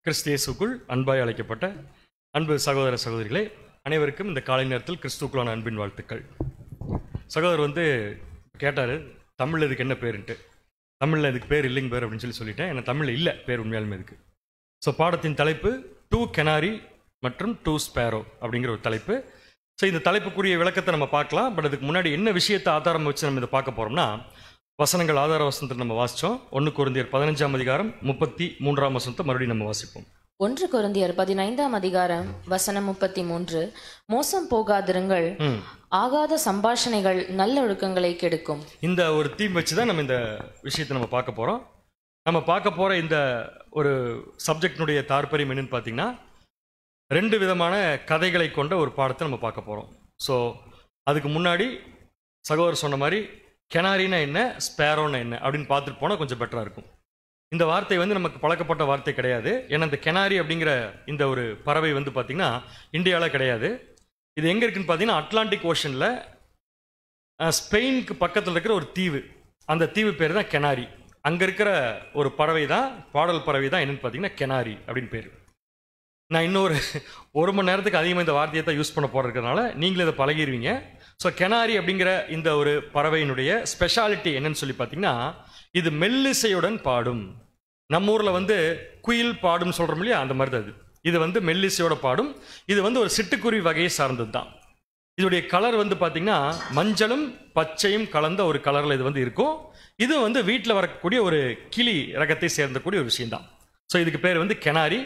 கிறிஸ்தியேசுக்குள் அன்பாய் அழைக்கப்பட்ட அன்பு சகோதர சகோதரிகளே, அனைவருக்கும் இந்த காலை நேரத்தில் கிறிஸ்துக்குள்ளான அன்பின் வாழ்த்துக்கள். சகோதரர் கேட்டார், தமிழில் இதுக்கு என்ன பேருன்ட்டு. தமிழில் இதுக்கு பேர் இல்லைங்க பேர் அப்படின்னு சொல்லிட்டேன். ஏன்னா தமிழில் இல்லை பேர் உண்மையாலுமே இதுக்கு. ஸோ பாடத்தின் தலைப்பு 2 கெனாரி மற்றும் 2 ஸ்பேரோ அப்படிங்கிற ஒரு தலைப்பு. ஸோ இந்த தலைப்புக்குரிய விளக்கத்தை நம்ம பார்க்கலாம். பட் அதுக்கு முன்னாடி என்ன விஷயத்தை ஆதாரம் வச்சு நம்ம இதை பார்க்க போகிறோம்னா, வசனங்கள் ஆதார வசனத்தை நம்ம வாசித்தோம். 1 கொரிந்தியர் 15ஆம் அதிகாரம் 33ஆம் வசனத்தை மறுபடியும் நம்ம வாசிப்போம். 1 கொரிந்தியர் 15ஆம் அதிகாரம் வசனம் 33. மோசம் போகாதிருங்கள், ஆகாத சம்பாஷணைகள் நல்ல ஒழுக்கங்களை கெடுக்கும். இந்த ஒரு தீம் வச்சு தான் நம்ம இந்த விஷயத்தை நம்ம பார்க்க போகிறோம். நம்ம பார்க்க போகிற இந்த ஒரு சப்ஜெக்டினுடைய தாற்பயம் என்னன்னு பார்த்தீங்கன்னா, 2 விதமான கதைகளை கொண்ட ஒரு பாடத்தை நம்ம பார்க்க போகிறோம். ஸோ அதுக்கு முன்னாடி சகோதரர் சொன்ன மாதிரி கெனாரினா என்ன, ஸ்பேரோனா என்ன அப்படின்னு பார்த்துட்டு போனால் கொஞ்சம் பெட்டராக இருக்கும். இந்த வார்த்தை நமக்கு பழக்கப்பட்ட வார்த்தை கிடையாது. ஏன்னா இந்த கெனாரி அப்படிங்கிற இந்த ஒரு பறவை பார்த்திங்கன்னா இந்தியாவில் கிடையாது. இது எங்கே இருக்குன்னு பார்த்தீங்கன்னா அட்லாண்டிக் ஓஷனில் ஸ்பெயினுக்கு பக்கத்தில் இருக்கிற ஒரு தீவு. அந்த தீவு பேர் தான் கெனாரி. அங்கே இருக்கிற ஒரு பறவை தான், பாடல் பறவை தான் என்னென்னு பார்த்தீங்கன்னா கெனாரி அப்படின்னு பேர். நான் இன்னொரு 1 மணி நேரத்துக்கு அதிகமாக இந்த வார்த்தையை தான் யூஸ் பண்ண போகிறதுனால நீங்களும் இதை பழகிடுவீங்க. ஸோ கெனாரி அப்படிங்கிற இந்த ஒரு பறவையினுடைய ஸ்பெஷாலிட்டி என்னன்னு சொல்லி பார்த்தீங்கன்னா, இது மெல்லிசையுடன் பாடும். நம்ம ஊரில் குயில் பாடும் சொல்கிறோம் இல்லையா, அந்த மாதிரி தான் இது மெல்லிசையோட பாடும். இது ஒரு சிட்டுக்குருவி வகையை சார்ந்தது தான். இதோடைய கலர் பார்த்தீங்கன்னா மஞ்சளும் பச்சையும் கலந்த ஒரு கலரில் இது இருக்கும். இது வீட்டில் வரக்கூடிய ஒரு கிளி ரகத்தை சேர்ந்தக்கூடிய ஒரு விஷயம்தான். ஸோ இதுக்கு பேர் கெனாரி.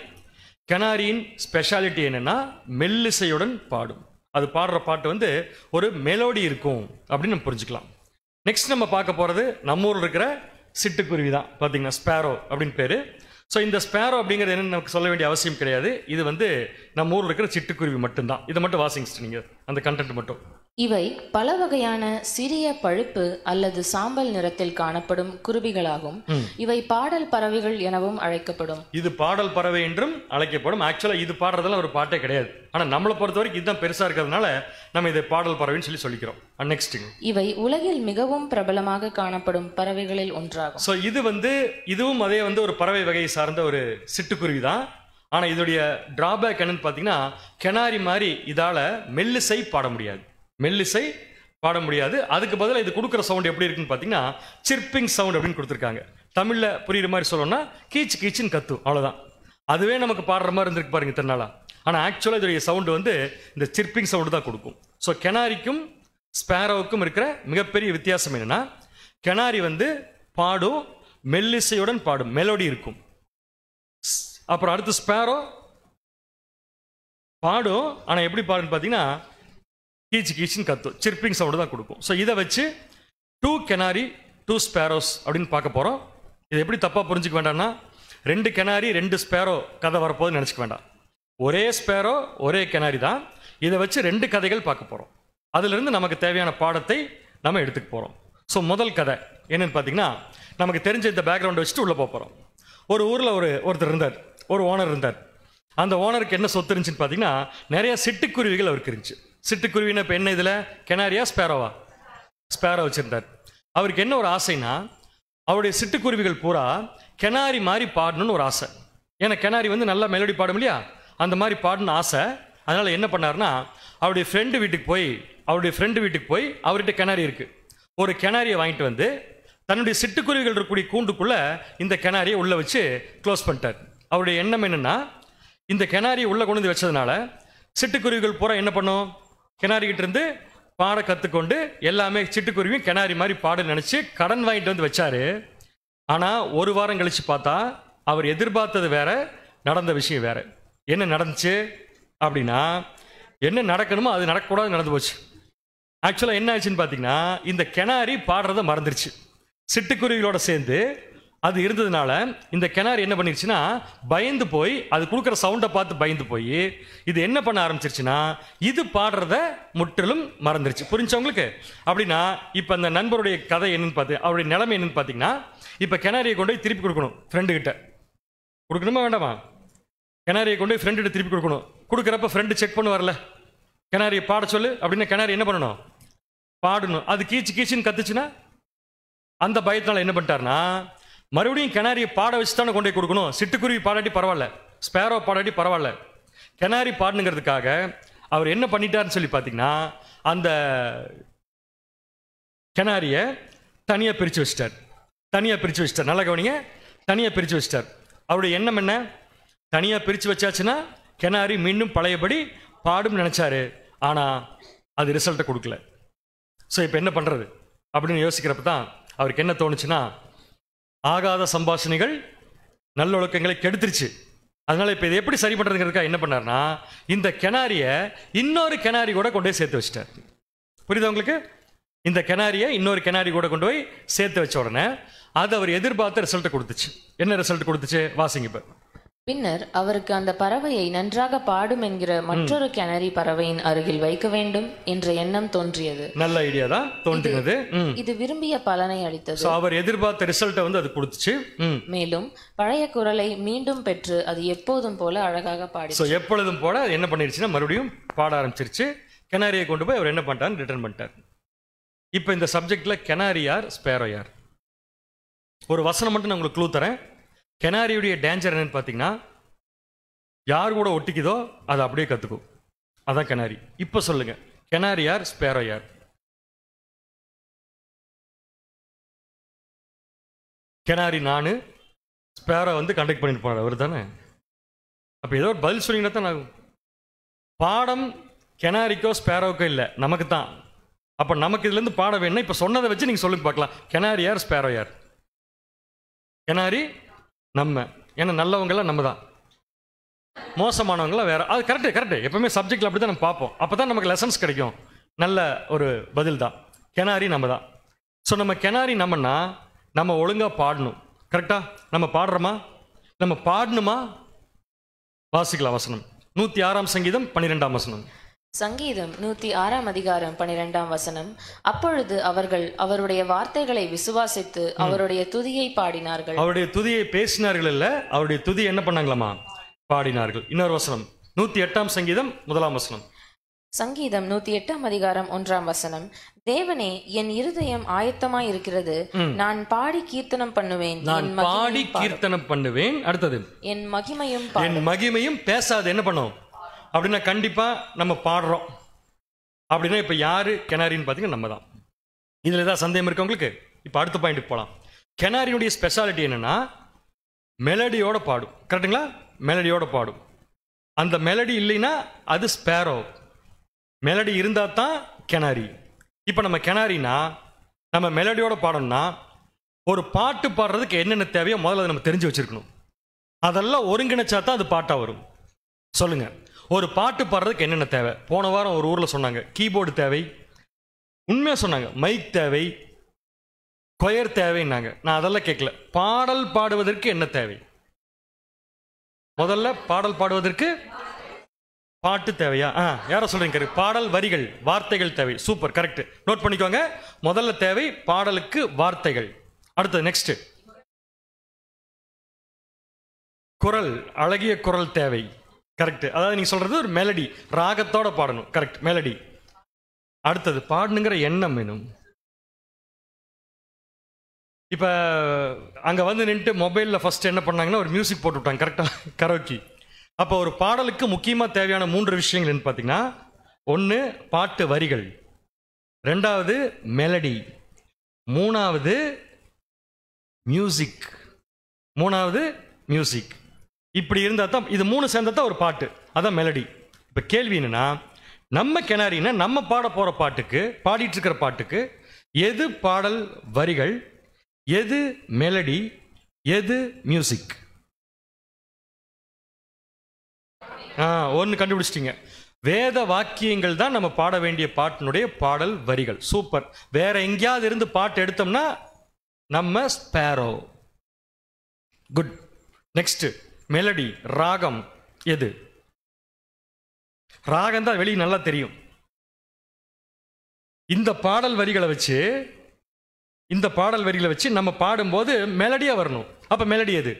கெனாரியின் ஸ்பெஷாலிட்டி என்னென்னா மெல்லிசையுடன் பாடும். அது பாடுற பாட்டு ஒரு மெலோடி இருக்கும் அப்படின்னு நம்ம புரிஞ்சுக்கலாம். நெக்ஸ்ட் நம்ம பார்க்க போகிறது நம்ம ஊரில் இருக்கிற சிட்டுக்குருவி தான். பார்த்தீங்கன்னா ஸ்பேரோ அப்படின்னு பேர். ஸோ இந்த ஸ்பேரோ அப்படிங்கிறது என்னென்னு நமக்கு சொல்ல வேண்டிய அவசியம் கிடையாது. இது நம்ம ஊரில் இருக்கிற சிட்டுக்குருவி மட்டும்தான். இதை மட்டும் வாசிங்க நீங்கள், அந்த கண்டென்ட் மட்டும். இவை பல வகையான சிறிய பழுப்பு அல்லது சாம்பல் நிறத்தில் காணப்படும் குருவிகளாகும். இவை பாடல் பறவைகள் எனவும் அழைக்கப்படும். இது பாடல் பறவை என்றும் அழைக்கப்படும். ஆக்சுவலா இது பாடுறதெல்லாம் ஒரு பாட்டே கிடையாது. ஆனா நம்மளை பொறுத்த வரைக்கும் இதுதான் பெருசா இருக்கிறதுனால நம்ம இதை பாடல் பறவைன்னு சொல்லிக்கிறோம். நெக்ஸ்ட், இவை உலகில் மிகவும் பிரபலமாக காணப்படும் பறவைகளில் ஒன்றாகும். ஸோ இதுவும் அதே ஒரு பறவை வகையை சார்ந்த ஒரு சிட்டுக்குருவி தான். ஆனா இதோடைய டிராபேக் என்னன்னு பார்த்தீங்கன்னா, கெனாரி மாதிரி இதால மெல்லிசை பாட முடியாது. அதுக்கு பதிலாக இது கொடுக்குற சவுண்ட் எப்படி இருக்குன்னு பார்த்தீங்கன்னா சிர்பிங் சவுண்ட் அப்படின்னு கொடுத்துருக்காங்க. தமிழில் புரியுற மாதிரி சொல்லணும்னா கீச்சு கீச்சுன்னு கத்தும், அவ்வளோதான். அதுவே நமக்கு பாடுற மாதிரி இருந்திருக்கு பாருங்க இத்தனை நாளா. ஆனால் ஆக்சுவலாக இதோடைய சவுண்டு இந்த சிர்பிங் சவுண்டு தான் கொடுக்கும். ஸோ கெனாரிக்கும் ஸ்பேரோவுக்கும் இருக்கிற மிகப்பெரிய வித்தியாசம் என்னென்னா, கெனாரி பாடும், மெல்லிசையுடன் பாடும், மெலோடி இருக்கும். அப்புறம் அடுத்து ஸ்பேரோ பாடும், ஆனால் எப்படி பாடுன்னு பார்த்தீங்கன்னா கீச்சு கீச்சுன்னு கத்தும், சிர்பிங் சவுண்டு தான் கொடுக்கும். ஸோ இதை வச்சு 2 கெனாரி 2 ஸ்பேரோஸ் அப்படின்னு பார்க்க போகிறோம். இது எப்படி தப்பாக புரிஞ்சுக்க வேண்டாம்னா, 2 கெனாரி 2 ஸ்பேரோ கதை வரப்போகுதுன்னு நினச்சிக்க வேண்டாம். ஒரே ஸ்பேரோ ஒரே கெனாரி தான். இதை வச்சு 2 கதைகள் பார்க்க போகிறோம். அதிலிருந்து நமக்கு தேவையான பாடத்தை நம்ம எடுத்துக்க போகிறோம். ஸோ முதல் கதை என்னன்னு பார்த்தீங்கன்னா, நமக்கு தெரிஞ்ச இந்த பேக்ரவுண்டை வச்சுட்டு உள்ளே போக போகிறோம். ஒரு ஊரில் ஒருத்தர் இருந்தார், ஒரு ஓனர் இருந்தார். அந்த ஓனருக்கு என்ன சொத்து இருந்துச்சுன்னு பார்த்தீங்கன்னா, நிறைய சிட்டுக்குருவிகள் அவருக்கு இருந்துச்சு. சிட்டுக்குருவின்னு இப்போ என்ன, இதில் கெனாரியா ஸ்பேரோவா? ஸ்பேரோ வச்சுருந்தார். அவருக்கு என்ன ஒரு ஆசைன்னா, அவருடைய சிட்டுக்குருவிகள் பூரா கெனாரி மாதிரி பாடணும்னு ஒரு ஆசை. ஏன்னா கெனாரி நல்லா மெலோடி பாடும் இல்லையா, அந்த மாதிரி பாடணும்னு ஆசை. அதனால் என்ன பண்ணார்னா, அவருடைய ஃப்ரெண்டு வீட்டுக்கு போய் அவர்கிட்ட கெனாரி இருக்குது, ஒரு கெனாரியை வாங்கிட்டு தன்னுடைய சிட்டுக்குருவிகள் இருக்கக்கூடிய கூண்டுக்குள்ளே இந்த கெனாரியை உள்ளே வச்சு க்ளோஸ் பண்ணிட்டார். அவருடைய எண்ணம் என்னென்னா, இந்த கெனாரியை உள்ளே கொண்டு வச்சதுனால சிட்டுக்குருவிகள் பூரா என்ன பண்ணும், கெனாரிக்கிட்ட இருந்து பாட கற்றுக்கொண்டு எல்லாமே சிட்டுக்குருவியும் கெனாரி மாதிரி பாட நினச்சி கடன் வாங்கிட்டு வச்சாரு. ஆனால் ஒரு வாரம் கழித்து பார்த்தா அவர் எதிர்பார்த்தது வேற, நடந்த விஷயம் வேற. என்ன நடந்துச்சு அப்படின்னா, என்ன நடக்கணுமோ அது நடக்கக்கூடாது நடந்து போச்சு. ஆக்சுவலாக என்ன ஆச்சுன்னு பார்த்தீங்கன்னா, இந்த கெனாரி பாடுறதை மறந்துருச்சு. சிட்டுக்குருவிகளோட சேர்ந்து அது இருந்ததுனால இந்த கெனாரி என்ன பண்ணிருச்சுன்னா, பயந்து போய், அது கொடுக்குற சவுண்டை பார்த்து பயந்து போய் இது என்ன பண்ண ஆரம்பிச்சிருச்சுன்னா, இது பாடுறத முற்றிலும் மறந்துருச்சு. புரிஞ்சவங்களுக்கு? அப்படின்னா இப்போ அந்த நண்பருடைய கதை என்னன்னு பார்த்து, அவருடைய நிலைமை என்னன்னு பார்த்தீங்கன்னா, இப்போ கெனாரியை கொண்டு போய் திருப்பி கொடுக்கணும். ஃப்ரெண்டுக்கிட்ட கொடுக்கணுமா வேண்டாமா? கெனாரியை கொண்டு போய் ஃப்ரெண்டுகிட்ட திருப்பி கொடுக்கணும். கொடுக்குறப்ப ஃப்ரெண்டு செக் பண்ண வரல, கெனாரியை பாட சொல்லு அப்படின்னா கெனாரி என்ன பண்ணணும், பாடணும். அது கீச்சு கீச்சுன்னு கத்துச்சுன்னா அந்த பயத்தினால என்ன பண்ணிட்டாருன்னா, மறுபடியும் கெனாரியை பாட வச்சு தானே கொண்டு போய் கொடுக்கணும். சிட்டுக்குருவி பாடாட்டி பரவாயில்ல, ஸ்பேரோ பாடாட்டி பரவாயில்ல, கெனாரி பாடணுங்கிறதுக்காக அவர் என்ன பண்ணிட்டாருன்னு சொல்லி பார்த்தீங்கன்னா, அந்த கெனாரியை தனியாக பிரித்து வச்சிட்டார். நல்லா கவனிங்க, தனியாக பிரித்து வச்சிட்டார். அவருடைய எண்ணம் என்ன? தனியாக பிரித்து வச்சாச்சுன்னா கெனாரி மீண்டும் பழையபடி பாடும் நினச்சாரு. ஆனால் அது ரிசல்ட்டை கொடுக்கல. ஸோ இப்போ என்ன பண்ணுறது அப்படின்னு யோசிக்கிறப்ப தான் அவருக்கு என்ன தோணுச்சுன்னா, ஆகாத சம்பாஷணைகள் நல்லொழுக்கங்களை கெடுத்துருச்சு. அதனால இப்போ இதை எப்படி சரி பண்ணுறதுங்கிறதுக்காக என்ன பண்ணார்னா, இந்த கெனாரியை இன்னொரு கெனாரி கூட கொண்டு போய் சேர்த்து வச்சிட்டார். புரியுதா உங்களுக்கு? இந்த கெனாரியை இன்னொரு கெனாரி கூட கொண்டு போய் சேர்த்து வச்ச உடனே அது அவர் எதிர்பார்த்த ரிசல்ட்டை கொடுத்துச்சு. என்ன ரிசல்ட் கொடுத்துச்சு? வாசிங்க இப்போ. பின்னர் அவருக்கு அந்த பறவையை நன்றாக பாடும் என்கிற மற்றொரு கெனரி பறவையின் அருகில் வைக்க வேண்டும் என்ற எண்ணம் தோன்றியது. நல்ல ஐடியா தான் தோன்றினது. இது விரும்பிய பலனை அளித்தது. அவர் எதிர்பார்த்த ரிசல்ட்டை வந்து அது கொடுத்துச்சு. மேலும் பழைய குரலை மீண்டும் பெற்று அது எப்போதும் போல அழகாக பாடி, எப்பொழுதும் போல என்ன பண்ணிருச்சுன்னா மறுபடியும் பாட ஆரம்பிச்சிருச்சு. கெனாரியை கொண்டு போய் அவர் என்ன பண்ணிட்டார்? ரிட்டர்ன் பண்ணிட்டார். இப்போ இந்த சப்ஜெக்ட்ல கெனாரி யார், ஸ்பேரோ யார்? ஒரு வசனம் மட்டும் நான் உங்களுக்கு க்ளூ தரேன். கெனாரியுடைய டேஞ்சர் என்னன்னு பார்த்தீங்கன்னா, யார் கூட ஒட்டிக்குதோ அதை அப்படியே கற்றுக்கும். அதான் கெனாரி. இப்போ சொல்லுங்க, கெனாரி யார், ஸ்பேரோ யார்? கெனாரி நானு, ஸ்பேரோ வந்து கண்டக்ட் பண்ணிட்டு போனார் அவர் தானே. அப்போ ஏதோ ஒரு பதில் சொன்னீங்கன்னா தான் ஆகும். பாடம் கெனாரிக்கோ ஸ்பேரோக்கோ இல்லை, நமக்கு தான். அப்போ நமக்கு இதுலேருந்து பாட வேணும்னா இப்போ சொன்னதை வச்சு நீங்கள் சொல்லுங்க பார்க்கலாம். கெனாரி யார், ஸ்பேரோ யார்? கெனாரி நம்ம. ஏன்னா நல்லவங்களாம் நம்ம தான், மோசமானவங்களாம் வேற. அது கரெக்டு. எப்பவுமே சப்ஜெக்ட்ல அப்படி தான் நம்ம பார்ப்போம். அப்போ தான் நமக்கு லெசன்ஸ் கிடைக்கும். நல்ல ஒரு பதில் தான். கெனாரி நம்ம தான். ஸோ நம்ம கெனாரி நம்மன்னா நம்ம ஒழுங்காக பாடணும். கரெக்டா? நம்ம பாடுறோமா? நம்ம பாடணுமா? வாசிக்கலாம் வசனம். 106 சங்கீதம் 12 வசனம். சங்கீதம் 106 அதிகாரம் 12 வசனம். அப்பொழுது அவர்கள் அவருடைய வார்த்தைகளை விசுவாசித்து அவருடைய துதியை பாடினார்கள். அவருடைய துதியை பேசினார்கள் இல்ல, அவருடைய துதி என்ன பண்ணாங்களாமா? பாடினார்கள். இன்னொரு வசனம் 108 சங்கீதம் 1 வசனம். சங்கீதம் 108 அதிகாரம் 1 வசனம். தேவனே, என் இருதயம் ஆயத்தமாய் இருக்கிறது, நான் பாடி கீர்த்தனம் பண்ணுவேன். அடுத்தது, என் மகிமையும் பேசாது. என்ன பண்ணும் அப்படின்னா, கண்டிப்பா நம்ம பாடுறோம் அப்படின்னா இப்ப யாரு கெனாரின்னு பாத்தீங்கன்னா நம்ம தான். இதுல ஏதாவது சந்தேகம் இருக்கு உங்களுக்கு? இப்ப அடுத்த பாயிண்ட்டுக்கு போலாம். கெனாரியுடைய ஸ்பெஷாலிட்டி என்னன்னா, மெலடியோட பாடும். கரெக்டுங்களா? மெலடியோட பாடும். அந்த மெலடி இல்லைன்னா அது ஸ்பேரோ. மெலடி இருந்தா தான் கெனாரி. இப்ப நம்ம கெனாரினா நம்ம மெலடியோட பாடணும்னா, ஒரு பாட்டு பாடுறதுக்கு என்னென்ன தேவையோ முதல்ல நம்ம தெரிஞ்சு வச்சிருக்கணும். அதெல்லாம் ஒருங்கிணைச்சா தான் அது பாட்டா வரும். சொல்லுங்க, ஒரு பாட்டு பாடுறதுக்கு என்னென்ன தேவை? போன வாரம் ஒரு ஊரில் சொன்னாங்க, கீபோர்டு தேவை. உண்மையாக சொன்னாங்க, மைக் தேவை, கொயர் தேவைன்னாங்க. நான் அதெல்லாம் கேட்கல. பாடல் பாடுவதற்கு என்ன தேவை? முதல்ல பாடல் பாடுவதற்கு பாட்டு தேவையா? யாரோ சொல்றீங்க? பாடல் வரிகள், வார்த்தைகள் தேவை. Super, correct. நோட் பண்ணிக்கோங்க. முதல்ல தேவை பாடலுக்கு வார்த்தைகள். அடுத்தது நெக்ஸ்ட், குரல், அழகிய குரல் தேவை. கரெக்ட். அதாவது நீங்க சொல்றது ஒரு மெலடி, ராகத்தோட பாடணும். Correct, melody. அடுத்தது பாடணுங்கிற எண்ணம் வேணும். இப்ப அங்க வந்து நின்று மொபைல்ல ஃபர்ஸ்ட் என்ன பண்ணாங்கன்னா ஒரு மியூசிக் போட்டு விட்டாங்க. கரெக்டா? கரோக்கி. அப்போ ஒரு பாடலுக்கு முக்கியமா தேவையான 3 விஷயங்கள் என்ன பார்த்தீங்கன்னா, 1 பாட்டு வரிகள், 2வது மெலடி, 3வது மியூசிக். இப்படி இருந்தா தான், இது 3 சேர்ந்தா தான் ஒரு பாட்டு. அதான் மெலடி. இப்ப கேள்வி என்னன்னா, நம்ம கெனாரினா நம்ம பாட போற பாட்டுக்கு, பாடிட்டு இருக்கிற பாட்டுக்கு எது பாடல் வரிகள், எது மெலடி, எது மியூசிக்? ஒன்று கண்டுபிடிச்சிட்டீங்க. வேத வாக்கியங்கள் தான் நம்ம பாட வேண்டிய பாட்டினுடைய பாடல் வரிகள். சூப்பர். வேற எங்கேயாவது இருந்து பாட்டு எடுத்தோம்னா நம்ம ஸ்பேரோ. குட். நெக்ஸ்ட் மெலடி, ராகம். எது? ராகம் தான் வெளியே நல்லா தெரியும். இந்த பாடல் வரிகளை வச்சு நம்ம பாடும்போது மெலடியா வரணும். அப்ப மெலடி எது?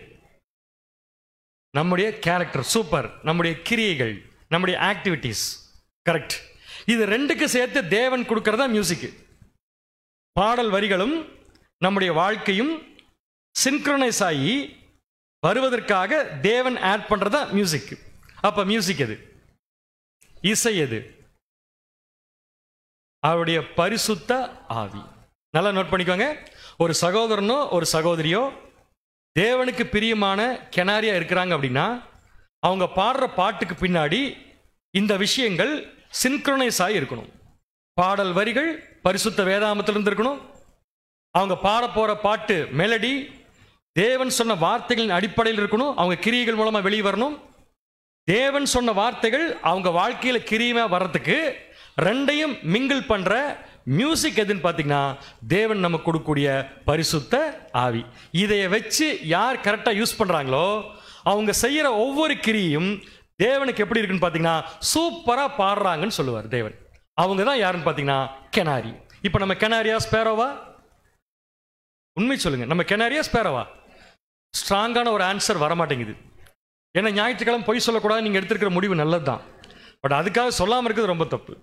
நம்முடைய கேரக்டர். சூப்பர். நம்முடைய கிரியைகள், நம்முடைய ஆக்டிவிட்டிஸ். கரெக்ட். இது 2க்கு சேர்த்து தேவன் கொடுக்கறதா மியூசிக். பாடல் வரிகளும் நம்முடைய வாழ்க்கையும் சின்க்ரோனைஸ் ஆகி வருவதற்காக தேவன் ஆட் பண்றதா மியூசிக். அப்ப மியூசிக் எது? இசை எது? அவருடைய பரிசுத்த ஆவி. நல்லா நோட் பண்ணிக்கோங்க. ஒரு சகோதரனோ ஒரு சகோதரியோ தேவனுக்கு பிரியமான கெனாரியா இருக்கிறாங்க அப்படின்னா அவங்க பாடுற பாட்டுக்கு பின்னாடி இந்த விஷயங்கள் சின்க்ரோனைஸ் ஆகி இருக்கணும். பாடல் வரிகள் பரிசுத்த வேதாமத்திலிருந்து இருக்கணும். அவங்க பாட போற பாட்டு மெலடி தேவன் சொன்ன வார்த்தைகளின் அடிப்படையில் இருக்கணும். அவங்க கிரியைகள் மூலமா வெளியே வரணும். தேவன் சொன்ன வார்த்தைகள் அவங்க வாழ்க்கையில கிரியமா வர்றதுக்கு ரெண்டையும் மிங்கிள் பண்ற மியூசிக் எதுன்னு பார்த்தீங்கன்னா தேவன் நமக்கு கொடுக்கக்கூடிய பரிசுத்த ஆவி. இதைய வச்சு யார் கரெக்டா யூஸ் பண்றாங்களோ அவங்க செய்யற ஒவ்வொரு கிரியும் தேவனுக்கு எப்படி இருக்குன்னு பார்த்தீங்கன்னா சூப்பரா பாடுறாங்கன்னு சொல்லுவார் தேவன். அவங்க தான் யாருன்னு பார்த்தீங்கன்னா கெனாரி. இப்போ நம்ம கெனாரியா ஸ்பேரோவா? உண்மை சொல்லுங்க, நம்ம கெனாரியா ஸ்பேரோவா? ஸ்ட்ராங்கான ஒரு ஆன்சர் வரமாட்டேங்குது. ஏன்னா ஞாயிற்றுக்கிழமை பொய் சொல்லக்கூடாது நீங்கள் எடுத்துருக்கிற முடிவு நல்லது தான். பட் அதுக்காக சொல்லாமல் இருக்கிறது ரொம்ப தப்பு.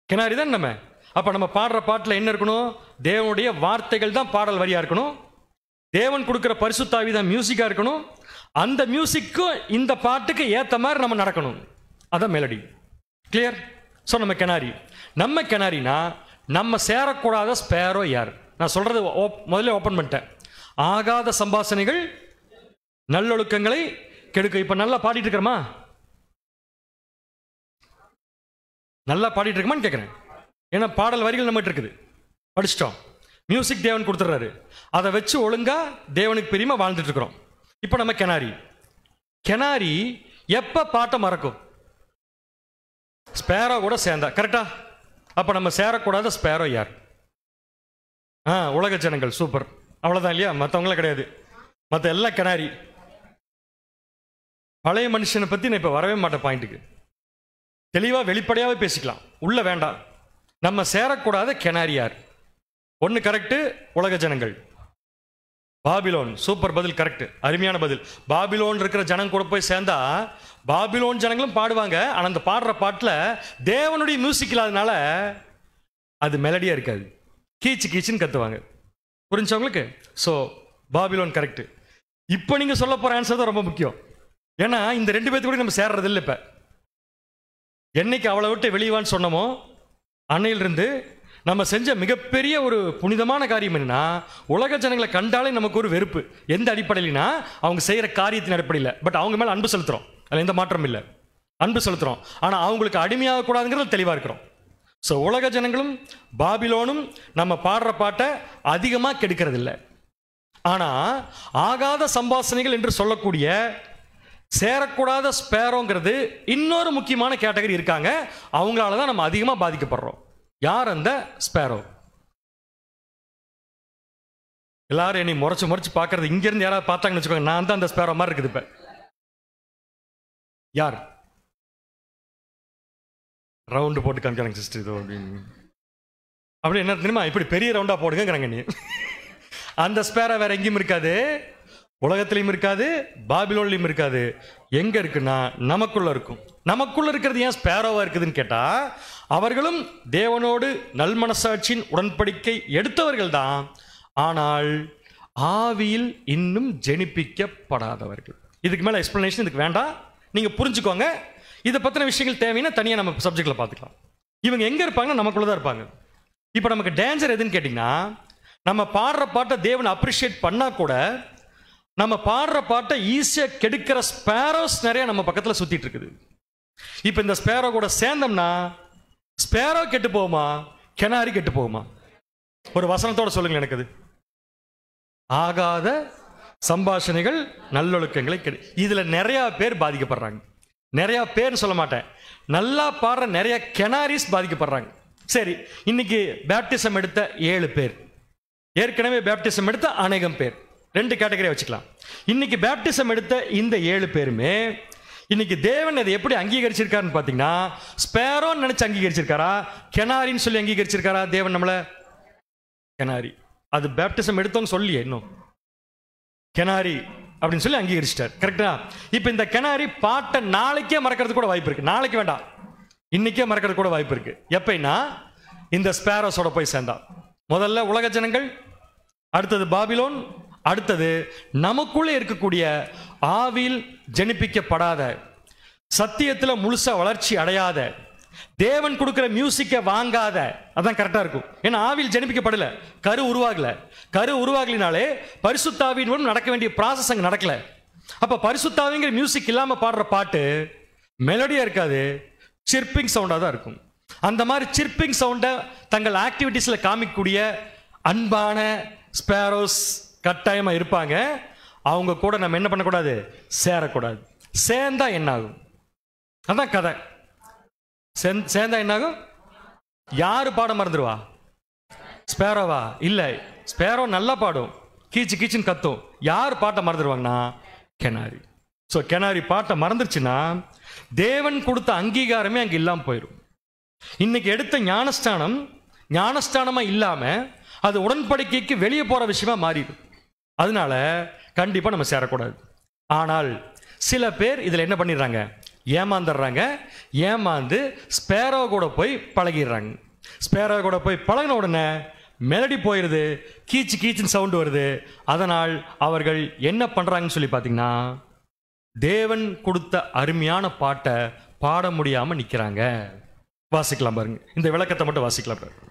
கெனாரி தான் நம்ம. அப்போ நம்ம பாடுற பாட்டில் என்ன இருக்கணும்? தேவனுடைய வார்த்தைகள் தான் பாடல் வரியா இருக்கணும். தேவன் கொடுக்குற பரிசுத்தாவி தான் மியூசிக்காக இருக்கணும். அந்த மியூசிக்கும் இந்த பாட்டுக்கு ஏற்ற மாதிரி நம்ம நடக்கணும். அதான் மெலடி. கிளியர்? ஸோ நம்ம கெனாரி. நம்ம கெனாரினா நம்ம சேரக்கூடாத ஸ்பேரோ யார்? நான் சொல்றது முதல்ல ஓப்பன் பண்ணிட்டேன். ஆகாத சம்பாஷணைகள் நல்லொழுக்கங்களை கெடுக்க. இப்ப நல்லா பாடிட்டு இருக்கிறோமா? நல்லா பாடிட்டு இருக்கமான்னு கேட்கிறேன். ஏன்னா பாடல் வரிகள் நம்மகிட்ட இருக்குது, படிச்சிட்டோம். மியூசிக் தேவன் கொடுத்துட்றாரு. அதை வச்சு ஒழுங்கா தேவனுக்கு பிரியமா வாழ்ந்துட்டு இருக்கிறோம். இப்போ நம்ம கெனாரி. கெனாரி எப்ப பாட்டை மறக்கும்? ஸ்பேரோ கூட சேர்ந்தா. கரெக்டா? அப்ப நம்ம சேரக்கூடாத ஸ்பேரோ யார்? உலக ஜனங்கள். சூப்பர். அவ்வளவுதான் இல்லையா? மற்றவங்களாம் கிடையாது. மற்ற எல்லாம் கெனாரி. பழைய மனுஷனை பத்தி நான் இப்ப வரவே மாட்டேன். பாயிண்ட்டுக்கு தெளிவா வெளிப்படையாவே பேசிக்கலாம், உள்ள வேண்டாம். நம்ம சேரக்கூடாத கெனாரி யார்? ஒன்னு கரெக்ட், உலக ஜனங்கள். பாபிலோன். சூப்பர் பதில், கரெக்ட், அருமையான பதில். பாபிலோன் இருக்கிற ஜனம் கூட போய் சேர்ந்தா பாபிலோன் ஜனங்களும் பாடுவாங்க. ஆனா அந்த பாடுற பாட்டுல தேவனுடைய மியூசிக் இல்லாதனால அது மெலடியா இருக்காது, கீச்சு கீச்சுன்னு கத்துவாங்க. புரிஞ்சவங்களுக்கு? So Babylon correct. இப்போ நீங்க சொல்ல போற ஆன்சர் தான் ரொம்ப முக்கியம். ஏன்னா இந்த ரெண்டு பேர்த்து கூட நம்ம சேர்றது இல்லை. இப்ப என்னைக்கு அவளை விட்டு வெளியவான்னு சொன்னமோ அன்னையிலிருந்து நம்ம செஞ்ச மிகப்பெரிய ஒரு புனிதமான காரியம் என்னன்னா, உலக ஜனங்களை கண்டாலே நமக்கு ஒரு வெறுப்பு. எந்த அடிப்படையிலனா அவங்க செய்யற காரியத்தின் அடிப்படையில். பட் அவங்க மேல அன்பு செலுத்துறோம், அதில் எந்த மாற்றம் இல்லை, அன்பு செலுத்துறோம். ஆனா அவங்களுக்கு அடிமையாக கூடாதுங்கிறது தெளிவா இருக்கிறோம். ஸோ உலக ஜனங்களும் பாபிலோனும் நம்ம பாடுற பாட்டை அதிகமாக கெடுக்கிறது இல்லை. ஆனா ஆகாத சம்பாஷணைகள் என்று சொல்லக்கூடிய சேரக்கூடாத ஸ்பேரோங்கிறது இன்னொரு முக்கியமான கேட்டகரி இருக்காங்க. அவங்களால தான் நம்ம அதிகமாக பாதிக்கப்படுறோம். யார் அந்த ஸ்பேரோ? எல்லாரும் என்னை முறைச்சு முறைச்சு பார்க்கறது, இங்க இருந்து யாராவது பார்த்தாங்கன்னு வச்சுக்கோங்க, நான் தான் அந்த ஸ்பேரோ மாதிரி இருக்குது. இப்ப யார்? ரவுண்டு போட்டு காமிக்கிறாங்க சிஸ்டர், இதோ அப்படின்னு. அப்படி என்ன தெரியுமா? இப்படி பெரிய ரவுண்டா போடுங்கிறாங்க. நீ அந்த ஸ்பேரோ வேற எங்கேயும் இருக்காது, உலகத்திலையும் இருக்காது, பாபிலோன்லையும் இருக்காது. எங்க இருக்குன்னா நமக்குள்ள இருக்கும். நமக்குள்ள இருக்கிறது ஏன் ஸ்பேரோவா இருக்குதுன்னு கேட்டா, அவர்களும் தேவனோடு நல்மனசாட்சியின் உடன்படிக்கை எடுத்தவர்கள் தான், ஆனால் ஆவியில் இன்னும் ஜெனிப்பிக்கப்படாதவர்கள். இதுக்கு மேல எக்ஸ்பிளனேஷன் இதுக்கு வேண்டாம், நீங்க புரிஞ்சுக்கோங்க. இதை பத்தின விஷயங்கள் தேவைன்னா தனியா நம்ம சப்ஜெக்ட்ல பார்த்துக்கலாம். இவங்க எங்க இருப்பாங்கன்னா நமக்குள்ளதான் இருப்பாங்க. இப்ப நமக்கு டேஞ்சர் எதுன்னு கேட்டீங்கன்னா, நம்ம பாடுற பாட்டை தேவன் அப்ரிஷியேட் பண்ணா கூட நம்ம பாடுற பாட்டை ஈஸியா கெடுக்கிற ஸ்பேரோஸ் நிறைய நம்ம பக்கத்துல சுத்திட்டு இருக்குது. இப்ப இந்த ஸ்பேரோ கூட சேர்ந்தோம்னா ஸ்பேரோ கெட்டு போகுமா, கெனாரி கெட்டு போகுமா? ஒரு வசனத்தோட சொல்லுங்க எனக்கு. அது ஆகாத சம்பாஷணைகள் நல்லொழுக்கங்களை கெடு. இதுல நிறைய பேர் பாதிக்கப்படுறாங்க. நிறைய பேர் சொல்ல மாட்டேன், நல்லா பாடுற நிறைய கெனாரிஸ் பாதிக்கப்படுறாங்க. சரி, இன்னைக்கு பேப்டிசம் எடுத்த 7 பேர், ஏற்கனவே பேப்டிசம் எடுத்த அநேகம் பேர், 2 கேட்டகரியா வச்சுக்கலாம். இன்னைக்கு பேப்டிசம் எடுத்த இந்த 7 பேருமே இன்னைக்கு தேவன் அதை எப்படி அங்கீகரிச்சிருக்காருன்னு பாத்தீங்கன்னா, ஸ்பேரோன்னு நினைச்சு அங்கீகரிச்சிருக்காரா, கெனாரின்னு சொல்லி அங்கீகரிச்சிருக்காரா? தேவன் நம்மள கெனாரி, அது பேப்டிசம் எடுத்தோன்னு சொல்லியே இன்னும் கெனாரி அப்படின்னு சொல்லி அங்கீகரிச்சிட்டார். கரெக்டா? இப்ப இந்த கெனாரி பாட்டை நாளைக்கே மறக்கிறது கூட வாய்ப்பு இருக்கு. நாளைக்கு வேண்டாம், இன்னைக்கே மறக்கிறது கூட வாய்ப்பு இருக்கு. எப்படின்னா இந்த ஸ்பேரோஸோட போய் சேர்ந்தா. முதல்ல உலக ஜனங்கள், அடுத்தது பாபிலோன், அடுத்தது நமக்குள்ளே இருக்கக்கூடிய ஆவியில் ஜனிப்பிக்கப்படாத, சத்தியத்தில் முழுசா வளர்ச்சி அடையாத, தேவன் கொடுக்கிற மியூசிக்கை வாங்காத, அதான் கரெக்டா இருக்கும். ஏன்னா ஆவியில் ஜனிப்பிக்கப்படல, கரு உருவாகல. கரு உருவாகலினாலே பரிசுத்தாவின் மூலம் நடக்க வேண்டிய ப்ராசஸ் அங்கே நடக்கல. அப்ப பரிசுத்தாவிங்கிற மியூசிக் இல்லாம பாடுற பாட்டு மெலடியா இருக்காது, சிர்பிங் சவுண்டா தான் இருக்கும். அந்த மாதிரி சிர்பிங் சவுண்டை தங்கள் ஆக்டிவிட்டிஸ்ல காமிக்கக்கூடிய அன்பான ஸ்பேரோஸ் கட்டாயமா இருப்பாங்க. அவங்க கூட நம்ம என்ன பண்ணக்கூடாது? சேரக்கூடாது. சேர்ந்தா என்ன ஆகும்? அதான் கதை. சேர்ந்தா என்ன ஆகும்? யாரு பாட மறந்துடுவா? ஸ்பேரோவா? இல்லை, ஸ்பேரோ நல்லா பாடும், கீச்சு கீச்சுன்னு கத்தும். யார் பாட்டை மறந்துடுவாங்கன்னா கெனாரி. ஸோ கெனாரி பாட்டை மறந்துருச்சுன்னா தேவன் கொடுத்த அங்கீகாரமே அங்கே இல்லாமல் போயிடும். இன்னைக்கு எடுத்த ஞானஸ்தானம் ஞானஸ்தானமா இல்லாம அது உடன்படிக்கைக்கு வெளியே போற விஷயமா மாறிடும். அதனால கண்டிப்பா நம்ம சேரக்கூடாது. ஆனால் சில பேர் இதுல என்ன பண்ணிடுறாங்க? ஏமாந்துடுறாங்க. ஏமாந்து ஸ்பேரோ கூட போய் பழகிடுறாங்க. ஸ்பேரோ கூட போய் பழகின உடனே மெலடி போயிடுது, கீச்சு கீச்சுன்னு சவுண்டு வருது. அதனால் அவர்கள் என்ன பண்றாங்கன்னு சொல்லி பார்த்தீங்கன்னா, தேவன் கொடுத்த அருமையான பாட்டை பாட முடியாம நிற்கிறாங்க. வாசிக்கலாம் பாருங்க, இந்த விளக்கத்தை மட்டும் வாசிக்கலாம் பாருங்க.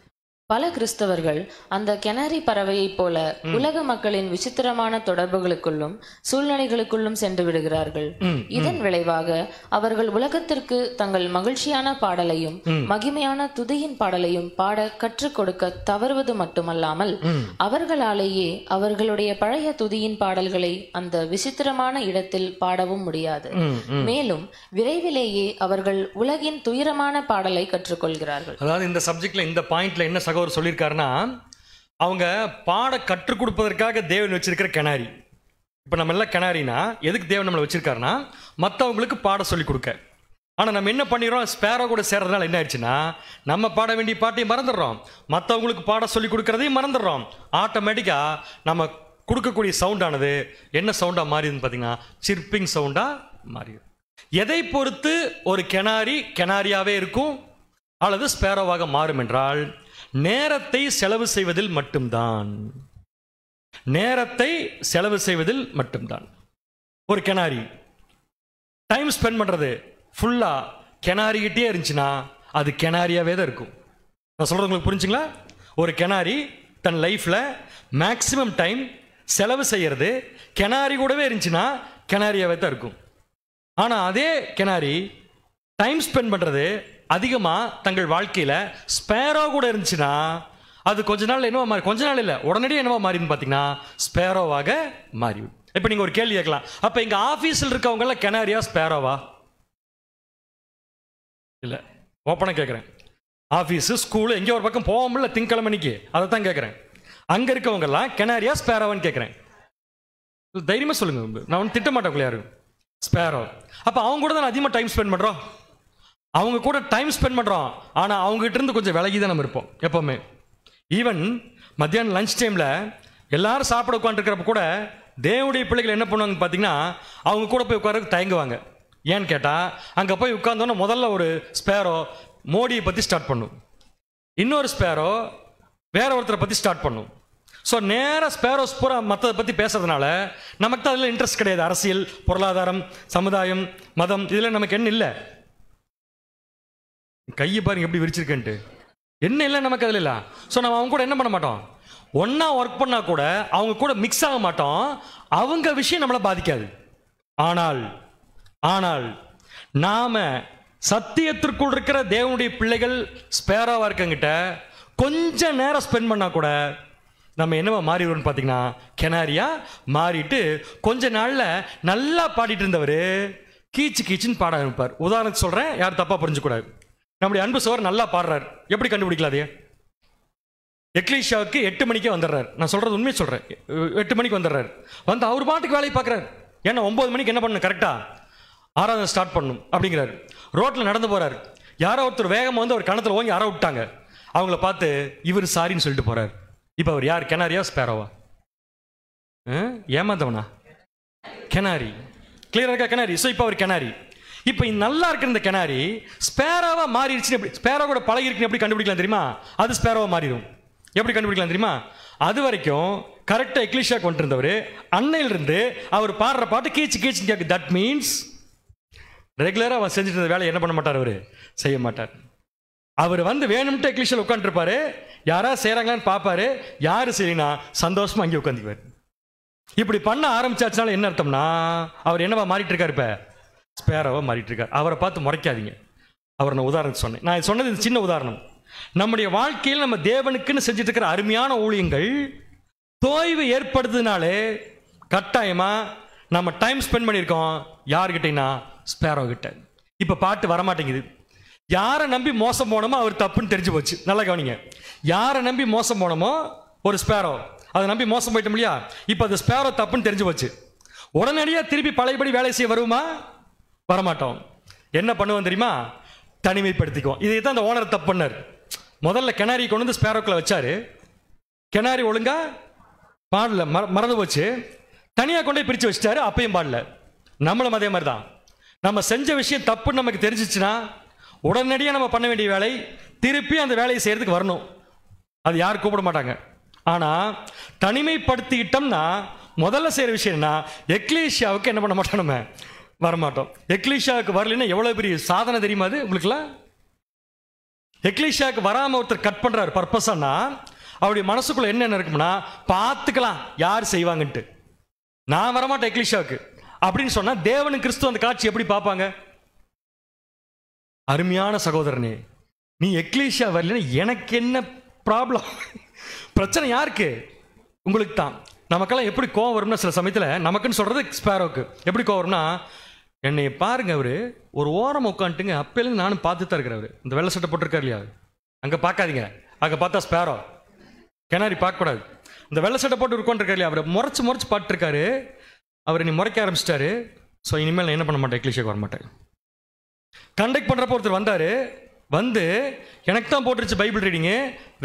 பல கிறிஸ்தவர்கள் அந்த கெனரி பறவையைப் போல உலக மக்களின் விசித்திரமான தொடர்புகளுக்குள்ளும் சூழ்நிலைகளுக்குள்ளும் சென்று விடுகிறார்கள். இதன் விளைவாக அவர்கள் உலகத்திற்கு தங்கள் மகிழ்ச்சியான பாடலையும் மகிமையான துதியின் பாடலையும் பாட கற்றுக் கொடுக்க தவறுவது மட்டுமல்லாமல் அவர்களாலேயே அவர்களுடைய பழைய துதியின் பாடல்களை அந்த விசித்திரமான இடத்தில் பாடவும் முடியாது. மேலும் விரைவிலேயே அவர்கள் உலகின் துயரமான பாடலை கற்றுக்கொள்கிறார்கள். அதாவது இந்த சப்ஜெக்ட்ல இந்த பாயிண்ட்ல என்ன சகோதரர் சொல்லியிருக்காருன்னா, அவங்க பாட கற்றுக் கொடுப்பதற்காக தேவன் வச்சிருக்கிற கெனாரி. இப்ப நம்ம எல்லாம் கெனாரினா எதுக்கு தேவன் நம்மளை வச்சிருக்காருன்னா மற்றவங்களுக்கு பாட சொல்லி கொடுக்க. ஆனா நம்ம என்ன பண்ணிடுறோம்? ஸ்பேரோ கூட சேர்றதுனால என்ன ஆயிடுச்சுன்னா, நம்ம பாட வேண்டிய பாட்டையும் மறந்துடுறோம், மற்றவங்களுக்கு பாட சொல்லி கொடுக்கறதையும் மறந்துடுறோம். ஆட்டோமேட்டிக்கா நம்ம கொடுக்கக்கூடிய சவுண்டானது என்ன சவுண்டா மாறிதுன்னு பார்த்தீங்கன்னா சிர்பிங் சவுண்டா மாறிடுது. எதை பொறுத்து ஒரு கெனாரி கெனாரியாவே இருக்கும் அல்லது ஸ்பேரோவாக மாறும் என்றால், நேரத்தை செலவு செய்வதில் மட்டும்தான். நேரத்தை செலவு செய்வதில் மட்டும்தான். ஒரு கெனாரி டைம் ஸ்பெண்ட் பண்றது ஃபுல்லா கெனாரிக்கிட்டே இருந்துச்சுன்னா அது கெனாரியாவே தான் இருக்கும். நான் சொல்றது உங்களுக்கு புரிஞ்சுங்களா? ஒரு கெனாரி தன் லைஃப்ல மேக்சிமம் டைம் செலவு செய்யறது கெனாரி கூடவே இருந்துச்சுன்னா கெனாரியாவே தான் இருக்கும். ஆனா அதே கெனாரி டைம் ஸ்பெண்ட் பண்றது அதிகமா தங்கள் வாழ்க்கையில ஸ்பேரோ கூட இருந்துச்சுன்னா அது கொஞ்ச நாள் என்னவா மாறி, கொஞ்ச நாள் இல்ல உடனடியே என்னவா மாறின்னு பாத்தீங்கன்னா ஸ்பேரோவாக மாறி. இப்ப நீங்க ஒரு கேள்வி கேட்கலாம், அப்ப இங்க ஆபீஸ்ல இருக்கவங்க எல்லாம் கெனாரியா ஸ்பேரோவா? இல்ல, ஓப்பனா கேட்கிறேன். ஆபீஸ் ஸ்கூல் எங்கேயோ ஒரு பக்கம் போக முடியல திங்கக்கிழமைக்கு, அதை தான் கேட்கிறேன். அங்க இருக்கவங்க எல்லாம் கெனாரியா ஸ்பேரோவான்னு கேட்கிறேன். தைரியமா சொல்லுங்க, நான் ஒன்றும் திட்ட மாட்டேன் யாரும். ஸ்பேரோ. அப்ப அவங்க கூட தான் அதிகமாக டைம் ஸ்பெண்ட் பண்றோம். அவங்க கூட டைம் ஸ்பெண்ட் பண்றோம், ஆனா அவங்க கிட்ட இருந்து கொஞ்சம் விலகி தான் நம்ம இருப்போம் எப்பவுமே. ஈவன் மத்தியானம் லஞ்ச் டைம்ல எல்லாரும் சாப்பிட உட்காந்துருக்கிறப்ப கூட தேவனுடைய பிள்ளைகள் என்ன பண்ணுவாங்கன்னு பார்த்தீங்கன்னா, அவங்க கூட போய் உட்காரக்கு தயங்குவாங்க. ஏன்னு கேட்டா, அங்க போய் உட்கார்ந்தோன்னா முதல்ல ஒரு ஸ்பேரோ மோடியை பத்தி ஸ்டார்ட் பண்ணும், இன்னொரு ஸ்பேரோ வேற ஒருத்தரை பத்தி ஸ்டார்ட் பண்ணும். ஸோ நேராக ஸ்பேரோஸ் பூரா மற்றதை பற்றி பேசுறதுனால நமக்கு தான் அதில் இன்ட்ரெஸ்ட் கிடையாது. அரசியல், பொருளாதாரம், சமுதாயம், மதம், இதில் நமக்கு என்ன இல்லை. கையை பாருங்க எப்படி விரிச்சிருக்கேன்ட்டு, என்ன இல்லை நமக்கு அதில் இல்லை. ஸோ நம்ம அவங்க கூட என்ன பண்ண மாட்டோம், ஒன்னா ஒர்க் பண்ணா கூட அவங்க கூட மிக்ஸ் ஆக மாட்டோம். அவங்க விஷயம் நம்மளை பாதிக்காது. ஆனால் நாம சத்தியத்திற்குள் இருக்கிற தேவனுடைய பிள்ளைகள் ஸ்பேரோவா இருக்கங்கிட்ட கொஞ்ச நேரம் ஸ்பெண்ட் பண்ணா கூட நம்ம என்னவா மாறிடுவோம்னு பார்த்தீங்கன்னா கெனாரியா மாறிட்டு கொஞ்ச நாள்ல நல்லா பாடிட்டு இருந்தவர் கீச்சு கீச்சுன்னு பாட ஆரம்பிப்பார். உதாரணத்துக்கு சொல்றேன், யாரும் தப்பா புரிஞ்சுக்கூடாது. நம்முடைய அன்பு சோர் நல்லா பாடுறாரு, எப்படி கண்டுபிடிக்கலாம்? அதே எக்லீஷாவுக்கு 8 மணிக்கே வந்துடுறாரு. நான் சொல்றது உண்மையை சொல்றேன், 8 மணிக்கு வந்துடுறாரு. வந்து அவர் பாட்டுக்கு வேலையை பார்க்குறாரு. ஏன்னா 9 மணிக்கு என்ன பண்ணணும், கரெக்டா ஆராதனை ஸ்டார்ட் பண்ணணும் அப்படிங்கிறாரு. ரோட்ல நடந்து போறாரு, யாரோ ஒருத்தர் வேகமாக வந்து அவர் கணத்துல ஓங்கி அற விட்டாங்க. அவங்கள பார்த்து இவர் சாரின்னு சொல்லிட்டு போறாரு. இப்ப அவர் யார், கெனாரியா ஸ்பேரோவா? ஏமாந்தவனா? கெனாரி. கிளியரா இருக்கா? கெனாரி. ஸோ இப்போ அவர் கெனாரி. இப்போ நல்லா இருக்கிற இந்த கெனாரி ஸ்பேரோவா மாறிடுச்சு. எப்படி ஸ்பேரோ கூட பழகி இருக்குன்னு எப்படி கண்டுபிடிக்கலாம் தெரியுமா? அது ஸ்பேரோவா மாறிடும். எப்படி கண்டுபிடிக்கலாம் தெரியுமா? அது வரைக்கும் கரெக்டாக எக்லிஷியாக்கு வந்துட்டு இருந்தவர் அன்னையிலிருந்து அவர் பாடுற பாட்டு கீச்சு கீச்சு கேட்கு. தட் மீன்ஸ் ரெகுலராக அவர் செஞ்சுட்டு இருந்த வேலையை என்ன பண்ண மாட்டார், அவர் செய்ய மாட்டார். அவர் வந்து வேணும்ட்டு எக்லிஷியில் உட்காந்துருப்பாரு, யாராவது செய்கிறாங்களான்னு பார்ப்பாரு, யார் செய்யனா சந்தோஷமா அங்கே உட்காந்துக்குவார். இப்படி பண்ண ஆரம்பிச்சாச்சுனால என்ன அர்த்தம்னா அவர் என்னவா மாறிட்டு இருக்காரு, இப்போ ஸ்பேரோவா மாறிட்டு இருக்கார். அவரை பார்த்து முறைக்காதீங்க. அவர் நான் உதாரணம் சொன்னேன். நான் சொன்னது இது சின்ன உதாரணம். நம்முடைய வாழ்க்கையில் நம்ம தேவனுக்குன்னு செஞ்சுட்டு இருக்கிற அருமையான ஊழியங்கள் தோய்வு ஏற்படுறதுனாலே கட்டாயமா நம்ம டைம் ஸ்பெண்ட் பண்ணியிருக்கோம் யார்கிட்டனா, ஸ்பேரோ கிட்ட. இப்போ பாட்டு வரமாட்டேங்குது. யாரை நம்பி மோசம் போனோமோ அவர் தப்புன்னு தெரிஞ்சு போச்சு. நல்லா கவனிங்க. யாரை நம்பி மோசம் போனோமோ ஒரு ஸ்பேரோ, அதை நம்பி மோசம் போயிட்டோம் இல்லையா, இப்போ அது ஸ்பேரோ தப்புன்னு தெரிஞ்சு போச்சு. உடனடியாக திருப்பி பழையபடி வேலை செய்ய வருமா, வரமாட்டோம். என்ன பண்ணுவோம் தெரியுமா, தனிமைப்படுத்திக்குவோம். இதை தான் அந்த ஓனர் தப்பு பண்ணார். முதல்ல கெனாரி கொண்டு வந்து ஸ்பேரோக்குள்ள வச்சாரு. கெனாரி ஒழுங்கா பாடல, மறந்து போச்சு. தனியாக கொண்டு போய் பிரித்து வச்சிட்டாரு, அப்பயும் பாடல. நம்மளும் அதே மாதிரி தான். நம்ம செஞ்ச விஷயம் தப்புன்னு நமக்கு தெரிஞ்சிச்சுன்னா உடனடியாக நம்ம பண்ண வேண்டிய வேலை திருப்பி அந்த வேலையை செய்யறதுக்கு வரணும். அது யாரும் கூப்பிட மாட்டாங்க. ஆனால் தனிமைப்படுத்திக்கிட்டோம்னா முதல்ல செய்கிற விஷயம்னா எக்லீஷியாவுக்கு என்ன பண்ண மாட்டோம், நம்ம வரமாட்டோம். எக்லீஷியாவுக்கு வரலன்னா எவ்வளோ பெரிய சாதனை தெரியுமா அது உங்களுக்குலாம். எக்லீஷியாவுக்கு வராமல் ஒருத்தர் கட் பண்ணுறாரு பர்பஸானா அவருடைய மனசுக்குள்ள என்ன இருக்கும்னா, பார்த்துக்கலாம் யார் செய்வாங்கன்ட்டு, நான் வரமாட்டேன் எக்லீஷியாவுக்கு அப்படின்னு சொன்னா தேவனும் கிறிஸ்துவ அந்த காட்சி எப்படி பார்ப்பாங்க? அருமையான சகோதரனே, நீ எக்லீஷியா வரலன்னா எனக்கு என்ன ப்ராப்ளம்? பிரச்சனை யாருக்கு? உங்களுக்கு தான். நமக்கெல்லாம் எப்படி கோவம் வரும்னா சில சமயத்தில் நமக்குன்னு சொல்றது ஸ்பேரோக்கு எப்படி கோவம் வரும்னா, என்னை பாருங்க, அவரு ஒரு ஓரம் உட்காந்துட்டுங்க அப்பேலேருந்து நானும் பார்த்து தான் இருக்கிறவர். இந்த வெள்ளை சட்டை போட்டிருக்காரு இல்லையா, அங்கே பார்க்காதீங்க, அங்கே பார்த்தா ஸ்பேரோ. கெனாரி பார்க்கக்கூடாது. இந்த வெள்ளை சட்டை போட்டு உட்காந்துருக்காரு இல்லையா, அவரை முறைச்சு முறைச்சு பாட்டுருக்காரு. அவர் நீ முறைக்க ஆரம்பிச்சிட்டாரு. ஸோ இனிமேல் நான் என்ன பண்ண மாட்டேன், எக்லீஷியாக்கு வரமாட்டேன். கண்டக்ட் பண்ணுறப்போ ஒருத்தர் வந்தார், வந்து எனக்கு தான் போட்டுருச்சு பைபிள் ரீடிங்கு,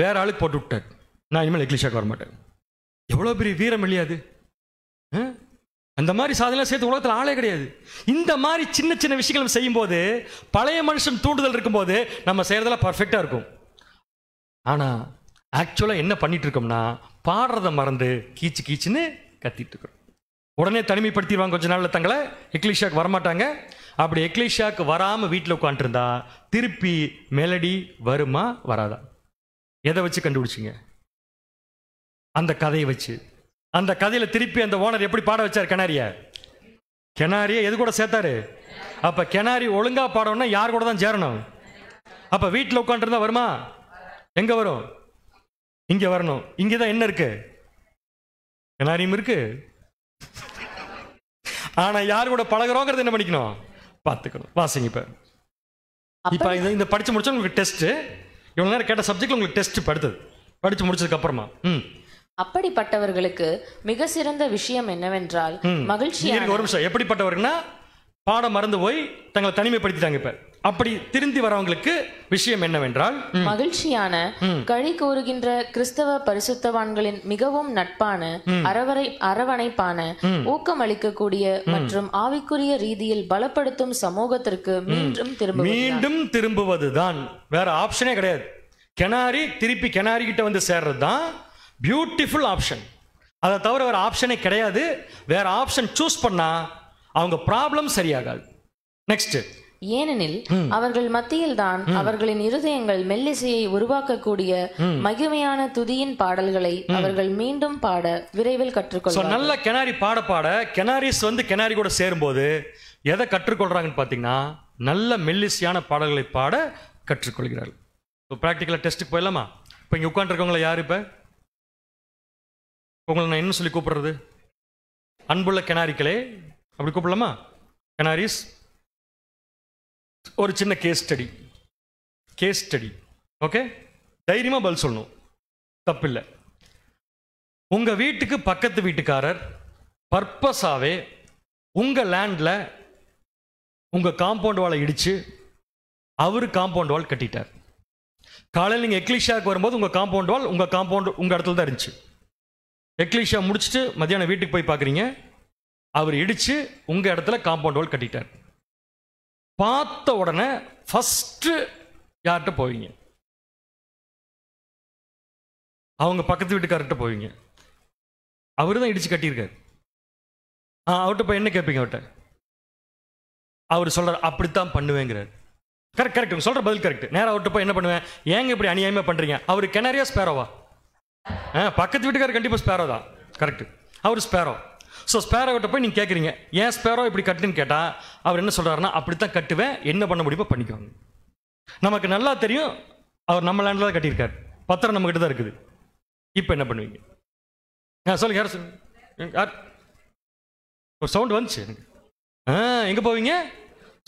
வேற ஆளுக்கு போட்டு விட்டார். நான் இனிமேல் எக்லீஷியாக்கு வரமாட்டேன். எவ்வளோ பெரிய வீரம் இல்லையாது? அந்த மாதிரி சாதனைலாம் சேர்த்து உலகத்தில் ஆளே கிடையாது. இந்த மாதிரி சின்ன சின்ன விஷயங்கள் செய்யும்போது பழைய மனுஷன் தூண்டுதல் இருக்கும்போது நம்ம செய்யறதெல்லாம் பர்ஃபெக்டாக இருக்கும். ஆனால் ஆக்சுவலாக என்ன பண்ணிட்டு இருக்கோம்னா பாடுறதை மறந்து கீச்சு கீச்சுன்னு கத்திட்டு இருக்கிறோம். உடனே தனிமைப்படுத்திடுவாங்க கொஞ்ச நாளில் தங்களை, எக்லீஷியாவுக்கு வரமாட்டாங்க. அப்படி எக்லீஷியாவுக்கு வராமல் வீட்டில் உட்காந்துருந்தா திருப்பி மெலடி வருமா வராதா? எதை வச்சு கண்டுபிடிச்சிங்க? அந்த கதையை வச்சு. அந்த கதையில் திருப்பி அந்த ஓனர் எப்படி பாட வச்சார் கெனாரிய? கெனாரியை எது கூட சேர்த்தாரு? அப்போ கெனாரி ஒழுங்கா பாடணும்னா யார் கூட தான் சேரணும்? அப்போ வீட்டில் உட்காந்துருந்தா வருமா? எங்கே வரும்? இங்கே வரணும். இங்கே தான் என்ன இருக்கு? கெனாரியும் இருக்கு. ஆனால் யார் கூட பழகிறோங்கிறது என்ன பண்ணிக்கணும், பார்த்துக்கணும். வாசிங்க. இப்போ இந்த படித்து முடிச்சா உங்களுக்கு டெஸ்ட். இவ்வளோ நேரம் கேட்ட சப்ஜெக்ட்ல உங்களுக்கு டெஸ்ட் படித்து முடிச்சதுக்கு அப்புறமா அப்படிப்பட்டவர்களுக்கு மிக சிறந்த விஷயம் என்னவென்றால் மகிழ்ச்சியான. ஒரு நிமிஷம். எப்படிப்பட்டவர்கள்னா பாடம் மறந்து போய் தங்களை தனிமைப்படுத்திட்டாங்க. இப்ப அப்படி திருந்தி வரவங்களுக்கு விஷயம் என்னவென்றால் மகிழ்ச்சியான களி கூறுகின்ற கிறிஸ்தவ பரிசுத்தவான்களின் மிகவும் நட்பான அரவணைப்பான ஊக்கமளிக்கக்கூடிய மற்றும் ஆவிக்குரிய ரீதியில் பலப்படுத்தும் சமூகத்திற்கு மீண்டும் திரும்புவதுதான். வேற ஆப்ஷனே கிடையாது. கெனாரி திருப்பி கெனாரி கிட்ட வந்து சேர்றது தான் பியூட்டிஃபுல் ஆப்ஷன். அதை தவிர வேற ஆப்ஷனே கிடையாது. வேற ஆப்ஷன் சூஸ் பண்ணா அவங்க ப்ராப்ளம் சரியாகாது. நெக்ஸ்ட். ஏனெனில் அவர்கள் மத்தியில் தான் அவர்களின் இருதயங்கள் மெல்லிசையை உருவாக்கக்கூடிய மகிமையான துதியின் பாடல்களை அவர்கள் மீண்டும் பாட விரைவில் கற்றுக்கொள்வார்கள். நல்ல கெனாரி பாட கெனாரிஸ் வந்து கெனாரி கூட சேரும்போது எதை கற்றுக்கொள்றாங்கன்னு பார்த்தீங்கன்னா நல்ல மெல்லிசையான பாடல்களை பாட கற்றுக்கொள்கிறார்கள். இப்போ ப்ராக்டிக்கலாக டெஸ்ட்டுக்கு போயிடலாமா? இப்போ இங்கே உட்காந்துருக்கவங்கள யார்? இப்போ உங்களை நான் என்ன சொல்லி கூப்பிடுறது? அன்புள்ள கெனாரிக்களே அப்படி கூப்பிடலாமா? கெனாரிஸ், ஒரு சின்ன கேஸ் ஸ்டடி. ஓகே, தைரியமாக பதில் சொல்லணும், தப்பில்லை. உங்கள் வீட்டுக்கு பக்கத்து வீட்டுக்காரர் பர்பஸாகவே உங்கள் லேண்டில் உங்கள் காம்பவுண்ட் வாலை இடித்து அவர் காம்பவுண்ட் வால் கட்டிட்டார். காலையில் நீங்கள் எக்லீஷியாவுக்கு வரும்போது உங்கள் காம்பவுண்ட் உங்கள் இடத்துல தான் இருந்துச்சு. எக்லீஷியா முடிச்சுட்டு மத்தியானம் வீட்டுக்கு போய் பார்க்குறீங்க, அவர் இடித்து உங்கள் இடத்துல காம்பவுண்ட் வால் கட்டிட்டார். பார்த்த உடனே ஃபஸ்ட்டு யார்கிட்ட போவீங்க? அவங்க பக்கத்து வீட்டுக்காரர்கிட்ட போவீங்க. அவரு தான் இடிச்சு கட்டியிருக்காரு. அவர்கிட்ட போய் என்ன கேட்பீங்க? அவர்கிட்ட அவர் சொல்றாரு அப்படித்தான் பண்ணுவேங்கிறார். கரெக்ட் கரெக்ட், சொல்ற பதில் கரெக்ட். நேரம் அவர்கிட்ட போய் என்ன பண்ணுவேன், ஏங்க இப்படி அநியாயமா பண்றீங்க? அவர் கிணறியா ஸ்பேரோவா? பக்கத்து வீட்டுக்காரர் கண்டிப்பா ஸ்பேரோ தான். கரெக்ட், அவர் ஸ்பேரோ. ஸோ ஸ்பேரோ கிட்ட போய் நீங்க கேட்குறீங்க ஏன் ஸ்பேரோ இப்படி கட்டுன்னு கேட்டா அவர் என்ன சொல்றாருன்னா அப்படித்தான் கட்டுவேன், என்ன பண்ண முடியுமோ பண்ணிக்குவாங்க. நமக்கு நல்லா தெரியும் அவர் நம்ம லேண்டில் தான் கட்டியிருக்காரு, பத்திரம் நம்ம கிட்ட தான் இருக்குது. இப்போ என்ன பண்ணுவீங்க? சொல்லுங்க, யார் சொல்லுங்க. யார்? ஒரு சவுண்ட் வந்துச்சு எனக்கு. எங்க போவீங்க?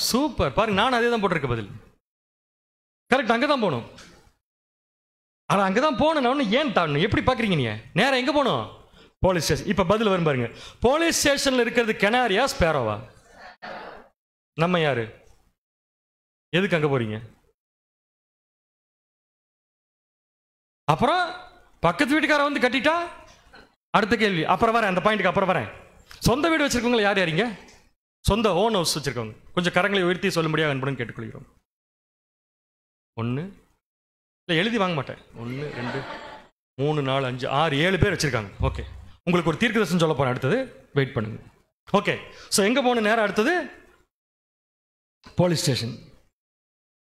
சூப்பர், பாருங்க நானும் அதே தான் போட்டிருக்க பதில். கரெக்ட், அங்கே தான் போகணும். ஆனால் அங்கே தான் போகணும். நான் ஒன்று ஏன் தாண்டணும் எப்படி பார்க்குறீங்க நீங்கள்? நேரம் எங்கே போகணும்? Police station. இப்போ பதில் வரும் பாருங்க. போலீஸ் ஸ்டேஷனில் இருக்கிறது கெனாரியா ஸ்பேரோவா? நம்ம யாரு? எதுக்கு அங்கே போறீங்க? அப்புறம் பக்கத்து வீட்டுக்கார வந்து கட்டிட்டா அடுத்த கேள்வி. அப்புறம் வரேன், அந்த பாயிண்ட்டுக்கு அப்புறம் வரேன். சொந்த வீடு வச்சிருக்கவங்க யார் யாரிங்க? சொந்த ஓன் ஹவுஸ் வச்சிருக்கவங்க கொஞ்சம் கரங்களை உயர்த்தி சொல்லும்படியாக அன்புடன் கேட்டுக்கொள்கிறோம். 1 இல்லை, எழுதி வாங்க மாட்டேன். 1 2 3 4 5 6 7 பேர் வச்சிருக்காங்க. ஓகே, உங்களுக்கு ஒரு தீர்க்கதரிசனம் சொல்ல போறேன், அடுத்தது வெயிட் பண்ணுங்க. ஓகே, ஸோ எங்கே போகணும்? நேரம் அடுத்தது போலீஸ் ஸ்டேஷன்.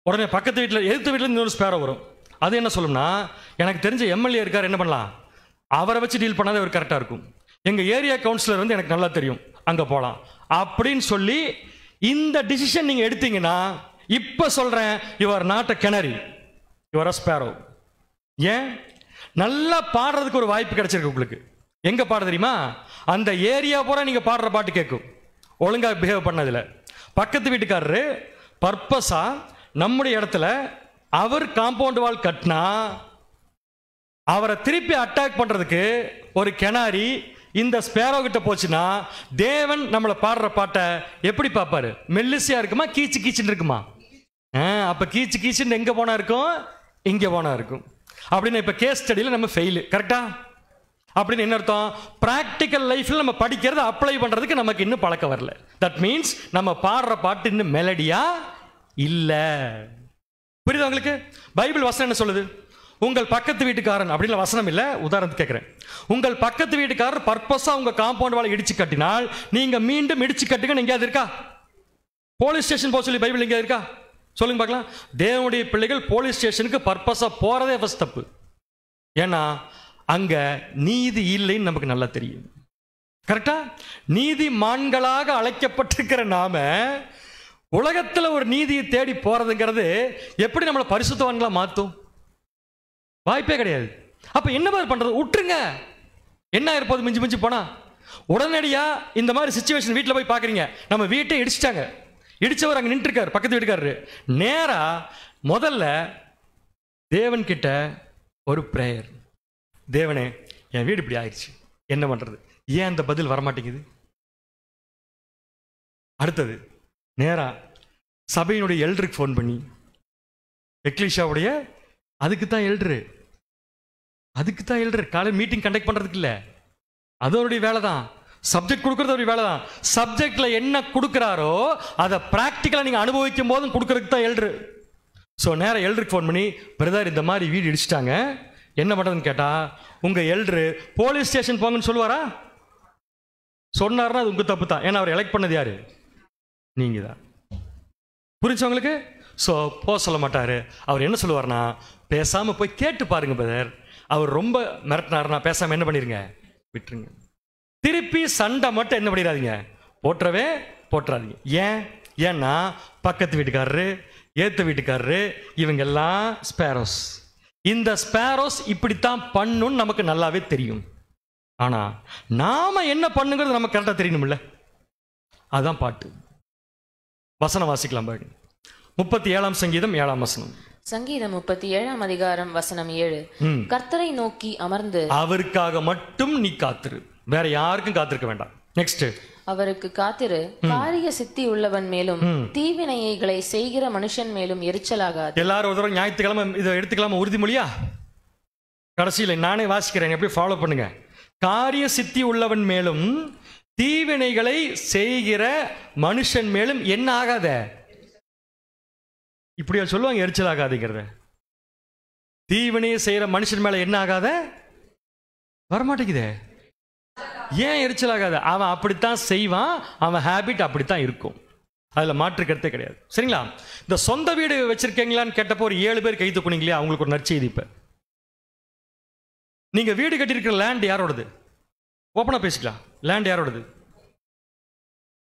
உடனே பக்கத்து வீட்டில் எதிர்த்து வீட்டில் இன்னொரு ஸ்பேரோ வரும். அது என்ன சொல்லும்னா, எனக்கு தெரிஞ்ச எம்எல்ஏ இருக்கார், என்ன பண்ணலாம், அவரை வச்சு டீல் பண்ணாத அவர் கரெக்டாக இருக்கும். எங்கள் ஏரியா கவுன்சிலர் வந்து எனக்கு நல்லா தெரியும், அங்கே போகலாம் அப்படின்னு சொல்லி இந்த டிசிஷன் நீங்கள் எடுத்தீங்கன்னா, இப்போ சொல்கிறேன், you're not a canary, you're a sparrow. ஏன்? நல்லா பாடுறதுக்கு ஒரு வாய்ப்பு கிடைச்சிருக்கு உங்களுக்கு. எங்கே பாட தெரியுமா? அந்த ஏரியா பூரா நீங்கள் பாடுற பாட்டு கேட்கும், ஒழுங்காக பிஹேவ் பண்ணதில்லை. பக்கத்து வீட்டுக்காரரு பர்பஸா நம்முடைய இடத்துல அவர் காம்பவுண்ட் வால் கட்டினா அவரை திருப்பி அட்டாக் பண்றதுக்கு ஒரு கிணாரி இந்த ஸ்பேரோ கிட்ட போச்சுன்னா, தேவன் நம்மளை பாடுற பாட்டை எப்படி பார்ப்பாரு? மெல்லிசியா இருக்குமா, கீச்சு கீச்சுன்னு இருக்குமா? அப்ப கீச்சு கீச்சுன்னு எங்க போனா இருக்கும்? இங்க போனா இருக்கும். அப்படின்னு இப்ப கேஸ் ஸ்டடியில நம்ம ஃபெயில். கரெக்டா? அப்படின்னு என்ன அர்த்தம்? பிராக்டிக்கல் லைஃப்ல நம்ம படிக்கிறத அப்ளை பண்றதுக்கு நமக்கு இன்னும் பழக்கம் வரல. தட் மீன்ஸ் நம்ம பாடுற பாட்டு இன்னும் மெலடியா இல்ல. புரியுதா உங்களுக்கு? பைபிள் வசனம் என்ன சொல்லுது? உங்கள் பக்கத்து வீட்டுக்காரன் அப்படின்னு வசனம் இல்ல, உதாரணத்துக்கு கேட்கிறேன். உங்கள் பக்கத்து வீட்டுக்காரர் பர்பஸா உங்க காம்பவுண்ட் வாழை இடிச்சு கட்டினால் நீங்க மீண்டும் இடிச்சு கட்டுங்க. எங்கேயாவது இருக்கா? போலீஸ் ஸ்டேஷன் போக சொல்லி பைபிள் எங்கேயாவது இருக்கா? சொல்லுங்க பார்க்கலாம். தேவனுடைய பிள்ளைகள் போலீஸ் ஸ்டேஷனுக்கு பர்பஸா போறதே ஃபர்ஸ்ட் தப்பு. ஏன்னா அங்க நீதி இல்லைன்னு நமக்கு நல்லா தெரியும். கரெக்டா? நீதிமான்களாக அழைக்கப்பட்டிருக்கிற நாம உலகத்துல ஒரு நீதியை தேடி போறதுங்கிறது எப்படி நம்மளை பரிசுத்தவான்களா மாத்தும்? வாய்ப்பே கிடையாது. அப்ப என்ன பண்றது? விட்டுருங்க. என்ன இருப்பது? மிஞ்சி மிஞ்சி போனா உடனடியா இந்த மாதிரி சிச்சுவேஷன் வீட்டில் போய் பாக்குறீங்க, நம்ம வீட்டை இடிச்சிட்டாங்க, இடிச்சவர் அங்க நின்று இருக்காரு, பக்கத்து வீட்டுக்காரரு. நேரா முதல்ல தேவன் கிட்ட ஒரு பிரேயர். தேவனே, என் வீடு இப்படி ஆயிடுச்சு, என்ன பண்றது? ஏன் அந்த பதில் வரமாட்டேங்குது? அடுத்தது நேரா சபையினுடைய எல்டருக்கு ஃபோன் பண்ணி, எக்லீஷாவுடைய அதுக்கு தான் எல்டரு காலையில் மீட்டிங் கண்டக்ட் பண்றதுக்கு இல்ல, அது அவருடைய வேலை தான். சப்ஜெக்ட் கொடுக்கறது அவருடைய வேலை தான். சப்ஜெக்ட்ல என்ன கொடுக்கிறாரோ அதை பிராக்டிக்கலா நீங்க அனுபவிக்கும் போதும் கொடுக்கறதுக்கு தான் எல்டரு. ஸோ நேரம் எல்டருக்கு ஃபோன் பண்ணி, பிரதர் இந்த மாதிரி வீடு இடிச்சிட்டாங்க, என்ன பண்றதுன்னு கேட்டா, உங்க எல்டரு போலீஸ் ஸ்டேஷன் போங்கன்னு சொல்லுவாரா? சொன்னார்னா அது உங்க தப்பு தான். ஏன்னா அவர் எலெக்ட் பண்ணது யாரு? நீங்க தான். புரிஞ்சவங்களுக்கு? ஸோ போக சொல்ல மாட்டாரு. அவர் என்ன சொல்லுவார்னா, பேசாம போய் கேட்டு பாருங்க பிரதர், அவர் ரொம்ப மிரட்டினார்னா பேசாம என்ன பண்ணிருங்க, விட்டுருங்க. திருப்பி சண்டை மட்டும் என்ன பண்ணிடாதீங்க, போட்டுறாதீங்க. ஏன்னா பக்கத்து வீட்டுக்காரரு, ஏத்த வீட்டுக்காரரு, இவங்க எல்லாம் ஸ்பேரோஸ். இந்த ஸ்பேரோஸ் இப்படித்தான் பண்ணுன்னு நமக்கு நல்லாவே தெரியும். ஆனா நாம என்ன பண்ணுங்கிறது நமக்கு கரெக்டா தெரியணும்ல. அதான் பாட்டு. வசனம் வாசிக்கலாம் பாருங்க. 37 சங்கீதம் 7 வசனம். சங்கீதம் 37 அதிகாரம் வசனம் 7. கர்த்தரை நோக்கி அமர்ந்து அவருக்காக மட்டும் நீ காத்திரு, வேற யாருக்கும் காத்திருக்க வேண்டாம். நெக்ஸ்ட், அவருக்கு காத்திரு, காரிய சித்தி உள்ளவன் மேலும் தீவினைகளை செய்கிற மனுஷன் மேலும் எரிச்சலாகாது. எல்லாரும் ஒரு தடவை ஞாயிற்றுக்கிழமை இதை எடுத்துக்கலாமா? உறுதிமொழியா? கடைசியில் நானே வாசிக்கிறேன், எப்படி ஃபாலோ பண்ணுங்க. காரிய சித்தி உள்ளவன் மேலும் தீவினைகளை செய்கிற மனுஷன் மேலும் என்ன ஆகாத. இப்படியா சொல்லுவாங்க? எரிச்சல் ஆகாதுங்கிறத. தீவினையை செய்யற மனுஷன் மேல என்ன ஆகாத? வரமாட்டேங்குதே. ஏன் எரிச்சல் ஆகாது? அவன் அப்படித்தான் செய்வான், அவன் ஹேபிட் அப்படித்தான் இருக்கும், அதுல மாற்று கருத்தே கிடையாது. சரிங்களா? இந்த சொந்த வீடு வச்சிருக்கீங்களான்னு கேட்டப்போ ஒரு 7 பேர் கை தூக்குனீங்களே, அவங்களுக்கு ஒரு நற்செய்தி. இப்ப நீங்க வீடு கட்டியிருக்கிற லேண்ட் யாரோடது? ஓப்பனா பேசிக்கலாம். லேண்ட் யாரோடது?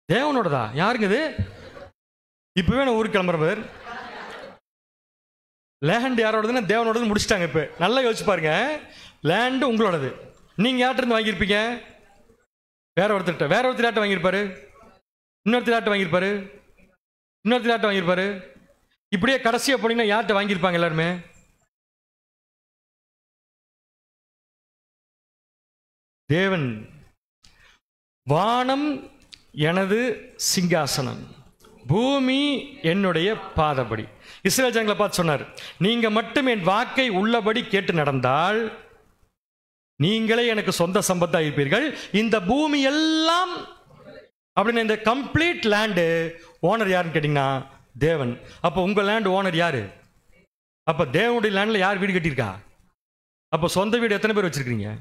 தேவனோடதா? யாருங்க இது? இப்பவே நான் ஊருக்கு கிளம்புறவர். லேண்ட் யாரோடதுன்னா தேவனோடது முடிச்சிட்டாங்க. இப்ப நல்லா யோசிச்சு பாருங்க, லேண்ட் உங்களோடது. நீங்க யார்கிட்ட இருந்து வாங்கியிருப்பீங்க? வேற ஒருத்தர் வாங்கியிருப்பாரு, இன்னொருத்தர் வாங்கியிருப்பாரு, இன்னொருத்தர் வாங்கியிருப்பாரு. இப்படியே கடைசியா போனீங்கன்னா யார்கிட்ட வாங்கியிருப்பாங்க எல்லாருமே? தேவன். வானம் எனது சிங்காசனம், பூமி என்னுடைய பாதபடி. இஸ்ரவேல் ஜனங்களை பார்த்து சொன்னார், நீங்க மட்டும் என் வாக்கை உள்ளபடி கேட்டு நடந்தால் நீங்களே எனக்கு சொந்த சம்பத்தா இருப்பீர்கள். இந்த பூமி எல்லாம் அப்படின்னு, இந்த கம்ப்ளீட் லேண்டு ஓனர் யாருன்னு கேட்டீங்கன்னா தேவன். அப்போ உங்க லேண்ட் ஓனர் யாரு? அப்ப தேவனுடைய லேண்ட்ல யார் வீடு கட்டியிருக்கா? அப்போ சொந்த வீடு எத்தனை பேர் வச்சிருக்கீங்க?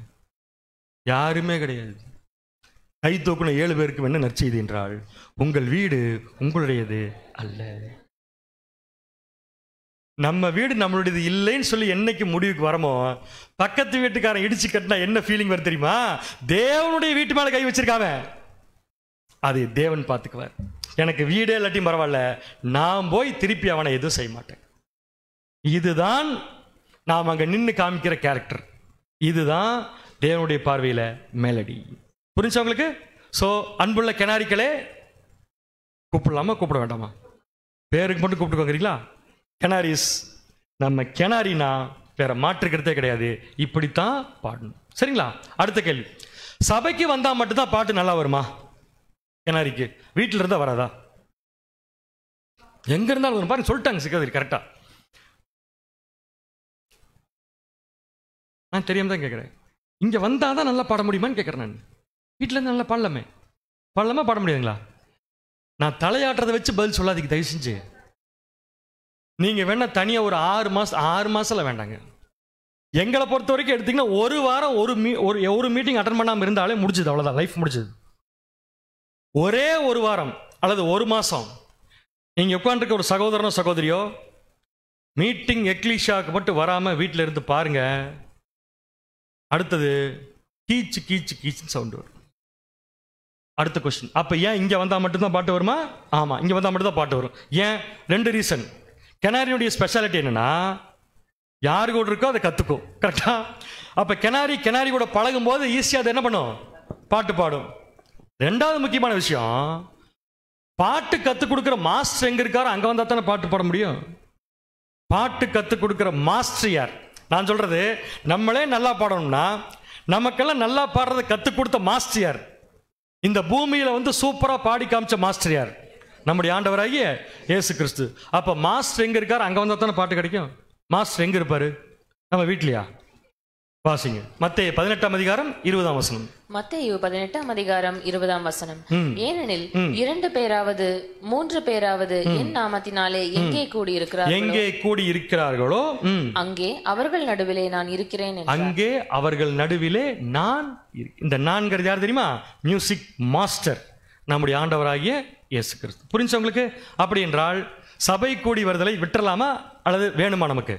யாருமே கிடையாது. கை தூக்குன 7 பேருக்கு என்ன நற்செய்தி என்றால், உங்கள் வீடு உங்களுடையது அல்ல. நம்ம வீடு நம்மளுடையது இல்லைன்னு சொல்லி என்னைக்கு முடிவுக்கு வரமோ, பக்கத்து வீட்டுக்காரன் இடிச்சு கட்டினா என்ன ஃபீலிங் வரும் தெரியுமா? தேவனுடைய வீட்டு மேல கை வச்சிருக்காம, அது தேவன் பார்த்துக்குவார். எனக்கு வீடே இல்லாட்டியும் பரவாயில்ல, நான் போய் திருப்பி அவனை எதுவும் செய்ய மாட்டேன். இதுதான் நாம் அங்க நின்று காமிக்கிற கேரக்டர். இதுதான் தேவனுடைய பார்வையில மெலடி. புரிஞ்சா உங்களுக்கு? சோ அன்புள்ள கெனாரிக்களே, கூப்பிடலாமா கூப்பிட வேண்டாமா? பேருக்கு மட்டும் கூப்பிட்டுக்கோங்கிறீங்களா? கெனாரிஸ். நம்ம கெனாரினா வேற மாற்றுக்கிறதே கிடையாது, இப்படித்தான் பாடணும். சரிங்களா? அடுத்த கேள்வி, சபைக்கு வந்தா மட்டும்தான் பாட்டு நல்லா வருமா? கெனாரிக்கு வீட்டில் இருந்தா வராதா? எங்க இருந்தாலும் வரும். பாருங்க, சொல்லிட்டாங்க சிக்கதிரி கரெக்டா. நான் தெரியாம தான் கேட்கிறேன், இங்க வந்தாதான் நல்லா பாட முடியுமான்னு கேட்கிறேன். நான் வீட்டில இருந்து நல்லா பாடலாமா பாட முடியாதுங்களா? நான் தலையாட்டுறதை வச்சு பதில் சொல்லாதீங்க தயவு செஞ்சு. நீங்க வேணா தனியா ஒரு 6 மாசம் வேண்டாங்க. எங்களை பொறுத்த வரைக்கும் எடுத்தீங்கன்னா ஒரு வாரம் ஒரு மீட்டிங் அட்டன் பண்ணாம இருந்தாலே முடிஞ்சது, அவ்வளவுதான், லைஃப் முடிஞ்சது. ஒரே ஒரு வாரம் அல்லது ஒரு மாசம் நீங்க உட்காந்துருக்க ஒரு சகோதரனோ சகோதரியோ மீட்டிங் எக்லீஷாக்கு மட்டும் வராம வீட்டில் இருந்து பாருங்க, அடுத்தது கீச்சு கீச்சு கீச்சுன்னு சவுண்ட் வரும். அடுத்த கொஸ்டின், அப்ப ஏன் இங்க வந்தா மட்டும்தான் பாட்டு வருமா? ஆமா, இங்க வந்தா மட்டும் தான் பாட்டு வரும். ஏன்? 2 ரீசன். கெனாரியுடைய ஸ்பெஷாலிட்டி என்னன்னா, யாரு கூட இருக்கோ அதை கத்துக்கும். கரெக்டா? அப்ப கெனாரி கூட பழகும் போது ஈஸியா அதை என்ன பண்ணும்? பாட்டு பாடும். 2வது முக்கியமான விஷயம், பாட்டு கத்துக் கொடுக்கிற மாஸ்டர் எங்க இருக்காரோ அங்க வந்தா தானே பாட்டு பாட முடியும். பாட்டு கத்துக் கொடுக்கிற மாஸ்டர் யார்? நான் சொல்றது, நம்மளே நல்லா பாடணும்னா நமக்கெல்லாம் நல்லா பாடுறதை கத்துக் கொடுத்த மாஸ்டர் யார்? இந்த பூமியில வந்து சூப்பரா பாடி காமிச்ச மாஸ்டர் யார்? நம்முடைய ஆண்டவராகிய இயேசு கிறிஸ்து. அப்ப மாஸ்டர் எங்க இருக்காரு அங்க வந்தா தானே பாட்டு கிடைக்கும். மாஸ்டர் எங்க இருப்பாரு? நம்ம வீட்லயா? வாசிங்க, மத்தேயு 18ஆம் அதிகாரம் 20ஆம் வசனம். மத்தேயு 18ஆம் அதிகாரம் 20ஆம் வசனம். ஏனெனில் 2 பேராவது 3 பேராவது என் நாமத்தினாலே எங்கே கூடி இருக்கிறார்களோ அங்கே அவர்கள் நடுவிலே நான் இருக்கிறேன். அங்கே அவர்கள் நடுவிலே நான். இந்த நான்கிறது யார் தெரியுமா? மியூசிக் மாஸ்டர், நம்முடைய ஆண்டவராகிய இயேசு கிறிஸ்து. புரிஞ்சு உங்களுக்கு? அப்படி என்றால் சபை கூடி வருதலை விட்டுறலாமா அல்லது வேணுமா? நமக்கு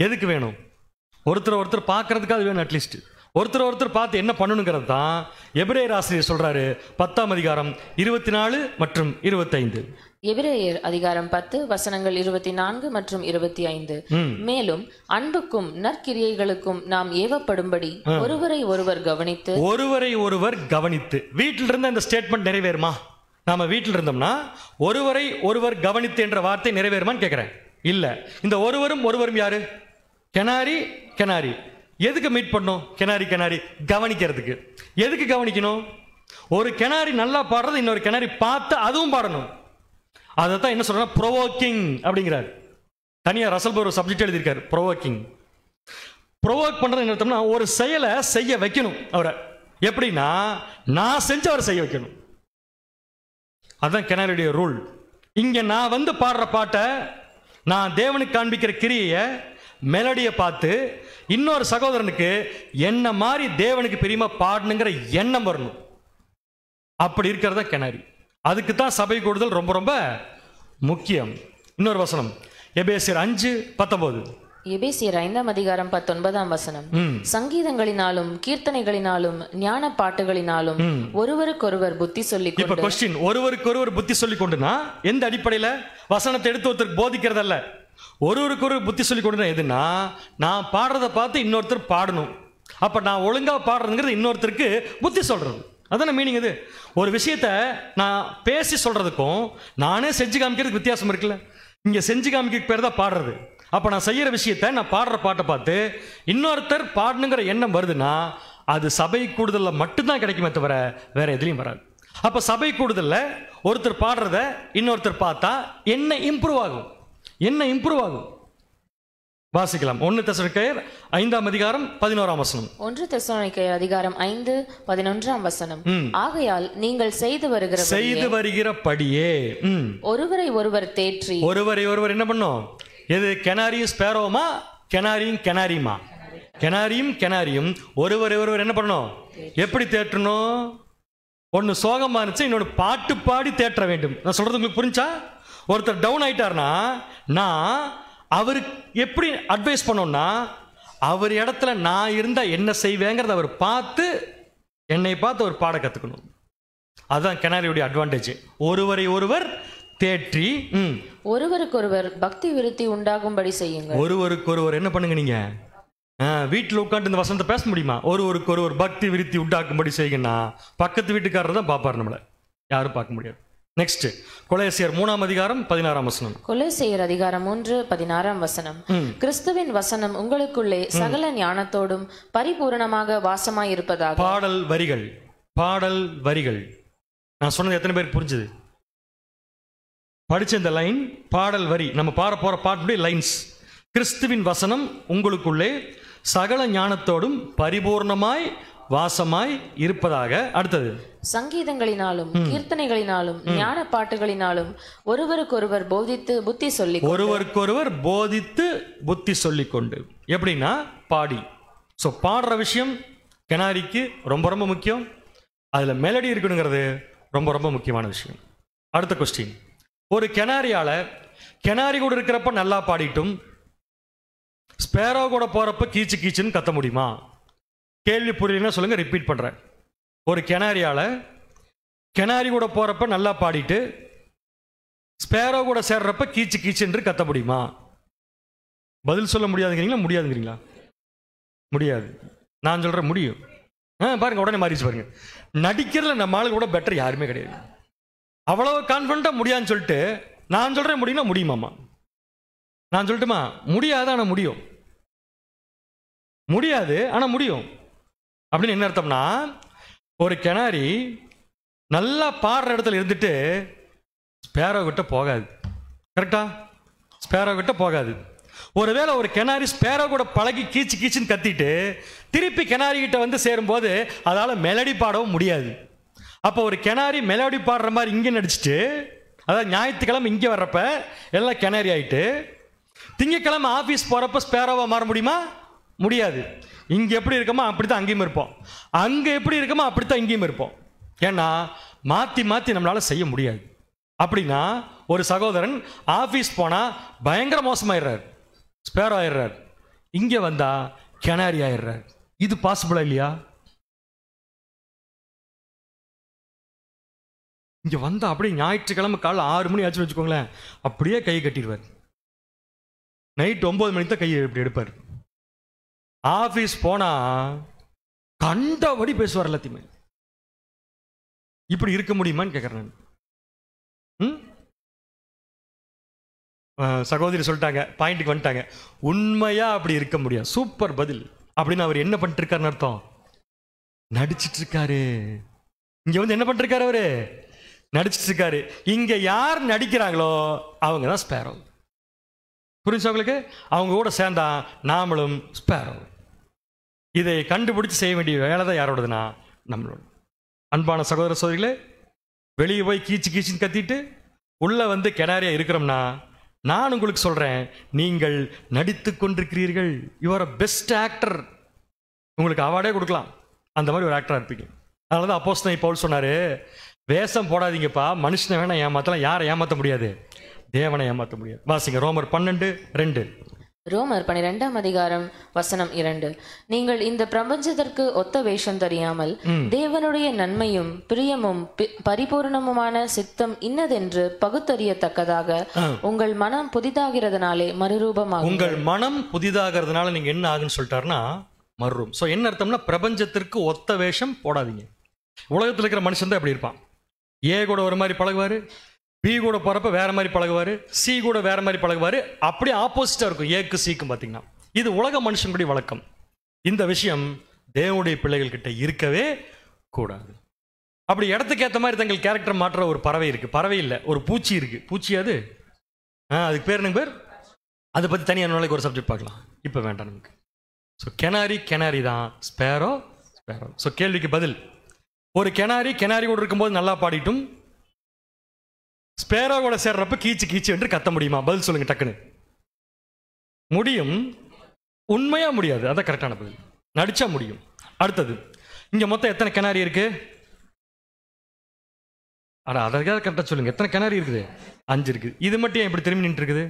எதுக்கு வேணும்? ஒருத்தர் பார்க்கறதுக்காக வேணும். அட்லீஸ்ட் ஒருத்தர் பார்த்து என்ன பண்ணணுங்கிறது தான் எபிரேயர் ஆசிரியர் சொல்றாரு. 10ஆம் அதிகாரம் 24 மற்றும் 25. எபிரேயர் அதிகாரம் 10 வசனங்கள் 24 மற்றும் 25. மேலும் அன்புக்கும் நற்கிரியைகளுக்கும் நாம் ஏவப்படும்படி ஒருவரை ஒருவர் கவனித்து. வீட்டில் இருந்த இந்த ஸ்டேட்மெண்ட் நிறைவேறுமா? நாம வீட்டில் இருந்தோம்னா ஒருவரை ஒருவர் கவனித்து என்ற வார்த்தை நிறைவேறுமான்னு கேட்கிறேன். இல்ல. இந்த ஒருவரும் யாரு? கெனாரி. எதுக்கு மீட் பண்ணோம்? கெனாரி கவனிக்கிறதுக்கு. எதுக்கு கவனிக்கணும்? ஒரு கெனாரி நல்லா பாடுறது இன்னொரு கெனாரி பார்த்து அதுவும் பாடணும். அதைத்தான் என்ன சொல்றாங்க? ப்ரோவோக்கிங் அப்படிங்கிறார். தனியா ரசல் ஒரு சப்ஜெக்ட் எழுதியிருக்காரு, ப்ரோவோக்கிங். ப்ரோவோக் பண்றது என்ன அர்த்தம்னா, ஒரு செயலை செய்ய வைக்கணும் அவரை. எப்படின்னா, நான் செஞ்சு அவரை செய்ய வைக்கணும். அதுதான் கெனாரியுடைய ரூல். இங்க நான் வந்து பாடுற பாட்டை, நான் தேவனுக்கு காண்பிக்கிற கிரியையை மெலடியை பார்த்து இன்னொரு சகோதரனுக்கு என்ன மாதிரி தேவனுக்கு பிரியமா பாடணுங்கிற எண்ணம் வரணும். அப்படி இருக்கிறதா கிணறி. அதுக்கு தான் சபை கூடுதல் ரொம்ப ரொம்ப முக்கியம். இன்னொரு வசனம் எபேசியர் 5:19. எபேசியர் 5:19 சங்கீதங்களினாலும் கீர்த்தனைகளினாலும் ஞான பாட்டுகளினாலும் ஒருவருக்கொருவர் புத்தி சொல்லிக் இப்ப கொண்டு. கொஸ்டின், ஒருவருக்கொருவர் புத்தி சொல்லிக் கொண்டுனா எந்த அடிப்படையில? வசனத்தை எடுத்து ஒருத்தர் போதிக்கிறதல்ல. ஒருவருக்கொருவர் புத்தி சொல்லிக் கொண்டு எதுனா, நான் பாடுறத பார்த்து இன்னொருத்தர் பாடணும். அப்ப நான் ஒழுங்கா பாடுறதுங்கிறது இன்னொருத்தருக்கு புத்தி சொல்றது. அதான மீனிங். இது ஒரு விஷயத்த நான் பேசி சொல்றதுக்கும் நானே செஞ்சு காமிக்கிறதுக்கு வித்தியாசம் இருக்குல்ல. இங்க செஞ்சு காமிக்க பேர் தான் பாடுறது. அப்ப நான் செய்யற விஷயத்த, நான் பாடுற பாட்டை பார்த்து இன்னொருத்தர் பாடணுங்கிற எண்ணம் வருதுன்னா அது சபை கூடுதல்ல மட்டும்தான் கிடைக்குமே தவிர வேற எதுலையும் வராது. அப்ப சபை கூடுதல்ல ஒருத்தர் பாடுறத இன்னொருத்தர் பார்த்தா என்ன இம்ப்ரூவ் ஆகும், என்ன இம்ப்ரூவ் ஆகும்? வாசிக்கலாம். 1 தெசலோனிக்கேயர் 5:11. 1 தெசலோனிக்கேயர் 5:11. ஆகையால் நீங்கள் செய்து வருகிறபடியே ஒருவரை ஒருவர் தேற்றி. ஒருவரை ஒருவர் என்ன பண்ணும்? எது கெனாரியும் ஸ்பேரோமா? கெனாரியுமா? கெனாரியும் ஒருவரை ஒருவர் என்ன பண்ணணும்? எப்படி தேற்றணும்? ஒன்னு சோகமா இருந்துச்சு, இன்னொன்னு பாட்டு பாடி தேற்ற வேண்டும். நான் சொல்றது உங்களுக்கு புரிஞ்சா? ஒருத்தர் டவுன் ஆயிட்டார்னா நான் அவருக்கு எப்படி அட்வைஸ் பண்ணோம்னா, அவர் இடத்துல நான் இருந்தா என்ன செய்வேங்கிறத அவர் பார்த்து, என்னை பார்த்து அவர் பாட கத்துக்கணும். அதுதான் கெனாரியுடைய அட்வான்டேஜ். ஒருவரை ஒருவர் தேற்றி ஒருவருக்கொருவர் பக்தி விருத்தி உண்டாகும்படி செய்யுங்க. ஒருவருக்கொருவர் என்ன பண்ணுங்க? நீங்க வீட்டில் உட்காந்து இந்த வசனத்தை பேச முடியுமா? ஒருவருக்கொருவர் பக்தி விருத்தி உண்டாக்கும்படி செய்யுங்கன்னா பக்கத்து வீட்டுக்காரர் தான் பார்ப்பார், நம்மள யாரும் பார்க்க முடியாது. நெக்ஸ்ட் கொலோசியர் 3:16. கொலோசியர் 3:16. கிறிஸ்துவின் வசனம் உங்களுக்குள்ளே சகல ஞானத்தோடும் பரிபூரணமாக வாசமாய் இருப்பதாக. பாடல் வரிகள். நான் சொன்னது எத்தனை பேருக்கு புரிஞ்சுது? படிச்ச இந்த லைன் பாடல் வரி. நம்ம பாட போற பாட்டுடைய லைன்ஸ். கிறிஸ்துவின் வசனம் உங்களுக்குள்ளே சகல ஞானத்தோடும் பரிபூர்ணமாய் வாசமாய் இருப்பதாக. அடுத்தது சங்கீதங்களினாலும் கீர்த்தனைகளினாலும் ஞான பாட்டுகளினாலும் ஒருவருக்கொருவர் போதித்து புத்தி சொல்லிக் கொண்டு. எப்படின்னா பாடி. ஸோ பாடுற விஷயம் கெனாரிக்கு ரொம்ப ரொம்ப முக்கியம். அதுல மெலடி இருக்கணுங்கிறது ரொம்ப ரொம்ப முக்கியமான விஷயம். அடுத்த கொஸ்டின், ஒரு கெனாரி கூட இருக்கிறப்ப நல்லா பாடிட்டும் ஸ்பேரோ கூட போறப்ப கீச்சு கீச்சுன்னு கத்த முடியுமா? கேள்வி புரியலன்னா சொல்லுங்க, ரிப்பீட் பண்றேன். ஒரு கெனாரி கூட போறப்ப நல்லா பாடிட்டு ஸ்பேரோ கூட சேர்றப்ப கீச்சு கீச்சு என்று கத்த முடியுமா? பதில் சொல்ல முடியாதுங்கிறீங்களா? முடியாதுங்கிறீங்களா? முடியாது. நான் சொல்றேன் முடியும். பாருங்க, உடனே மாறிச்சு பாருங்க. நடிக்கிறதுல நம்ம ஆளு கூட பெட்டர் யாருமே கிடையாது. அவ்வளவு கான்ஃபிடண்டா முடியாதுன்னு சொல்லிட்டு நான் சொல்றேன் முடியும்னா முடியுமாமா? நான் சொல்லட்டுமா? முடியாது, ஆனா முடியும். முடியாது, ஆனா முடியும். அப்படின்னு என்ன அர்த்தம்னா, ஒரு கெனாரி நல்லா பாடுற இடத்துல இருந்துட்டு ஸ்பேரோ கிட்ட போகாது. கரெக்டா? ஸ்பேரோ கிட்ட போகாது. ஒருவேளை ஒரு கெனாரி ஸ்பேரோ கூட பழகி கீச்சு கீச்சுன்னு கத்திட்டு திருப்பி கெனாரி கிட்ட வந்து சேரும்போது அதால மெலடி பாடவும் முடியாது. அப்போ ஒரு கெனாரி மெலடி பாடுற மாதிரி இங்கே நடிச்சுட்டு, அதாவது ஞாயிற்றுக்கிழமை இங்கே வர்றப்ப எல்லாம் கெனாரி ஆயிட்டு திங்கக்கிழமை ஆஃபீஸ் போகிறப்ப ஸ்பேரோவா மாற முடியுமா? முடியாது. இங்கே எப்படி இருக்கோமோ அப்படித்தான் அங்கேயும் இருப்போம், அங்கே எப்படி இருக்கோமோ அப்படித்தான் இங்கேயும் இருப்போம். ஏன்னா மாற்றி மாற்றி நம்மளால செய்ய முடியாது. அப்படின்னா ஒரு சகோதரன் ஆஃபீஸ் போனால் பயங்கர மோசமாயிடுறார், ஸ்பேரோ ஆயிடுறார். இங்கே வந்தா கெனாரி ஆயிடுறார். இது பாசிபிளா இல்லையா? இங்கே வந்தா அப்படியே ஞாயிற்றுக்கிழமை காலைல 6 மணி ஆச்சுன்னு வச்சுக்கோங்களேன், அப்படியே கை கட்டிடுவார். நைட் 9 மணிக்கு தான் கையை இப்படி எடுப்பார். ஆஃபீஸ் போனா கண்டபடி பேசுவார் எல்லாத்தையுமே. இப்படி இருக்க முடியுமான்னு கேட்குறேன் நான். சகோதரி சொல்லிட்டாங்க, பாயிண்ட்டுக்கு வந்துட்டாங்க. உண்மையா அப்படி இருக்க முடியாது. சூப்பர் பதில். அப்படின்னு அவர் என்ன பண்ணிட்டு இருக்காருன்னு அர்த்தம்? நடிச்சிட்டு இருக்காரு. இங்க வந்து என்ன பண்ணிட்டு இருக்காரு? அவரு நடிச்சிட்டு இருக்காரு. இங்க யார் நடிக்கிறாங்களோ அவங்க தான் ஸ்பேரோ. புரிஞ்சு உங்களுக்கு? அவங்க கூட சேர்ந்தா நாமளும் ஸ்பேரோ. இதை கண்டுபிடிச்சு செய்ய வேண்டிய வேலை தான் யாரோடதுன்னா நம்மளோட. அன்பான சகோதர சகோதரிகளே, வெளியே போய் கீச்சு கீச்சுன்னு கத்திட்டு உள்ள வந்து கெனாரியா இருக்கிறோம்னா நான் உங்களுக்கு சொல்றேன், நீங்கள் நடித்து கொண்டிருக்கிறீர்கள். You are a best actor. உங்களுக்கு அவார்டே கொடுக்கலாம், அந்த மாதிரி ஒரு ஆக்டரா இருப்பீங்க. அதனாலதான் அப்போஸ்தலன் பவுல் சொன்னாரு, வேஷம் போடாதீங்கப்பா, மனுஷனை வேணா ஏமாத்தலாம், யாரை ஏமாற்ற முடியாது? தேவனை ஏமாற்ற முடியாது. வாசிங்க ரோமர் 12:2. ரோமர் 12:2 நீங்கள் இந்த பிரபஞ்சத்திற்கு ஒத்த வேஷம் தெரியாமல் தேவனுடைய நன்மையும் பிரியமும் பரிபூர்ணமுமான சித்தம் இன்னதென்று பகுத்தறியத்தக்கதாக உங்கள் மனம் புதிதாகிறதுனாலே மறுரூபமாகும். உங்கள் மனம் புதிதாகிறதுனால நீங்க என்ன ஆகுன்னு சொல்லிட்டாருன்னா மறுரூபம். சோ என்ன அர்த்தம்னா, பிரபஞ்சத்திற்கு ஒத்த வேஷம் போடாதீங்க. உலகத்தில் இருக்கிற மனுஷன் தான் எப்படி இருப்பான்? ஏ கூட ஒரு மாதிரி பழகுவாரு, பி கூட போறப்ப வேற மாதிரி பழகுவாரு, சி கூட வேற மாதிரி பழகுவாரு. அப்படியே ஆப்போசிட்டா இருக்கும் ஏக்கு சிக்கும். பார்த்தீங்கன்னா இது உலக மனுஷனுடைய வழக்கம். இந்த விஷயம் தேவனுடைய பிள்ளைகள் கிட்ட இருக்கவே கூடாது. அப்படி இடத்துக்கு ஏற்ற மாதிரி தங்கள் கேரக்டர் மாற்ற ஒரு பறவை இருக்கு. பறவை இல்லை, ஒரு பூச்சி இருக்கு. பூச்சி அது அதுக்கு பேர் என்ன பேர்? அதை பற்றி தனியாக நாளைக்கு ஒரு சப்ஜெக்ட் பார்க்கலாம், இப்போ வேண்டாம் நமக்கு. ஸோ கெனாரி தான், ஸ்பேரோ. ஸோ கேள்விக்கு பதில், ஒரு கெனாரி கூட இருக்கும்போது நல்லா பாடிட்டும் ஸ்பேரோ கூட சேர்றப்ப கீச்சு என்று கத்த முடியுமா? பதில் சொல்லுங்க டக்குன்னு. முடியும். உண்மையா முடியாது, அதான் கரெக்டான பதில். நடிச்சா முடியும். அடுத்தது, இங்க மொத்தம் எத்தனை கெனாரி இருக்கு? அதற்காக கரெக்டா சொல்லுங்க, எத்தனை கெனாரி இருக்குது? 5 இருக்குது. இது மட்டும் இப்படி திரும்பி நின்று இருக்குது?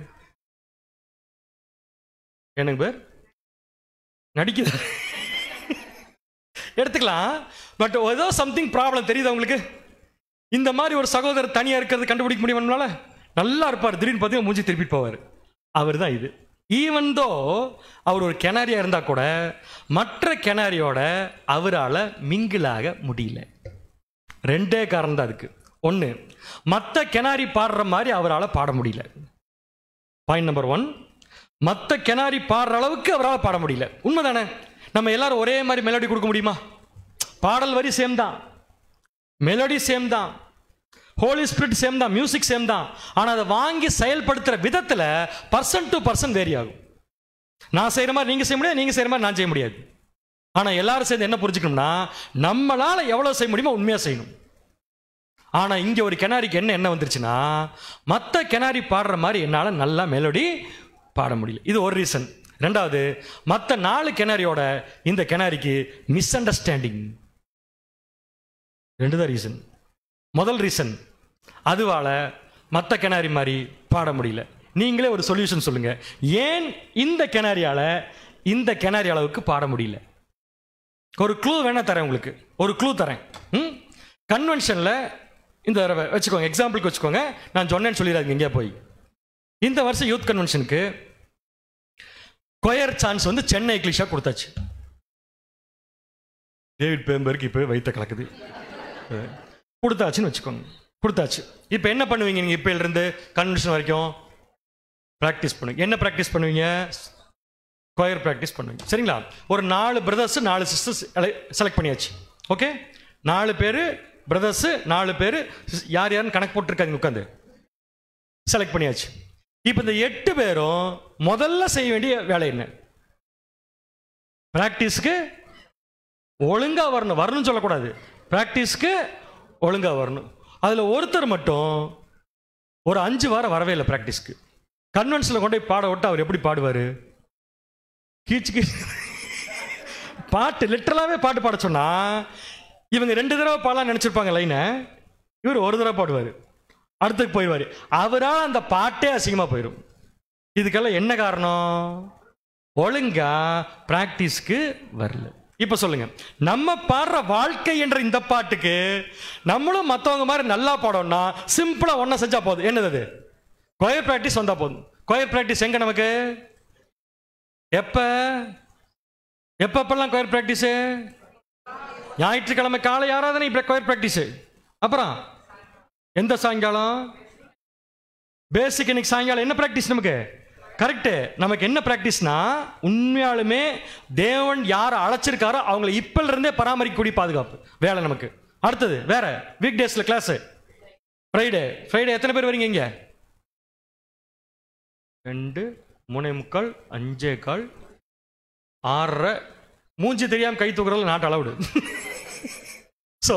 எனக்கு பேர் நடிக்குது எடுத்துக்கலாம். பட் ஏதோ சம்திங் ப்ராப்ளம் தெரியுது உங்களுக்கு? இந்த மாதிரி ஒரு சகோதரர் தனியா இருக்கிறது கண்டுபிடிக்க முடியும்னால நல்லா இருப்பார், திடீர்னு பார்த்தீங்கன்னா மூஞ்சி திருப்பிட்டு போவார். அவர் தான் இது. ஈவன் தோ அவர் ஒரு கெனாரியா இருந்தா கூட மற்ற கெனாரியோட அவரால் மிங்கிளாக முடியல. 2 காரணம் தான் இருக்கு. 1, மற்ற கெனாரி பாடுற மாதிரி அவரால் பாட முடியல. பாயிண்ட் நம்பர் 1, மற்ற கெனாரி பாடுற அளவுக்கு அவரால் பாட முடியல. உண்மைதானே? நம்ம எல்லாரும் ஒரே மாதிரி மெலோடி கொடுக்க முடியுமா? பாடல் வரி சேம் தான், மெலோடி சேம் தான், ஹோலி ஸ்பிரிட் சேம் தான், மியூசிக் சேம் தான். ஆனால் அதை வாங்கி செயல்படுத்துகிற விதத்தில் பர்சன் டு பர்சன் வேரி ஆகும். நான் செய்கிற மாதிரி நீங்கள் செய்ய முடியாது, நீங்கள் செய்கிற மாதிரி நான் செய்ய முடியாது. ஆனால் எல்லாரும் சேர்ந்து என்ன புரிஞ்சுக்கணும்னா, நம்மளால் எவ்வளோ செய்ய முடியுமோ உண்மையாக செய்யணும். ஆனால் இங்கே ஒரு கெனாரிக்கு என்ன வந்துருச்சுன்னா, மற்ற கெனாரி பாடுற மாதிரி என்னால் நல்லா மெலோடி பாட முடியல. இது ஒரு ரீசன். 2வது, மற்ற 4 கெனாரியோட இந்த கெனாரிக்கு மிஸ் அண்டர்ஸ்டாண்டிங். 2 தான் ரீசன். முதல் ரீசன், அதுவால மற்ற கெனாரி மாதிரி பாட முடியல. நீங்களே ஒரு சொல்யூஷன் சொல்லுங்க, ஏன் இந்த கெனாரியால இந்த கெனாரி அளவுக்கு பாட முடியல? ஒரு க்ளூ வேணா தரேன் உங்களுக்கு, ஒரு க்ளூ தரேன். கன்வென்ஷன்ல இந்த தடவை வச்சுக்கோங்க, எக்ஸாம்பிளுக்கு வச்சுக்கோங்க, நான் சொன்னேன்னு சொல்லிடாதீங்க எங்கேயா போய். இந்த வருஷம் யூத் கன்வென்ஷனுக்கு கொயர் சான்ஸ் வந்து சென்னை இங்கிலீஷா கொடுத்தாச்சு. டேவிட் பேம்பருக்கு இப்போ வைத்த கலக்குது. கொடுத்தாச்சுன்னு வச்சுக்கோங்க, கொடுத்தாச்சு. இப்போ என்ன பண்ணுவீங்க நீங்கள்? இப்போ இருந்து கன்வென்ஷன் வரைக்கும் ப்ராக்டிஸ் பண்ணுவீங்க. என்ன ப்ராக்டிஸ் பண்ணுவீங்க? கொயர் ப்ராக்டிஸ் பண்ணுவீங்க. சரிங்களா? ஒரு 4 பிரதர்ஸ் 4 சிஸ்டர்ஸ் செலக்ட் பண்ணியாச்சு. ஓகே, 4 பேர் பிரதர்ஸ், 4 பேர் யார் யாருன்னு கணக்கு போட்டுருக்காங்க, உட்காந்து செலக்ட் பண்ணியாச்சு. இப்போ இந்த 8 பேரும் முதல்ல செய்ய வேண்டிய வேலை என்ன? பிராக்டிஸ்க்கு ஒழுங்கா வரணும்னு சொல்லக்கூடாது, பிராக்டிஸ்க்கு ஒழுங்கா வரணும். அதில் ஒருத்தர் மட்டும் ஒரு 5 வாரம் வரவே இல்லை பிராக்டிஸ்க்கு. கன்வென்ஷனில் கொண்டு போய் பாட விட்டு அவர் எப்படி பாடுவார்? கீச்சு பாட்டு லிட்டரலாகவே பாட்டு பாட சொன்னா இவங்க 2 தடவை பாடலாம் நினச்சிருப்பாங்க லைனை, இவர் ஒரு தடவை பாடுவார், அடுத்துக்கு போயிடுவார். அவரால் அந்த பாட்டே அசிங்கமாக போயிடும். இதுக்கெல்லாம் என்ன காரணம்? ஒழுங்கா பிராக்டிஸ்க்கு வரல. இப்போ சொல்லுங்க, நம்ம பாடுற வாழ்க்கை என்ற இந்த பாட்டுக்கு நம்மளும் மற்றவங்க மாதிரி நல்லா பாடணும்னா சிம்பிளா ஒன்னா செஞ்சா போதும். என்னது? கொயர் பிராக்டிஸ் வந்தா போதும். கொயர் பிராக்டிஸ் எங்க நமக்கு? எப்பெல்லாம் கொயர் பிராக்டிஸ்? ஞாயிற்றுக்கிழமை காலை ஆராதனை கொயர் பிராக்டிஸ். அப்புறம் எந்த சாயங்காலம்? பேசிக். இன்னைக்கு சாயங்காலம் என்ன பிராக்டிஸ் நமக்கு? கரெக்ட். நமக்கு என்ன பிராக்டிஸ்னா, உண்மையாலுமே தேவன் யாரை அழைச்சிருக்காரோ அவங்களை இப்பல இருந்தே பராமரிக்கக்கூடிய பாதுகாப்பு வேலை நமக்கு. அடுத்தது வேற வீக் டேஸ்ல கிளாஸ். ஃப்ரைடே எத்தனை பேர் வரீங்க இங்க? 2, 3:45, 5:15, 6:30. மூஞ்சி தெரியாம கை தூக்குறதுல நாட் அலவுடு. ஸோ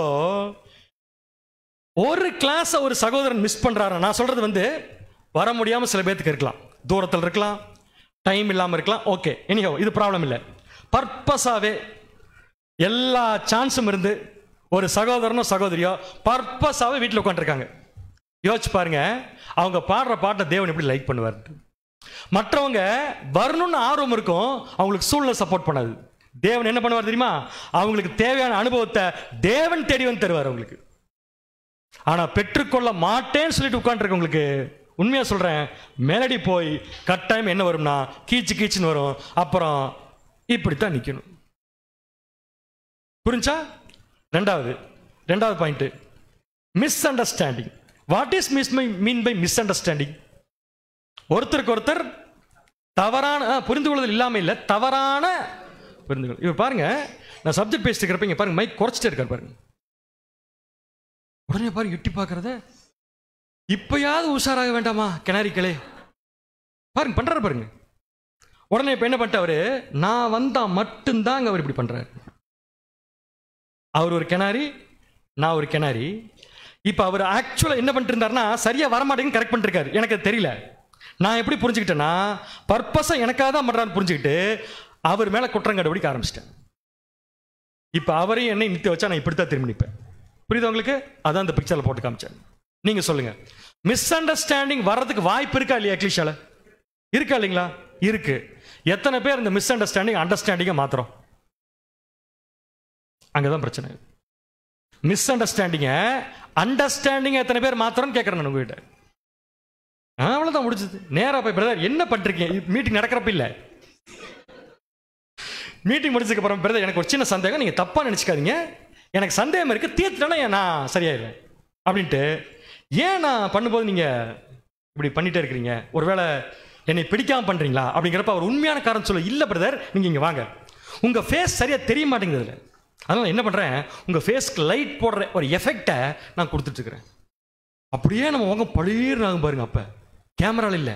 ஒரு கிளாஸ் ஒரு சகோதரன் மிஸ் பண்றாரு. நான் சொல்றது வந்து வர முடியாமல் சில பேர்த்துக்கு இருக்கலாம், தூரத்தில் இருக்கலாம், டைம் இல்லாமல் இருக்கலாம். ஓகே, எனிஹோ இது ப்ராப்ளம் இல்லை. பர்பஸாகவே எல்லா சான்ஸும் இருந்து ஒரு சகோதரனோ சகோதரியோ பர்பஸாகவே வீட்டில் உட்காந்துருக்காங்க. யோசிச்சு பாருங்க, அவங்க பாடுற பாட்டை தேவன் எப்படி லைக் பண்ணுவார். மற்றவங்க வரணும்னு ஆர்வம் இருக்கும், அவங்களுக்கு சூழ்நிலை சப்போர்ட் பண்ணாது. தேவன் என்ன பண்ணுவார் தெரியுமா? அவங்களுக்கு தேவையான அனுபவத்தை தேவன் தேடி வந்து தருவார் அவங்களுக்கு. ஆனால் பெற்றுக்கொள்ள மாட்டேன்னு சொல்லிட்டு உட்காந்துருக்கவங்களுக்கு உண்மையா சொல்றேன், மெலடி போய் கட்டாயம் என்ன வரும்னா கீச்சு கீச்சுன்னு வரும். அப்புறம் இப்படித்தான் நிக்கணும். புரிஞ்சா? ரெண்டாவது point, misunderstanding. What is mean by misunderstanding? ஒருத்தருக்கு ஒருத்தர் தவறான புரிந்து கொள்ளுதல் இல்லாம இல்ல, தவறான புரிந்து கொள். இப்ப பாருங்க, நான் சப்ஜெக்ட் பேசிட்டு இருக்கிறப்ப பாருங்க, மைக் குறைச்சிட்டே இருக்காரு பாருங்க. உடனே பாருங்க எட்டி பாக்குறத. இப்பயாவது உஷாராக வேண்டாமா கிணறிக்களே? பாருங்க பண்றாரு பாருங்க. உடனே இப்ப என்ன பண்ணிட்டவரு, நான் வந்தா மட்டும்தான் அவர் இப்படி பண்றாரு. அவர் ஒரு கிணறி, நான் ஒரு கிணறி. இப்ப அவர் ஆக்சுவலா என்ன பண்ணிட்டு இருந்தாருன்னா, சரியா வரமாட்டேங்குன்னு கரெக்ட் பண்ணிருக்காரு. எனக்கு அது தெரியல. நான் எப்படி புரிஞ்சுக்கிட்டேன்னா, பர்பஸா எனக்காக தான் பண்றான்னு புரிஞ்சுக்கிட்டு அவர் மேல குற்றம் கண்டுபிடிக்க ஆரம்பிச்சிட்டேன். இப்ப அவரையும் என்னை நிறுத்தி வச்சா நான் இப்படித்தான் திரும்பி நிற்பேன். புரியுது உங்களுக்கு? அதான் இந்த பிக்சர்ல போட்டு காமிச்சேன். நீங்க சொல்லுங்க, மிஸ் அண்டர்ஸ்டாண்டிங் வர்றதுக்கு வாய்ப்பு இருக்கா இல்லையா? எக்லிஷால இருக்கா இல்லைங்களா? இருக்கு. எத்தனை பேர் இந்த மிஸ் அண்டர்ஸ்டாண்டிங் அண்டர்ஸ்டாண்டிங்கை மாத்திரம்? அங்கதான் பிரச்சனை. மிஸ் அண்டர்ஸ்டாண்டிங்க அண்டர்ஸ்டாண்டிங் எத்தனை பேர் மாத்திரம் கேட்கறேன் நான் உங்ககிட்ட. அவ்வளவுதான், முடிஞ்சது. நேரா போய் பிரதர் என்ன பண்றீங்க, மீட்டிங் நடக்கிறப்ப இல்ல, மீட்டிங் முடிச்சதுக்கு அப்புறம் பிரதர் எனக்கு ஒரு சின்ன சந்தேகம், நீங்க தப்பா நினைச்சுக்காதீங்க, எனக்கு சந்தேகம் இருக்கு, தீர்த்துட்டா நான் சரியாயிடுவேன் அப்படின்ட்டு. ஏன் நான் பண்ணும்போது நீங்க இப்படி பண்ணிட்டே இருக்கிறீங்க, ஒருவேளை என்னை பிடிக்காம பண்றீங்களா அப்படிங்கிறப்ப அவர் உண்மையான காரணம் சொல்ல, இல்ல பிரதர் நீங்க இங்க வாங்க, உங்க ஃபேஸ் சரியா தெரிய மாட்டேங்குதுல, அதனால என்ன பண்றேன், உங்க ஃபேஸ்க்கு லைட் போடுற ஒரு எஃபெக்டை நான் கொடுத்துட்டு இருக்கிறேன். அப்படியே நம்ம உங்க பளீர்னு ஆகும் பாருங்க. அப்ப கேமரால இல்ல,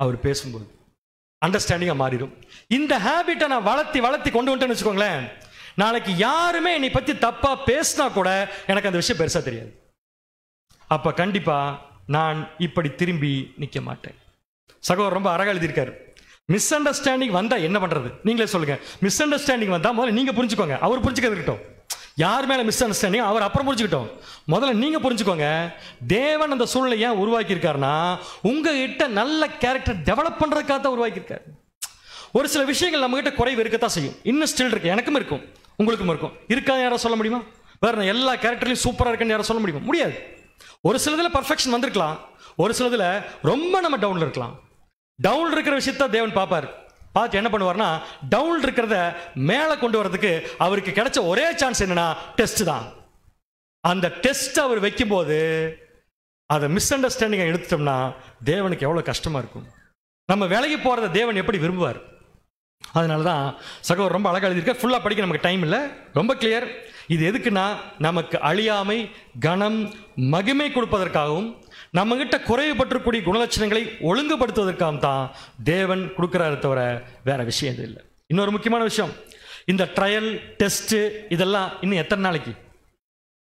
அவர் பேசும்போது அண்டர்ஸ்டாண்டிங்கா மாறிடும். இந்த ஹேபிட்டை நான் வளர்த்தி கொண்டு வந்துட்டேன்னு வச்சுக்கோங்களேன், நாளைக்கு யாருமே என்னை பத்தி தப்பா பேசினா கூட எனக்கு அந்த விஷயம் பெருசா தெரியாது. அப்ப கண்டிப்பா நான் இப்படி திரும்பி நிக்க மாட்டேன். சகோதரர் ரொம்ப அழகா எழுதியிருக்காரு. மிஸ் அண்டர்ஸ்டாண்டிங் வந்தா என்ன பண்றது, நீங்களே சொல்லுங்க. மிஸ் அண்டர்ஸ்டாண்டிங் வந்தா முதல்ல நீங்க புரிஞ்சுக்கோங்க, அவர் புரிஞ்சுக்கிறது இருக்கட்டும். யார் மேல மிஸ் அண்டர்ஸ்டாண்டிங் அவர் அப்புறம் புரிஞ்சுக்கிட்டோம், முதல்ல நீங்க புரிஞ்சுக்கோங்க. தேவன் அந்த சூழ்நிலை ஏன் உருவாக்கி இருக்காருன்னா, உங்ககிட்ட நல்ல கேரக்டர் டெவலப் பண்றதுக்காக தான் உருவாக்கி இருக்காரு. ஒரு சில விஷயங்கள் நம்ம கிட்ட குறைவு இருக்கத்தான் செய்யும், இன்னும் ஸ்டில் இருக்கு, எனக்கும் இருக்கும் உங்களுக்கும் இருக்கும். இருக்காது யாரும் சொல்ல முடியுமா? வேற எல்லா கேரக்டர்லையும் சூப்பரா இருக்குன்னு யாரும் சொல்ல முடியுமா? முடியாது. ஒரு சிலதுல பர்ஃபெக்ஷன் வந்திருக்கலாம், ஒரு சிலதுல ரொம்ப நம்ம டவுன்ல இருக்கலாம். டவுன் இருக்கிற விஷயத்த தேவன் பார்ப்பார். பார்த்து என்ன பண்ணுவார்னா, டவுன் இருக்கிறத மேலே கொண்டு வரதுக்கு அவருக்கு கிடைச்ச ஒரே சான்ஸ் என்னன்னா டெஸ்ட் தான். அந்த டெஸ்ட் அவர் வைக்கும்போது அதை மிஸ் அண்டர்ஸ்டாண்டிங்கை எடுத்துட்டோம்னா தேவனுக்கு எவ்வளோ கஷ்டமா இருக்கும். நம்ம விலகி போறதை தேவன் எப்படி விரும்புவார்? அதனால தான் சகோதரர் ரொம்ப அழகாக எழுதியிருக்க. ஃபுல்லாக படிக்க நமக்கு டைம் இல்லை, ரொம்ப கிளியர். இது எதுக்குன்னா, நமக்கு அழியாமை, கனம், மகிமை கொடுப்பதற்காகவும் நம்ம கிட்ட குறைவுபற்றக்கூடிய குணலட்சணங்களை ஒழுங்குபடுத்துவதற்காக தான் தேவன் கொடுக்கிறாரு, தவிர வேற விஷயம் இது இல்லை. இன்னொரு முக்கியமான விஷயம், இந்த ட்ரையல் டெஸ்ட் இதெல்லாம் இன்னும் எத்தனை நாளைக்கு?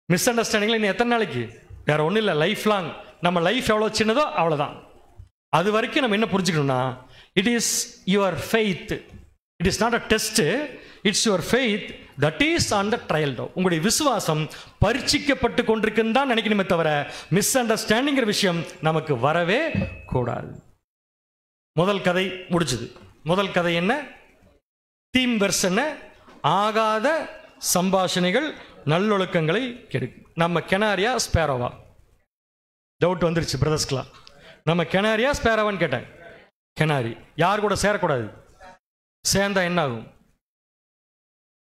மிஸ் அண்டர்ஸ்டாண்டிங்ல இன்னும் எத்தனை நாளைக்கு? வேற ஒன்றும் இல்லை, லைஃப் லாங். நம்ம லைஃப் எவ்வளோ சின்னதோ அவ்வளோதான். அது வரைக்கும் நம்ம என்ன புரிஞ்சுக்கணும்னா, it is your faith, it is not a test, it's your faith that is on the trial though. உங்களுடைய விசுவாசம் பரீட்சிக்கப்பட்டு கொண்டிருக்குன்னு தான் நினைக்கணுமே தவிர மிஸ் அண்டர்ஸ்டாண்டிங்கிற விஷயம் நமக்கு வரவே கூடாது. முதல் கதை முடிச்சது. முதல் கதை என்ன? தீம் வெர்ஷன், ஆகாத சம்பாஷணைகள் நல்லொழுக்கங்களை கெடுக்கும். நம்ம கெனாரியா ஸ்பேரோவா? டவுட் வந்துருச்சு பிரதர்ஸ்கெலாம். நம்ம கெனாரியா ஸ்பேரோவான்னு கேட்டேன். கெனாரி. யார் கூட சேரக்கூடாது? சேர்ந்தா என்ன ஆகும்?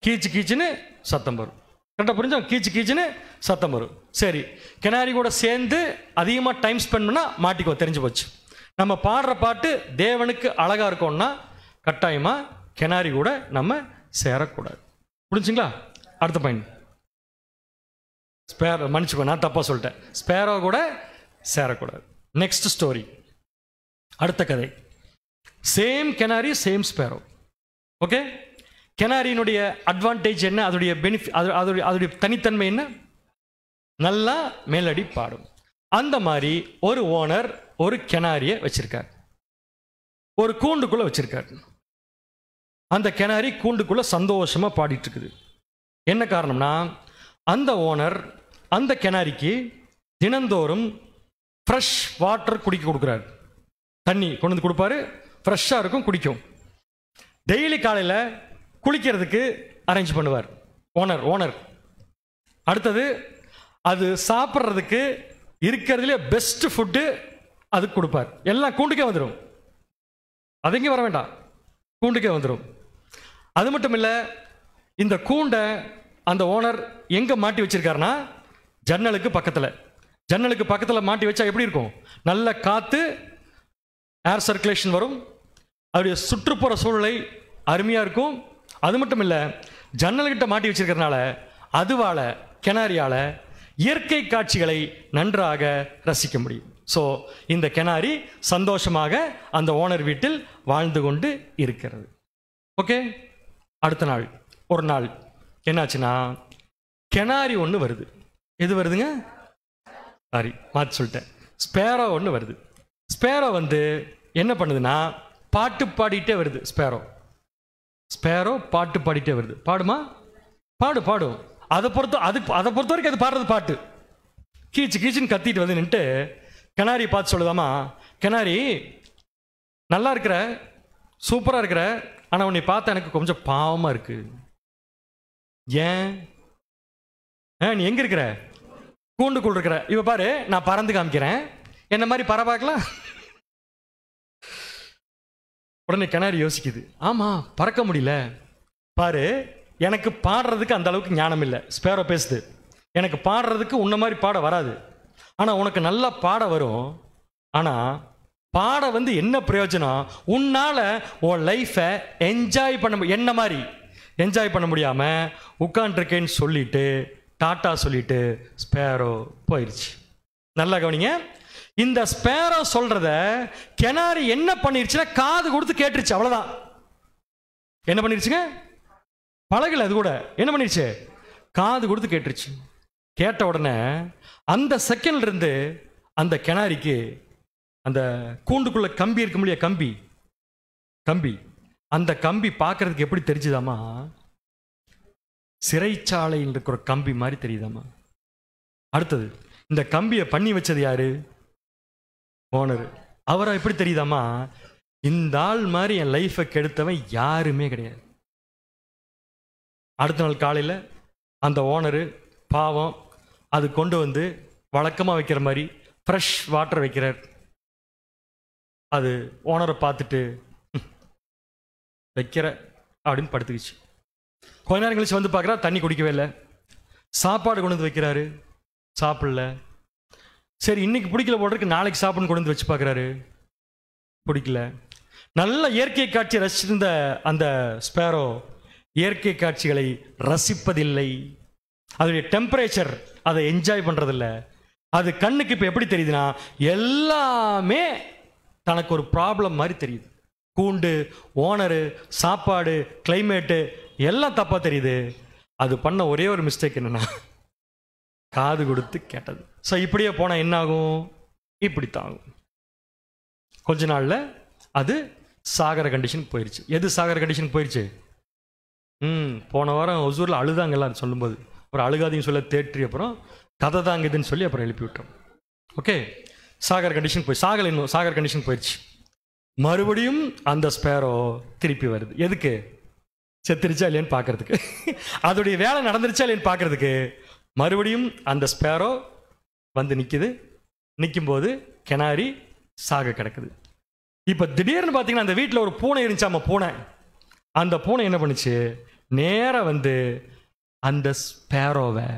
கீச்சு கீச்சுன்னு சத்தம் வரும். கரெக்டாக புரிஞ்சா? கீச்சு கீச்சுன்னு சத்தம் வரும். சரி, கெனாரி கூட சேர்ந்து அதிகமாக டைம் ஸ்பெண்ட் பண்ணால் மாட்டிக்கோ, தெரிஞ்சு போச்சு. நம்ம பாடுற பாட்டு தேவனுக்கு அழகா இருக்கும்னா கட்டாயமாக கெனாரி கூட நம்ம சேரக்கூடாது. புரிஞ்சுங்களா? அடுத்த பாயிண்ட், ஸ்பேரோ. மன்னிச்சுக்கோ, நான் தப்பாக சொல்லிட்டேன். ஸ்பேரோ கூட சேரக்கூடாது. நெக்ஸ்ட் ஸ்டோரி, அடுத்த கதை. Same canary, same sparrow. Okay, கெனாரியினுடைய அட்வான்டேஜ் என்ன? அதோடைய பெனிஃபிட், அதோடைய தனித்தன்மை என்ன? நல்லா மேலடி பாடும். அந்த மாதிரி ஒரு ஓனர் ஒரு கிணாரியை வச்சிருக்கார், ஒரு கூண்டுக்குள்ள வச்சிருக்கார். அந்த கிணாரி கூண்டுக்குள்ள சந்தோஷமா பாடிட்டு இருக்குது. என்ன காரணம்னா, அந்த ஓனர் அந்த கிணாரிக்கு தினந்தோறும் ஃப்ரெஷ் வாட்டர் குடிக்க கொடுக்குறாரு. தண்ணி கொண்டு வந்து கொடுப்பாரு, ஃப்ரெஷ்ஷாக இருக்கும், குடிக்கும். டெய்லி காலையில் குளிக்கிறதுக்கு அரேஞ்ச் பண்ணுவார் ஓனர். அடுத்தது அது சாப்பிட்றதுக்கு இருக்கிறதுலே பெஸ்ட் ஃபுட்டு அதுக்கு கொடுப்பார். எல்லாம் கூண்டுக்கே வந்துடும், அது எங்கே வர வேண்டாம், கூண்டுக்கே வந்துடும். அது மட்டும் இல்லை, இந்த கூண்டை அந்த ஓனர் எங்கே மாட்டி வச்சிருக்காருன்னா ஜன்னலுக்கு பக்கத்தில் மாட்டி வச்சா எப்படி இருக்கும், நல்ல காற்று, ஏர் சர்க்குலேஷன் வரும், அவருடைய சுற்றுப்புற சூழலை அருமையாக இருக்கும். அது மட்டும் இல்லை, ஜன்னல்கிட்ட மாட்டி வச்சிருக்கிறதுனால அதுவால் கிணாரியால் இயற்கை காட்சிகளை நன்றாக ரசிக்க முடியும். ஸோ இந்த கிணாரி சந்தோஷமாக அந்த ஓனர் வீட்டில் வாழ்ந்து கொண்டு இருக்கிறது. ஓகே, அடுத்த நாள் ஒரு நாள் என்னாச்சுன்னா, கிணாரி ஒன்று வருது. எது வருதுங்க? சாரி, மாற்றி சொல்லிட்டேன். ஸ்பேரோ ஒன்று வருது. ஸ்பேரோ வந்து என்ன பண்ணுதுன்னா, பாட்டு பாடிட்டே வருது. ஸ்பேரோ பாட்டு பாடிட்டே வருது. பாடுமா? பாடும். அதை பொறுத்த வரைக்கும் அது பாடுறது பாட்டு. கீச்சுன்னு கத்திட்டு வந்து நின்று கிணாரி பார்த்து சொல்லுதாமா, கிணாரி நல்லா இருக்கிற, சூப்பராக இருக்கிற, ஆனால் உன்னை பார்த்தா எனக்கு கொஞ்சம் பாவமாக இருக்கு. ஏன்? நீ எங்கே இருக்கிற? கூண்டுக்குள் இருக்கிற. இவ பாரு, நான் பறந்து காமிக்கிறேன், என்ன மாதிரி பறப்பாக்கலாம். உடனே கிணாரி யோசிக்குது, ஆமாம் பறக்க முடியல. பாரு, எனக்கு பாடுறதுக்கு அந்த அளவுக்கு ஞானம் இல்லை. ஸ்பேரோ பேசுது, எனக்கு பாடுறதுக்கு உன்ன மாதிரி பாட வராது, ஆனால் உனக்கு நல்லா பாட வரும். ஆனால் பாட வந்து என்ன பிரயோஜனம்? உன்னால் உன் லைஃப்பை என்ஜாய் பண்ண என்ன மாதிரி என்ஜாய் பண்ண முடியாமல் உட்காண்ட்ருக்கேன்னு சொல்லிட்டு டாட்டா சொல்லிட்டு ஸ்பேரோ போயிடுச்சு. நல்லா கவனிங்க, இந்த ஸ்பேரோ சொல்றத கிணாரி என்ன பண்ணிருச்சுன்னா காது கொடுத்து கேட்டுருச்சு. அவ்வளவுதான். என்ன பண்ணிருச்சுங்க? பழகல, அது கூட என்ன பண்ணிருச்சு? காது கொடுத்து கேட்டுருச்சு. கேட்ட உடனே அந்த செகண்ட்ல இருந்து அந்த கிணாரிக்கு அந்த கூண்டுக்குள்ள கம்பி இருக்க முடியாது, கம்பி அந்த கம்பி பார்க்கறதுக்கு எப்படி தெரிஞ்சுதாமா? சிறைச்சாலையில் இருக்கிற கம்பி மாதிரி தெரியுதாமா. அடுத்தது, இந்த கம்பியை பண்ணி வச்சது யாரு? ஓனர். அவரை எப்படி தெரியுதாமா? இந்த ஆள் மாதிரி என் லைஃபை கெடுத்தவன் யாருமே கிடையாது. அடுத்த நாள் காலையில் அந்த ஓனரு பாவம் அது கொண்டு வந்து வழக்கமாக வைக்கிற மாதிரி ஃப்ரெஷ் வாட்டர் வைக்கிறார். அது ஓனரை பார்த்துட்டு வைக்கிற அப்படின்னு படுத்துக்கிச்சு. கொஞ்ச நேரம் கழிச்சு வந்து பார்க்குறா, தண்ணி குடிக்கவே இல்லை. சாப்பாடு கொண்டு வந்து வைக்கிறாரு, சாப்பிடல. சரி, இன்னைக்கு பிடிக்கல போடுறதுக்கு நாளைக்கு சாப்பிடுன்னு கொண்டு வந்து வச்சு பார்க்குறாரு, பிடிக்கல. நல்ல இயற்கை காட்சியை ரசிச்சிருந்த அந்த ஸ்பேரோ இயற்கை காட்சிகளை ரசிப்பதில்லை. அதோடைய டெம்பரேச்சர் அதை என்ஜாய் பண்ணுறதில்ல. அது கண்ணுக்கு இப்போ எப்படி தெரியுதுன்னா, எல்லாமே தனக்கு ஒரு ப்ராப்ளம் மாதிரி தெரியுது. கூண்டு, ஓனரு, சாப்பாடு, கிளைமேட்டு எல்லாம் தப்பாக தெரியுது. அது பண்ண ஒரே ஒரு மிஸ்டேக் என்னன்னா, காது கொடுத்து கேட்டது. ஸோ இப்படியே போனால் என்ன ஆகும்? இப்படித்தான் ஆகும். கொஞ்ச நாளில் அது சாகர கண்டிஷனுக்கு போயிடுச்சு. எது சாகர கண்டிஷனுக்கு போயிடுச்சு? போன வாரம் ஒசூரில் அழுதாங்க எல்லாரும் சொல்லும்போது, அப்புறம் அழுகாதையும் சொல்ல தேற்றி, அப்புறம் கதை தாங்குதுன்னு சொல்லி அப்புறம் எழுப்பி விட்டோம். ஓகே, சாகர கண்டிஷன் சாகர கண்டிஷன் போயிடுச்சு. மறுபடியும் அந்த ஸ்பேரோ திருப்பி வருது. எதுக்கு? செத்துருச்சா இல்லையான்னு பார்க்கறதுக்கு, அதோடைய வேலை நடந்துருச்சா இல்லையான்னு பார்க்கறதுக்கு மறுபடியும் அந்த ஸ்பேரோ வந்து நிற்குது. நிற்கும்போது கிணாரி சாக கிடக்குது. இப்போ திடீர்னு பார்த்தீங்கன்னா அந்த வீட்டில் ஒரு பூனை இருந்துச்சாம, பூனை. அந்த பூனை என்ன பண்ணுச்சு? நேராக வந்து அந்த ஸ்பேரோவை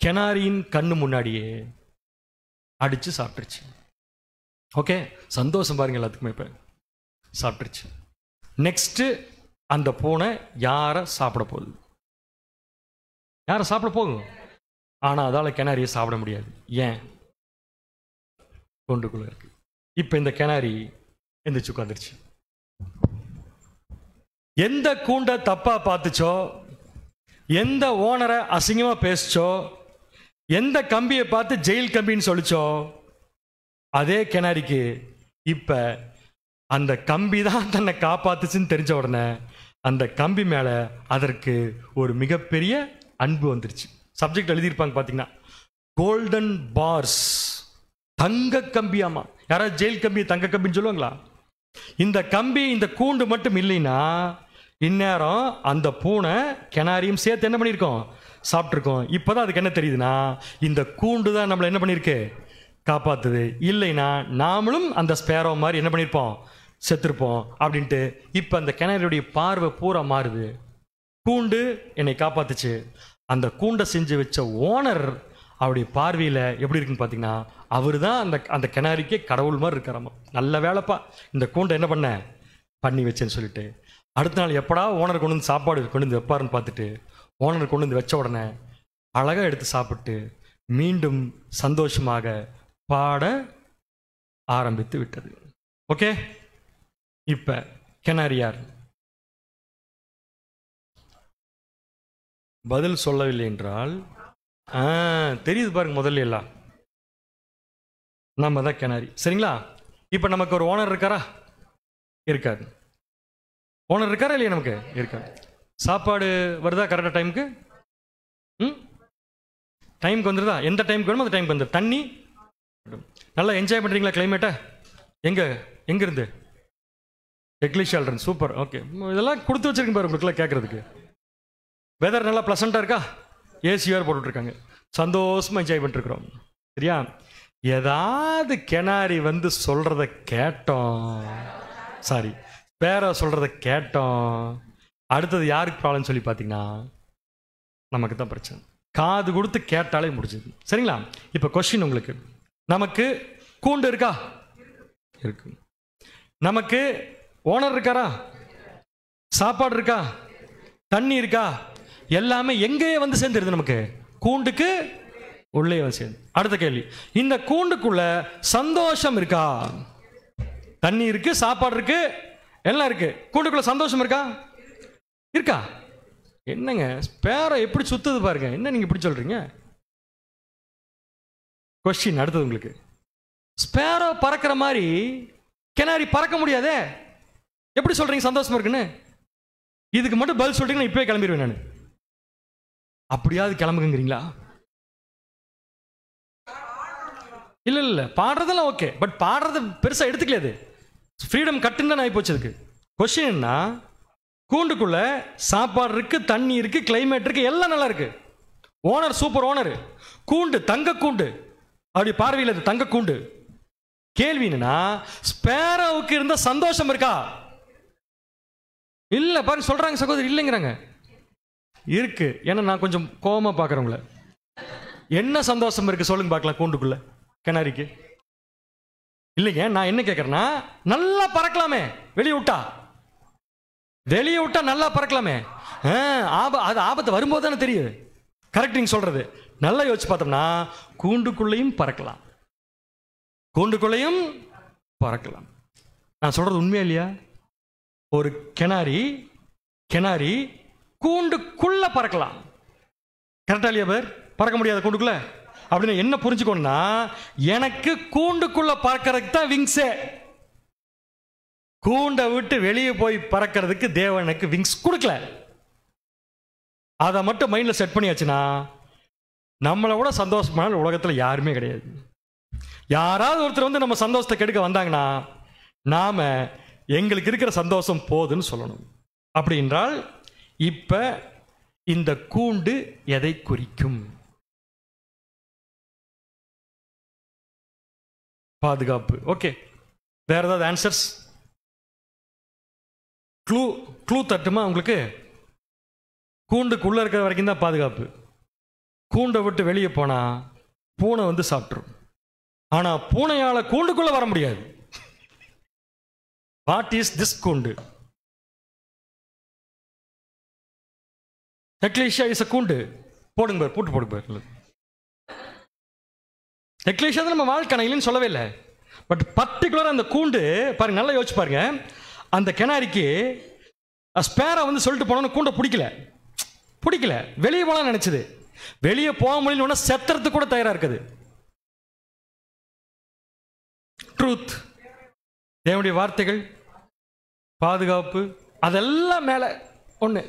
கிணாரியின் கண்ணு முன்னாடியே அடிச்சு சாப்பிட்டுருச்சு. ஓகே, சந்தோஷம் பாருங்க எல்லாத்துக்குமே. இப்போ சாப்பிட்டுருச்சு. நெக்ஸ்ட்டு அந்த பூனை யாரை சாப்பிட போகுது? யாரை சாப்பிட போகும்? ஆனால் அதால் கிணாரியை சாப்பிட முடியாது. ஏன்? கூண்டுக்குள்ள இருக்கு. இப்போ இந்த கிணாரி எந்திரிச்சு உட்காந்துருச்சு. எந்த கூண்டை தப்பா பார்த்துச்சோ, எந்த ஓனரை அசிங்கமாக பேசிச்சோ, எந்த கம்பியை பார்த்து ஜெயில் கம்பின்னு சொல்லிச்சோ, அதே கிணறிக்கு இப்ப அந்த கம்பி தான் தன்னை காப்பாத்துச்சுன்னு தெரிஞ்ச உடனே அந்த கம்பி மேல அதற்கு ஒரு மிகப்பெரிய அன்பு வந்துருச்சு. சப்ஜெக்ட் எழுதியிருப்பாங்க பார்த்தீங்கன்னா, கோல்டன் பார்ஸ், தங்க கம்பியாமா. யாராவது ஜெயில் கம்பி தங்க கம்பின்னு சொல்லுவாங்களா? இந்த கம்பி, இந்த கூண்டு மட்டும் இல்லைன்னா இந்நேரம் அந்த பூனை கிணாரியும் சேர்த்து என்ன பண்ணியிருக்கோம், சாப்பிட்ருக்கோம். இப்போதான் அதுக்கு என்ன தெரியுதுன்னா, இந்த கூண்டு தான் நம்மளை என்ன பண்ணியிருக்கு, காப்பாத்துது. இல்லைன்னா நாமளும் அந்த ஸ்பேரோ மாதிரி என்ன பண்ணியிருப்போம், செத்துருப்போம் அப்படின்ட்டு. இப்போ அந்த கிணறுடைய பார்வை பூரா மாறுது. கூண்டு என்னை காப்பாத்துச்சு. அந்த கூண்டை செஞ்சு வச்ச ஓனர் அவருடைய பார்வையில் எப்படி இருக்குன்னு பார்த்தீங்கன்னா, அவர் தான் அந்த கிணறுக்கே கடவுள் மாதிரி இருக்காராமா. நல்ல வேலைப்பா, இந்த கூண்டை என்ன பண்ணி வச்சேன்னு சொல்லிட்டு. அடுத்த நாள் எப்படா ஓனர் கொண்டு வந்து சாப்பாடு கொண்டு வந்து வைப்பாருன்னு பார்த்துட்டு ஓனர் கொண்டு வந்து வச்ச உடனே அழகாக எடுத்து சாப்பிட்டு மீண்டும் சந்தோஷமாக பாட ஆரம்பித்து விட்டது. ஓகே, இப்ப கிணறு யார்? பதில் சொல்லவில்லை என்றால் தெரியுது பாருங்க, முதல்ல எல்லாம் நம்ம தான் கிணறு. சரிங்களா? இப்ப நமக்கு ஒரு ஓனர் இருக்காரா? இருக்காது. ஓனர் இருக்காரா இல்லையா? நமக்கு இருக்காது. சாப்பாடு வருதா கரெக்டாக டைமுக்கு? டைமுக்கு வந்துருதா? எந்த டைமுக்கு வேணுமோ அந்த டைமுக்கு வந்துடும். தண்ணி நல்லா என்ஜாய் பண்ணுறீங்களா கிளைமேட்டை? எங்க இருந்து? எக்லிஷால் இருந்து. சூப்பர். ஓகே, இதெல்லாம் கொடுத்து வச்சிருக்கேன் பாரு உங்களுக்குலாம் கேட்கறதுக்கு. வெதர் நல்லா ப்ளசண்ட்டாக இருக்கா? ஏசி வேறு போட்டுட்ருக்காங்க. சந்தோஷமாக என்ஜாய் பண்ணிட்டுருக்குறோம். சரியா? ஏதாவது கிணாரி வந்து சொல்கிறத கேட்டோம், சாரி பேர சொல்கிறத கேட்டோம், அடுத்தது யாருக்கு ப்ராப்ளம் சொல்லி பார்த்தீங்கன்னா நமக்கு தான் பிரச்சனை. காது கொடுத்து கேட்டாலே முடிஞ்சது. சரிங்களா? இப்போ கொஸ்டின் உங்களுக்கு, நமக்கு கூண்டு இருக்கா? இருக்கு. நமக்கு ஓனர் இருக்காரா? சாப்பாடு இருக்கா? தண்ணி இருக்கா? எல்லாமே எங்கேயே வந்து சேர்ந்துருது நமக்கு, கூண்டுக்கு உள்ளே வந்து சேர்ந்து. அடுத்த கேள்வி, இந்த கூண்டுக்குள்ள சந்தோஷம் இருக்கா? தண்ணி இருக்கு, சாப்பாடு இருக்கு, எல்லாம் இருக்கு. கூண்டுக்குள்ள சந்தோஷம் இருக்கா? இருக்கா? என்னங்க ஸ்பேரோ எப்படி சுத்துது பாருங்க, என்ன நீங்க இப்படி சொல்றீங்க? கொஸ்டின் அடுத்தது உங்களுக்கு, ஸ்பேரோ பறக்கிற மாதிரி கிணாரி பறக்க முடியாதே, எப்படி சொல்றீங்க சந்தோஷமா இருக்குன்னு? இதுக்கு மட்டும் பதில் சொல்றீங்கன்னா இப்பவே கிளம்பிடுவேன் நான். அப்படியாவது கிளம்புங்கிறீங்களா? இல்ல இல்ல, பாடுறதெல்லாம் ஓகே, பட் பாடுறது பெருசா எடுத்துக்கலையாது. ஃப்ரீடம் கட்டுன்னு தான் ஆகி போச்சு. அதுக்கு கொஸ்டின் என்ன, கூண்டுக்குள்ள சாப்பாடு இருக்கு, தண்ணி இருக்கு, கிளைமேட் இருக்கு, எல்லாம் நல்லா இருக்கு. ஓனர் சூப்பர் ஓனர், கூண்டு தங்க கூண்டு, அப்படி பார்வையில் அது தங்க கூண்டு. கேள்வி என்னன்னா, ஸ்பேரோவுக்கு இருந்த சந்தோஷம் இருக்கா? இல்ல பாருங்க, சொல்றாங்க சகோதரி இல்லைங்கிறாங்க. இருக்கு. ஏன்னா நான் கொஞ்சம் கோபமா பார்க்குறவங்கள. என்ன சந்தோஷம் இருக்கு சொல்லுங்க பார்க்கலாம் கூண்டுக்குள்ள கிணறிக்கு? இல்லைங்க, நான் என்ன கேட்கறேன்னா, நல்லா பறக்கலாமே வெளியே விட்டா நல்லா பறக்கலாமே. அது ஆபத்து வரும்போது தானே தெரியுது. கரெக்ட் நீங்க சொல்றது. நல்லா யோசிச்சு பார்த்தோம்னா கூண்டுக்குள்ளையும் பறக்கலாம், கூண்டுக்குள்ளையும் பறக்கலாம். நான் சொல்றது உண்மையா இல்லையா? ஒரு கிணறி கூண்டுக்குள்ள பறக்கலாம். கரெக்டா இல்லையா பேர்? பறக்க முடியாத கூண்டுக்குள்ள. அப்படின்னு என்ன புரிஞ்சுக்கணும்னா, எனக்கு கூண்டுக்குள்ள பறக்கிறதுக்கு தான் விங்ஸே. கூண்டை விட்டு வெளியே போய் பறக்கிறதுக்கு தேவனுக்கு விங்ஸ் கொடுக்கல. அதை மட்டும் மைண்ட்ல செட் பண்ணியாச்சுன்னா நம்மளை விட சந்தோஷமான உலகத்தில் யாருமே கிடையாது. யாராவது ஒருத்தர் வந்து நம்ம சந்தோஷத்தை கெடுக்க வந்தாங்கன்னா நாம எங்களுக்கு இருக்கிற சந்தோஷம் போதுன்னு சொல்லணும். அப்படி என்றால் இப்ப இந்த கூண்டு எதை குறிக்கும்? பாதுகாப்பு. ஓகே, வேற ஏதாவது ஆன்சர்ஸ்? க்ளூ தட்டுமா உங்களுக்கு? கூண்டுக்குள்ள இருக்கிற வரைக்கும் தான் பாதுகாப்பு. கூண்டை விட்டு வெளியே போனா பூனை வந்து சாப்பிட்டுரும். ஆனா பூனையால கூண்டுக்குள்ள வர முடியாது. வாட் இஸ் திஸ் கூண்டு? எக்லேஷியா இஸ் a கூண்டு. போடுங்க பார், பூட்டு போடுங்க பார். எக்லேஷியா தான் நம்ம வாழ்க்கை இல்லைன்னு சொல்லவே இல்லை. பட் பர்டிகுலரா அந்த கூண்டு பாருங்க, நல்லா யோசிச்சு பாருங்க. அந்த கிணாரிக்கு ஸ்பேரா வந்து சொல்லிட்டு போனோன்னு கூண்டை பிடிக்கல, வெளியே போலாம் நினைச்சது. வெளியே போக முடியலன்னு செத்துறதுக்கு கூட தயாரா இருக்குது. ட்ரூத், தேவனுடைய வார்த்தைகள், பாதுகாப்பு, அதெல்லாம் மேல ஒண்ணு.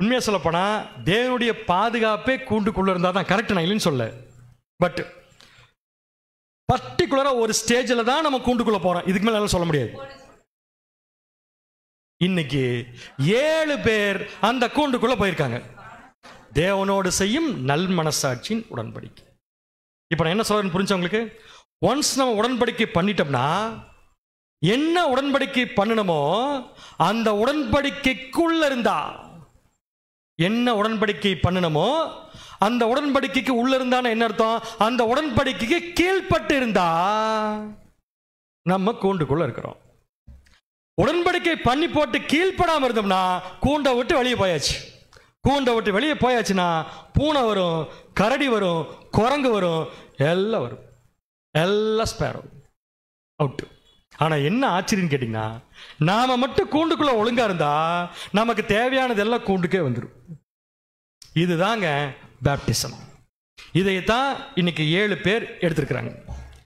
உண்மையா சொல்லப்போனா தேவனுடைய பாதுகாப்பே கூண்டுக்குள்ள இருந்தா தான் கரெக்ட், நான் இல்லைன்னு சொல்ல. பட் பர்டிகுலரா ஒரு ஸ்டேஜில் தான் நம்ம கூண்டுக்குள்ள போறோம், இதுக்கு மேல சொல்ல முடியாது. இன்னைக்கு 7 பேர் அந்த கூண்டுக்குள்ள போயிருக்காங்க. தேவனோடு செய்யும் நல் மனசாட்சியின் உடன்படிக்கை. இப்ப நான் என்ன சொல்றேன்னு புரிஞ்சவங்களுக்கு, ஒன்ஸ் நம்ம உடன்படிக்கை பண்ணிட்டோம்னா என்ன உடன்படிக்கை பண்ணணுமோ அந்த உடன்படிக்கைக்குள்ள இருந்தா, என்ன உடன்படிக்கை பண்ணணுமோ அந்த உடன்படிக்கைக்கு உள்ள இருந்தான என்ன அர்த்தம், அந்த உடன்படிக்கைக்கு கீழ்பட்டு இருந்தா நம்ம கூண்டுக்குள்ள இருக்கிறோம். உடன்படிக்கை பண்ணி போட்டு கீழ்ப்படாம இருந்தோம்னா கூண்டை விட்டு வெளியே போயாச்சு. கூண்டை விட்டு வெளியே போயாச்சுன்னா பூனை வரும், கரடி வரும், குரங்கு வரும், எல்லாம் வரும், எல்லாம் ஸ்பேர் அவுட். ஆனா என்ன ஆச்சரியம் கேட்டீங்கன்னா, நாம மட்டும் கூண்டுக்குள்ள ஒழுங்கா இருந்தா நமக்கு தேவையானது எல்லாம் கூண்டுக்கே வந்துடும். இதுதாங்க பேப்டிசம். இதைத்தான் இன்னைக்கு 7 பேர் எடுத்திருக்கிறாங்க.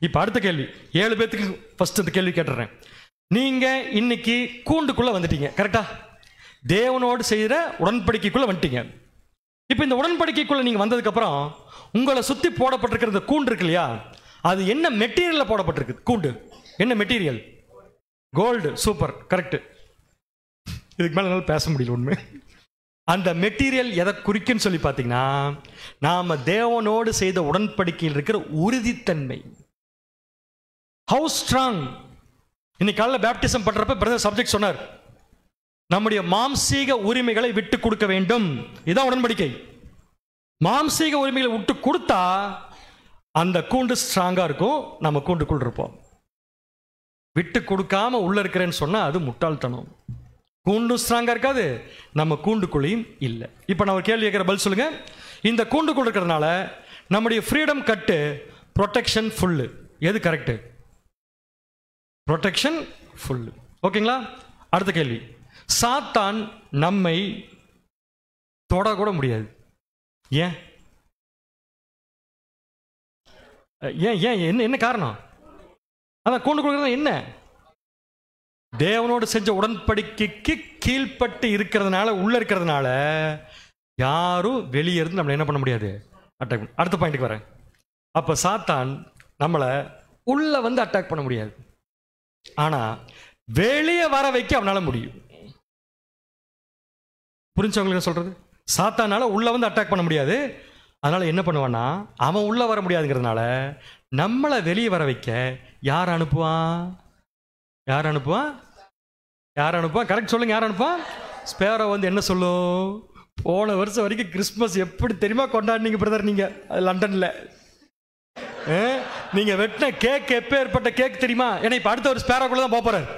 இப்ப அடுத்த கேள்வி, 7 பேருக்கு ஃபர்ஸ்ட் இந்த கேள்வி கேட்டுறேன். நீங்க இன்னைக்கு கூண்டுக்குள்ள வந்துட்டீங்க, கரெக்டா? தேவனோடு செய்கிற உடன்படிக்கைக்குள்ள வந்துட்டீங்க. இப்ப இந்த உடன்படிக்கைக்குள்ள நீங்க வந்ததுக்கு அப்புறம் உங்களை சுத்தி போடப்பட்டிருக்கிற இந்த கூண்டு இருக்கு இல்லையா, அது என்ன மெட்டீரியல்ல போடப்பட்டிருக்கு? கூண்டு என்ன மெட்டீரியல்? கோல்டு. Super, correct. இதுக்கு மேல என்னால பேச முடியல. உண்மை, அந்த மெட்டீரியல் எதை குறிக்குன்னு சொல்லி பார்த்தீங்கன்னா, நாம தேவனோடு செய்த உடன்படிக்கையில் இருக்கிற உறுதித்தன்மை. How strong. இன்னைக்கு காலையில் பேப்டிசம் பண்றப்ப பிரதர் சப்ஜெக்ட் சொன்னார், நம்முடைய மாம்சீக உரிமைகளை விட்டு கொடுக்க வேண்டும். இதுதான் உடன்படிக்கை. மாம்சீக உரிமைகளை விட்டு கொடுத்தா அந்த கூண்டு ஸ்ட்ராங்கா இருக்கும், நம்ம கூண்டுக்குள் இருப்போம். விட்டு கொடுக்காம உள்ள இருக்கிறேன்னு சொன்னா அது முட்டாள்தனம். கூண்டும் ஸ்ட்ராங்கா இருக்காது, நம்ம கூண்டுக்குள்ளேயும் இல்லை. இப்ப நான் ஒரு கேள்வி கேட்கிற, பதில் சொல்லுங்க. இந்த கூண்டுக்குள் இருக்கிறதுனால நம்முடைய ஃப்ரீடம் கட்டு, ப்ரொடெக்ஷன் ஃபுல்லு. எது கரெக்ட்? Protection full. ஓகேங்களா? அடுத்த கேள்வி, சாத்தான் நம்மை தொடக்கூட முடியாது. ஏன்? ஏன் ஏன் என்ன என்ன காரணம்? அதான் கூண்டுக்குள்ள என்ன, தேவனோடு செஞ்ச உடன்படிக்கைக்கு கீழ்பட்டு இருக்கிறதுனால, உள்ள இருக்கிறதுனால யாரும் வெளியே இருந்து நம்மளை என்ன பண்ண முடியாது, அட்டாக் பண்ண. அடுத்த பாயிண்ட்டுக்கு வரேன். அப்ப சாத்தான் நம்மளை உள்ள வந்து அட்டாக் பண்ண முடியாது, ஆனா வெளியே வர வைக்க அவனால முடியும். புரிஞ்சவங்களுக்கு சொல்றது? சாத்தானால உள்ள வந்து அட்டாக் பண்ண முடியாது, அதனால என்ன பண்ணுவான்னா, அவன் உள்ள வர முடியாதுங்கிறதுனால நம்மளை வெளியே வர வைக்க யார் அனுப்புவான்? யார் அனுப்புவான்? யார் அனுப்புவான்? கரெக்ட் சொல்லுங்க, யார் அனுப்புவான்? ஸ்பேரோ வந்து என்ன சொல்லும், போன வருஷம் வரைக்கும் கிறிஸ்மஸ் எப்படி தெரியுமா கொண்டாடினீங்க பிரதர், நீங்க லண்டன்ல நீங்க வெட்டின கேக் எப்பேற்பட்ட கேக் தெரியுமா? ஏன்னா இப்ப அடுத்த ஒரு ஸ்பேரோக்குள்ள தான் போறாரு.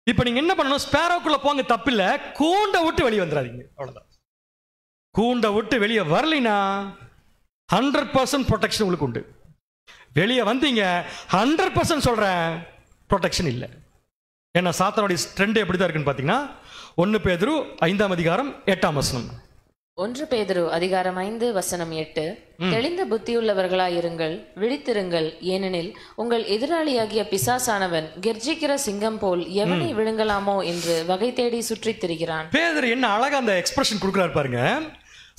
இப்ப நீங்க என்ன பண்ணணும், ஸ்பேரோக்குள்ள போங்க, தப்பில்ல, கூண்டை விட்டு வெளியே வந்துடாதீங்க, அவ்வளவுதான். கூண்டை விட்டு வெளியே வரலைன்னா 100% ப்ரொடெக்ஷன் உங்களுக்கு உண்டு. வெளியே வந்தீங்க 100% சொல்றேன், ப்ரொடெக்ஷன் இல்லை. ஏன்னா சாத்தானுடைய ட்ரெண்ட் எப்படி தான் இருக்குன்னு பார்த்தீங்கன்னா, 1 பேதுரு 5ஆம் அதிகாரம் 8ஆம் வசனம். 1 பேதுரு அதிகாரம் 5 வசனம் 8, தெளிந்த புத்தியுள்ளவர்களாயிருங்கள், விழித்திருங்கள், ஏனெனில் உங்கள் எதிராளியாகிய பிசாசானவன் கெர்ச்சிக்கிற சிங்கம் போல் எவனை விழுங்கலாமோ என்று வகை தேடி சுற்றித் திரிகிறான். பேதுரு என்ன அழகா அந்த எக்ஸ்பிரஷன் கொடுக்குறாரு பாருங்க.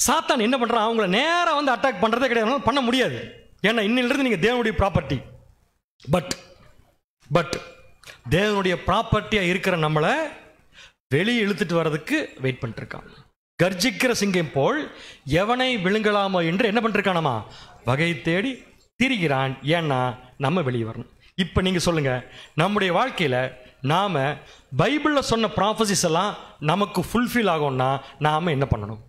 சாத்தான் என்ன பண்றான், அவங்கள நேரா வந்து அட்டாக் பண்றதே கிடையாது, பண்ண முடியாது. ஏன்னா இன்னிலிருந்து நீங்க தேவனுடைய ப்ராப்பர்ட்டி. பட் தேவனுடைய ப்ராப்பர்ட்டியா இருக்கிற நம்மளை வெளியே இழுத்துட்டு வர்றதுக்கு வெயிட் பண்ணிட்டு இருக்கான். கர்ஜிக்கிற சிங்கம் போல் எவனை விழுங்கலாமோ என்று என்ன பண்ணிருக்கானமா, வகை தேடி திரிகிறான். ஏன்னா நம்ம வெளியே வரணும். இப்ப நீங்க சொல்லுங்க, நம்முடைய வாழ்க்கையில நாம பைபிள்ல சொன்ன ப்ராஃபசிஸ் எல்லாம் நமக்கு ஃபுல்ஃபில் ஆகும்னா நாம என்ன பண்ணணும்?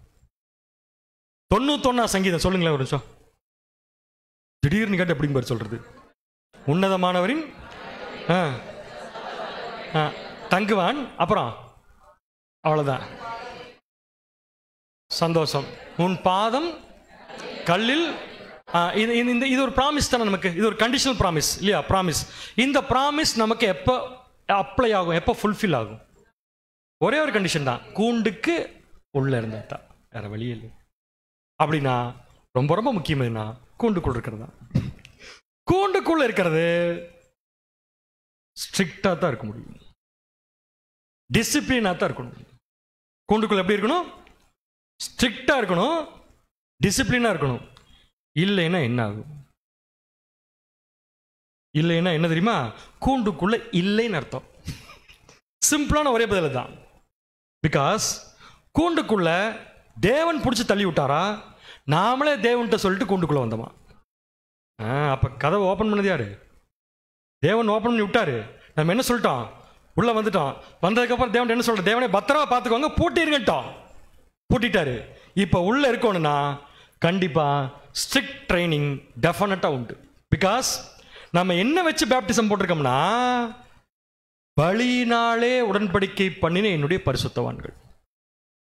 91 சங்கீதம் சொல்லுங்களேன் ஒரு நிமிஷம். திடீர்னு கேட்டு எப்படிங்க சொல்றது? உன்னதமானவரின் தங்குவான், அப்புறம் அவ்வளவுதான், சந்தோஷம், உன் பாதம் கல்லில். இது ஒரு ப்ராமிஸ் தானே நமக்கு, இது ஒரு கண்டிஷனல் ப்ராமிஸ் இல்லையா? ப்ராமிஸ். இந்த ப்ராமிஸ் நமக்கு எப்போ அப்ளை ஆகும், எப்போ ஃபுல்ஃபில் ஆகும்? ஒரே ஒரு கண்டிஷன் தான், கூண்டுக்கு உள்ள இருந்தா தான், வேற வழியே இல்லை. அப்படின்னா ரொம்ப ரொம்ப முக்கியம், கூண்டுக்குள் இருக்கிறது தான். கூண்டுக்குள்ள இருக்கிறது ஸ்ட்ரிக்டா தான் இருக்க முடியும், டிசிப்ளினா தான் இருக்கணும். கூண்டுக்குள்ள எப்படி இருக்கணும்? ஸ்ட்ரிக்டா இருக்கணும், டிசிப்ளினா இருக்கணும். இல்லைன்னா என்ன ஆகும்? இல்லைன்னா என்ன தெரியுமா? கூண்டுக்குள்ள இல்லைன்னு அர்த்தம். சிம்பிளான ஒரே பதில் தான். பிகாஸ் கூண்டுக்குள்ள தேவன் பிடிச்சி தள்ளி விட்டாரா, நாமளே தேவன்கிட்ட சொல்லிட்டு கூண்டுக்குள்ள வந்தோமா? அப்ப கதவை ஓப்பன் பண்ணது யாரு? தேவன் ஓப்பன் பண்ணி விட்டாரு. நம்ம என்ன சொல்லிட்டோம்? உள்ள வந்துட்டோம். வந்ததுக்கப்புறம் தேவன் என்ன சொல்ற? தேவனே பத்திரமா பார்த்துக்கோங்க, பூட்டிருங்கட்டோம். பூட்டிட்டாரு. இப்ப உள்ள இருக்கணும்னா கண்டிப்பா ஸ்ட்ரிக்ட் ட்ரைனிங் டெஃபினட்டா உண்டு. பிகாஸ் நம்ம என்ன வச்சு பேப்டிசம் போட்டிருக்கோம்னா, பலியினாலே உடன்படிக்கை பண்ணின என்னுடைய பரிசுத்தவான்கள்.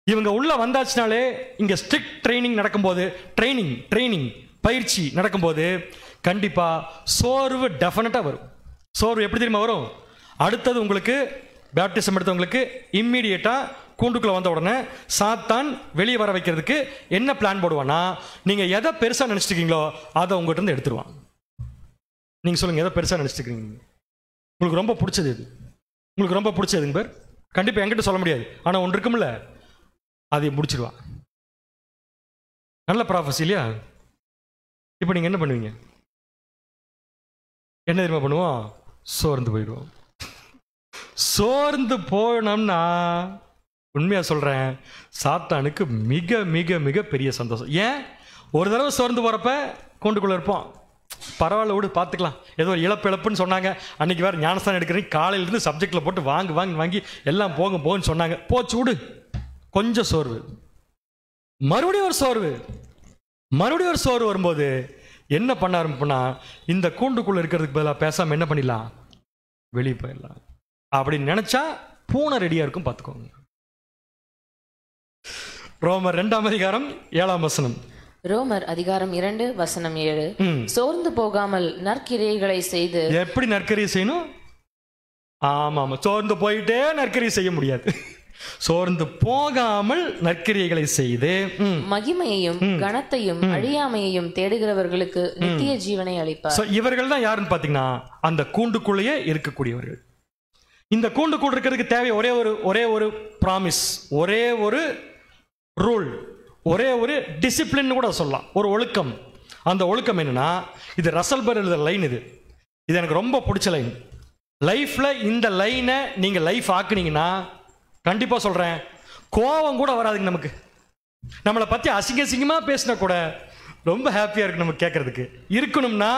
இவங்க உள்ள வந்தாச்சுனாலே இங்க ஸ்ட்ரிக்ட் ட்ரைனிங் நடக்கும்போது, ட்ரைனிங் பயிற்சி நடக்கும்போது கண்டிப்பா சோர்வு டெஃபினட்டா வரும். சோர்வு எப்படி தெரியுமா வரும்? அடுத்தது உங்களுக்கு பேப்டிசம் எடுத்தவங்களுக்கு இம்மீடியட்டா கூண்டுக்குள்ள வந்த உடனே சாத்தான் வெளியே வர வைக்கிறதுக்கு என்ன பிளான் போடுவானா, நீங்க எதை பெருசா நினைச்சிட்டு இருக்கீங்களோ அதை உங்ககிட்ட இருந்து எடுத்துருவான். நீங்க சொல்லுங்க, எதை பெருசா நினைச்சிட்டு இருக்கீங்க? உங்களுக்கு ரொம்ப பிடிச்சது எது? உங்களுக்கு ரொம்ப பிடிச்சதுங்க பேர் கண்டிப்பா என்கிட்ட சொல்ல முடியாது, ஆனா ஒன்று இருக்கும்ல, அதை முடிச்சிடுவான். நல்ல ப்ராஃபஸி இல்லையா? இப்போ நீங்க என்ன பண்ணுவீங்க? என்ன தெரியுமா பண்ணுவோம்? சோர்ந்து போயிடுவோம். சோர்ந்து போனோம்னா உண்மையா சொல்றேன், சாத்தானுக்கு மிக மிக மிக பெரிய சந்தோஷம். ஏன்? ஒரு தடவை சோர்ந்து போறப்ப கூண்டுக்குள்ள இருப்போம், பரவாயில்ல விடு பார்த்துக்கலாம், ஏதோ ஒரு இழப்புன்னு சொன்னாங்க. அன்னைக்கு வேறு ஞானஸ்தானம் எடுக்கிறேன், காலையிலேருந்து சப்ஜெக்டில் போட்டு வாங்கி எல்லாம் போகுன்னு சொன்னாங்க. போச்சு விடு. கொஞ்சம் சோர்வு, மறுபடியும் ஒரு சோர்வு வரும்போது என்ன பண்ண ஆரம்பிப்போம்னா, இந்த கூண்டுக்குள்ளே இருக்கிறதுக்கு பதிலாக பேசாமல் என்ன பண்ணிடலாம்? வெளியே போயிடலாம் அப்படின்னு நினச்சா பூனை ரெடியாக இருக்கும். பார்த்துக்கோங்க. ரோமர் 2:7. ரோமர் 2:7. சோர்ந்து போகாமல் நற்கிரியைகளை செய்து. எப்படி நற்கிரியை செய்யணும்? ஆமா, சோர்ந்து போயிட்டே நற்கிரியை செய்ய முடியாது. சோர்ந்து போகாமல் நற்கிரியைகளை செய்து மகிமையையும் கனத்தையும் அழியாமையையும் தேடுகிறவர்களுக்கு நித்திய ஜீவனை அளிப்பார். இவர்கள் தான் யாருன்னு பாத்தீங்கன்னா அந்த கூண்டுக்குள்ளேயே இருக்கக்கூடியவர்கள். இந்த கூண்டுக்குள்ள இருக்கிறதுக்கு தேவை ஒரே ஒரு ப்ராமிஸ், ஒரே ஒரு ரூல், ஒரே ஒரு டிசிப்ளின் கூட சொல்லலாம், ஒரு ஒழுக்கம். அந்த ஒழுக்கம் என்னன்னா, இது ரசல் பர் எழுதுற லைன். இது எனக்கு ரொம்ப பிடிச்ச லைன். லைஃப்ல இந்த லைனை நீங்க லைஃப் ஆக்குனீங்கன்னா கண்டிப்பா சொல்றேன், கோபம் கூட வராதுங்க நமக்கு. நம்மளை பத்தி அசிங்கமா பேசினா கூட ரொம்ப ஹாப்பியா இருக்கு நமக்கு கேட்கறதுக்கு. இருக்கணும்னா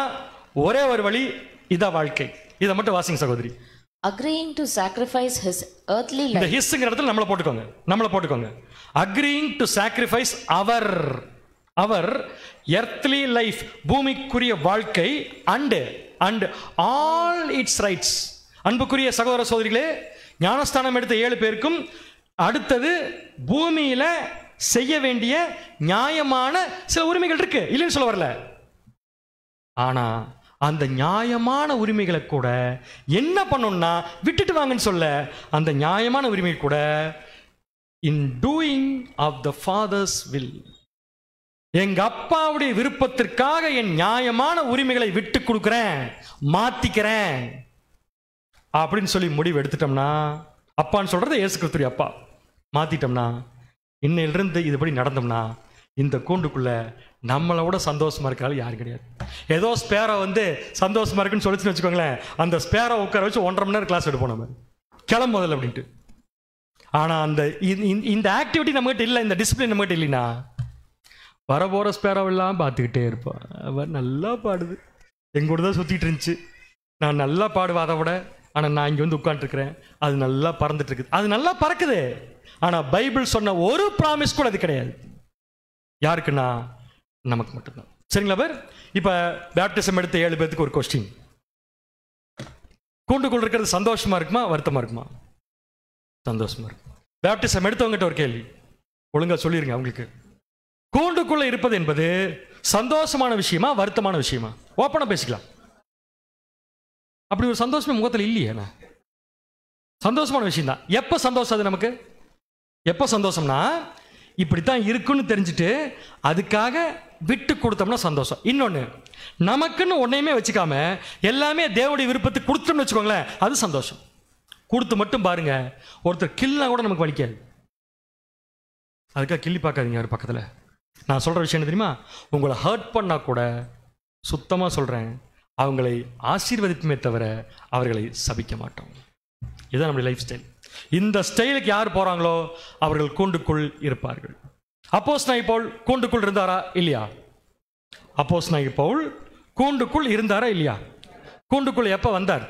ஒரே ஒரு வழி, இதான் வாழ்க்கை. இதை மட்டும் வாசிங்க சகோதரி. agreeing to sacrifice his earthly life. இந்த ஹிஸ்ங்கிற இடத்துல நம்மளை போட்டுக்கோங்க. agreeing to sacrifice our earthly life, பூமிக்குரிய வாழ்க்கை, and all its rights. அன்புக்குரிய சகோதர சகோதரிகளே, ஞானஸ்தானம் எடுத்த 7 பேருக்கும் அடுத்தது பூமியில செய்ய வேண்டிய நியாயமான சில உரிமைகள் இருக்கு, இல்லைன்னு சொல்ல வரல. ஆனா அந்த நியாயமான உரிமைகளை கூட என்ன பண்ணணும்னா விட்டுட்டு வாங்கன்னு சொல்ல, அந்த நியாயமான உரிமை கூட in doing of the fathers will, எங்க அப்பாவுடைய விருப்பத்திற்காக என் நியாயமான உரிமைகளை விட்டு கொடுக்கிறேன், மாத்திக்கிறேன் அப்படின்னு சொல்லி முடிவு எடுத்துட்டோம்னா, அப்பான்னு சொல்றது இயேசு கிறிஸ்துவின் அப்பா, மாத்திட்டோம்னா, இன்னையிலிருந்து இதுபடி நடந்தோம்னா இந்த கூண்டுக்குள்ள நம்மளை விட சந்தோஷமா இருக்காது யாரும் கிடையாது. ஏதோ ஸ்பேரோ சந்தோஷமா இருக்குன்னு சொல்லிச்சுன்னு வச்சுக்கோங்களேன், அந்த ஸ்பேரோ உட்கார வச்சு 1.5 மணி நேரம் கிளாஸ் எடுப்போம் நம்ம, கிளம்பு முதல்ல அப்படின்ட்டு. ஆனா அந்த இந்த ஆக்டிவிட்டி நம்மகிட்ட இல்லை, இந்த டிசிப்ளின் நம்மகிட்ட இல்லைன்னா வரபோற ஸ்பேரோவெல்லாம் பார்த்துக்கிட்டே இருப்போம். அவர் நல்லா பாடுது, எங்கூட தான் சுத்திட்டு இருந்துச்சு, நான் நல்லா பாடுவேன் அதை விட, ஆனால் நான் இங்கே உட்காந்துருக்கிறேன், அது நல்லா பறந்துட்டு இருக்குது. அது நல்லா பறக்குது, ஆனால் பைபிள் சொன்ன ஒரு ப்ராமிஸ் கூட அது கிடையாது. யாருக்குன்னா நமக்கு மட்டும்தான். சரிங்களா பேர்? இப்போ பேப்டிசம் எடுத்த 7 பேருக்கு ஒரு கொஸ்டின். கூண்டுக்குள்ள இருக்கிறது சந்தோஷமா இருக்குமா வருத்தமா இருக்குமா? சந்தோஷமா இருக்கும். பேப்டிசம் எடுத்தவங்ககிட்ட ஒரு கேள்வி, ஒழுங்கா சொல்லிருங்க அவங்களுக்கு. கூண்டுக்குள்ள இருப்பது என்பது சந்தோஷமான விஷயமா வருத்தமான விஷயமா? ஓப்பனா பேசிக்கலாம். அப்படி ஒரு சந்தோஷமே முகத்தில் இல்லையே. சந்தோஷமான விஷயம் தான். எப்போ சந்தோஷம்? அது நமக்கு எப்போ சந்தோஷம்னா, இப்படித்தான் இருக்குன்னு தெரிஞ்சுட்டு அதுக்காக விட்டு கொடுத்தோம்னா சந்தோஷம். இன்னொன்று, நமக்குன்னு ஒன்றையுமே வச்சுக்காம எல்லாமே தேவனுடைய விருப்பத்துக்கு கொடுத்தோம்னு வச்சுக்கோங்களேன், அது சந்தோஷம். கொடுத்து மட்டும் பாருங்க, ஒருத்தர் கில்னா கூட நமக்கு வலிக்காது. அதுக்காக கிள்ளி பார்க்காதீங்க யார் பக்கத்தில். நான் சொல்கிற விஷயம் என்ன தெரியுமா, உங்களை ஹர்ட் பண்ணால் கூட சுத்தமாக சொல்கிறேன், அவங்களை ஆசீர்வதிப்புமே தவிர அவர்களை சபிக்க மாட்டோம். இதுதான் நம்முடைய லைஃப் ஸ்டைல். இந்த ஸ்டைலுக்கு யார் போகிறாங்களோ அவர்கள் கூண்டுக்குள் இருப்பார்கள். அப்போஸ்தலனாகிய பவுல் கூண்டுக்குள் இருந்தாரா இல்லையா? அப்போஸ்தலனாகிய பவுல் கூண்டுக்குள் இருந்தாரா இல்லையா? கூண்டுக்குள் எப்போ வந்தார்?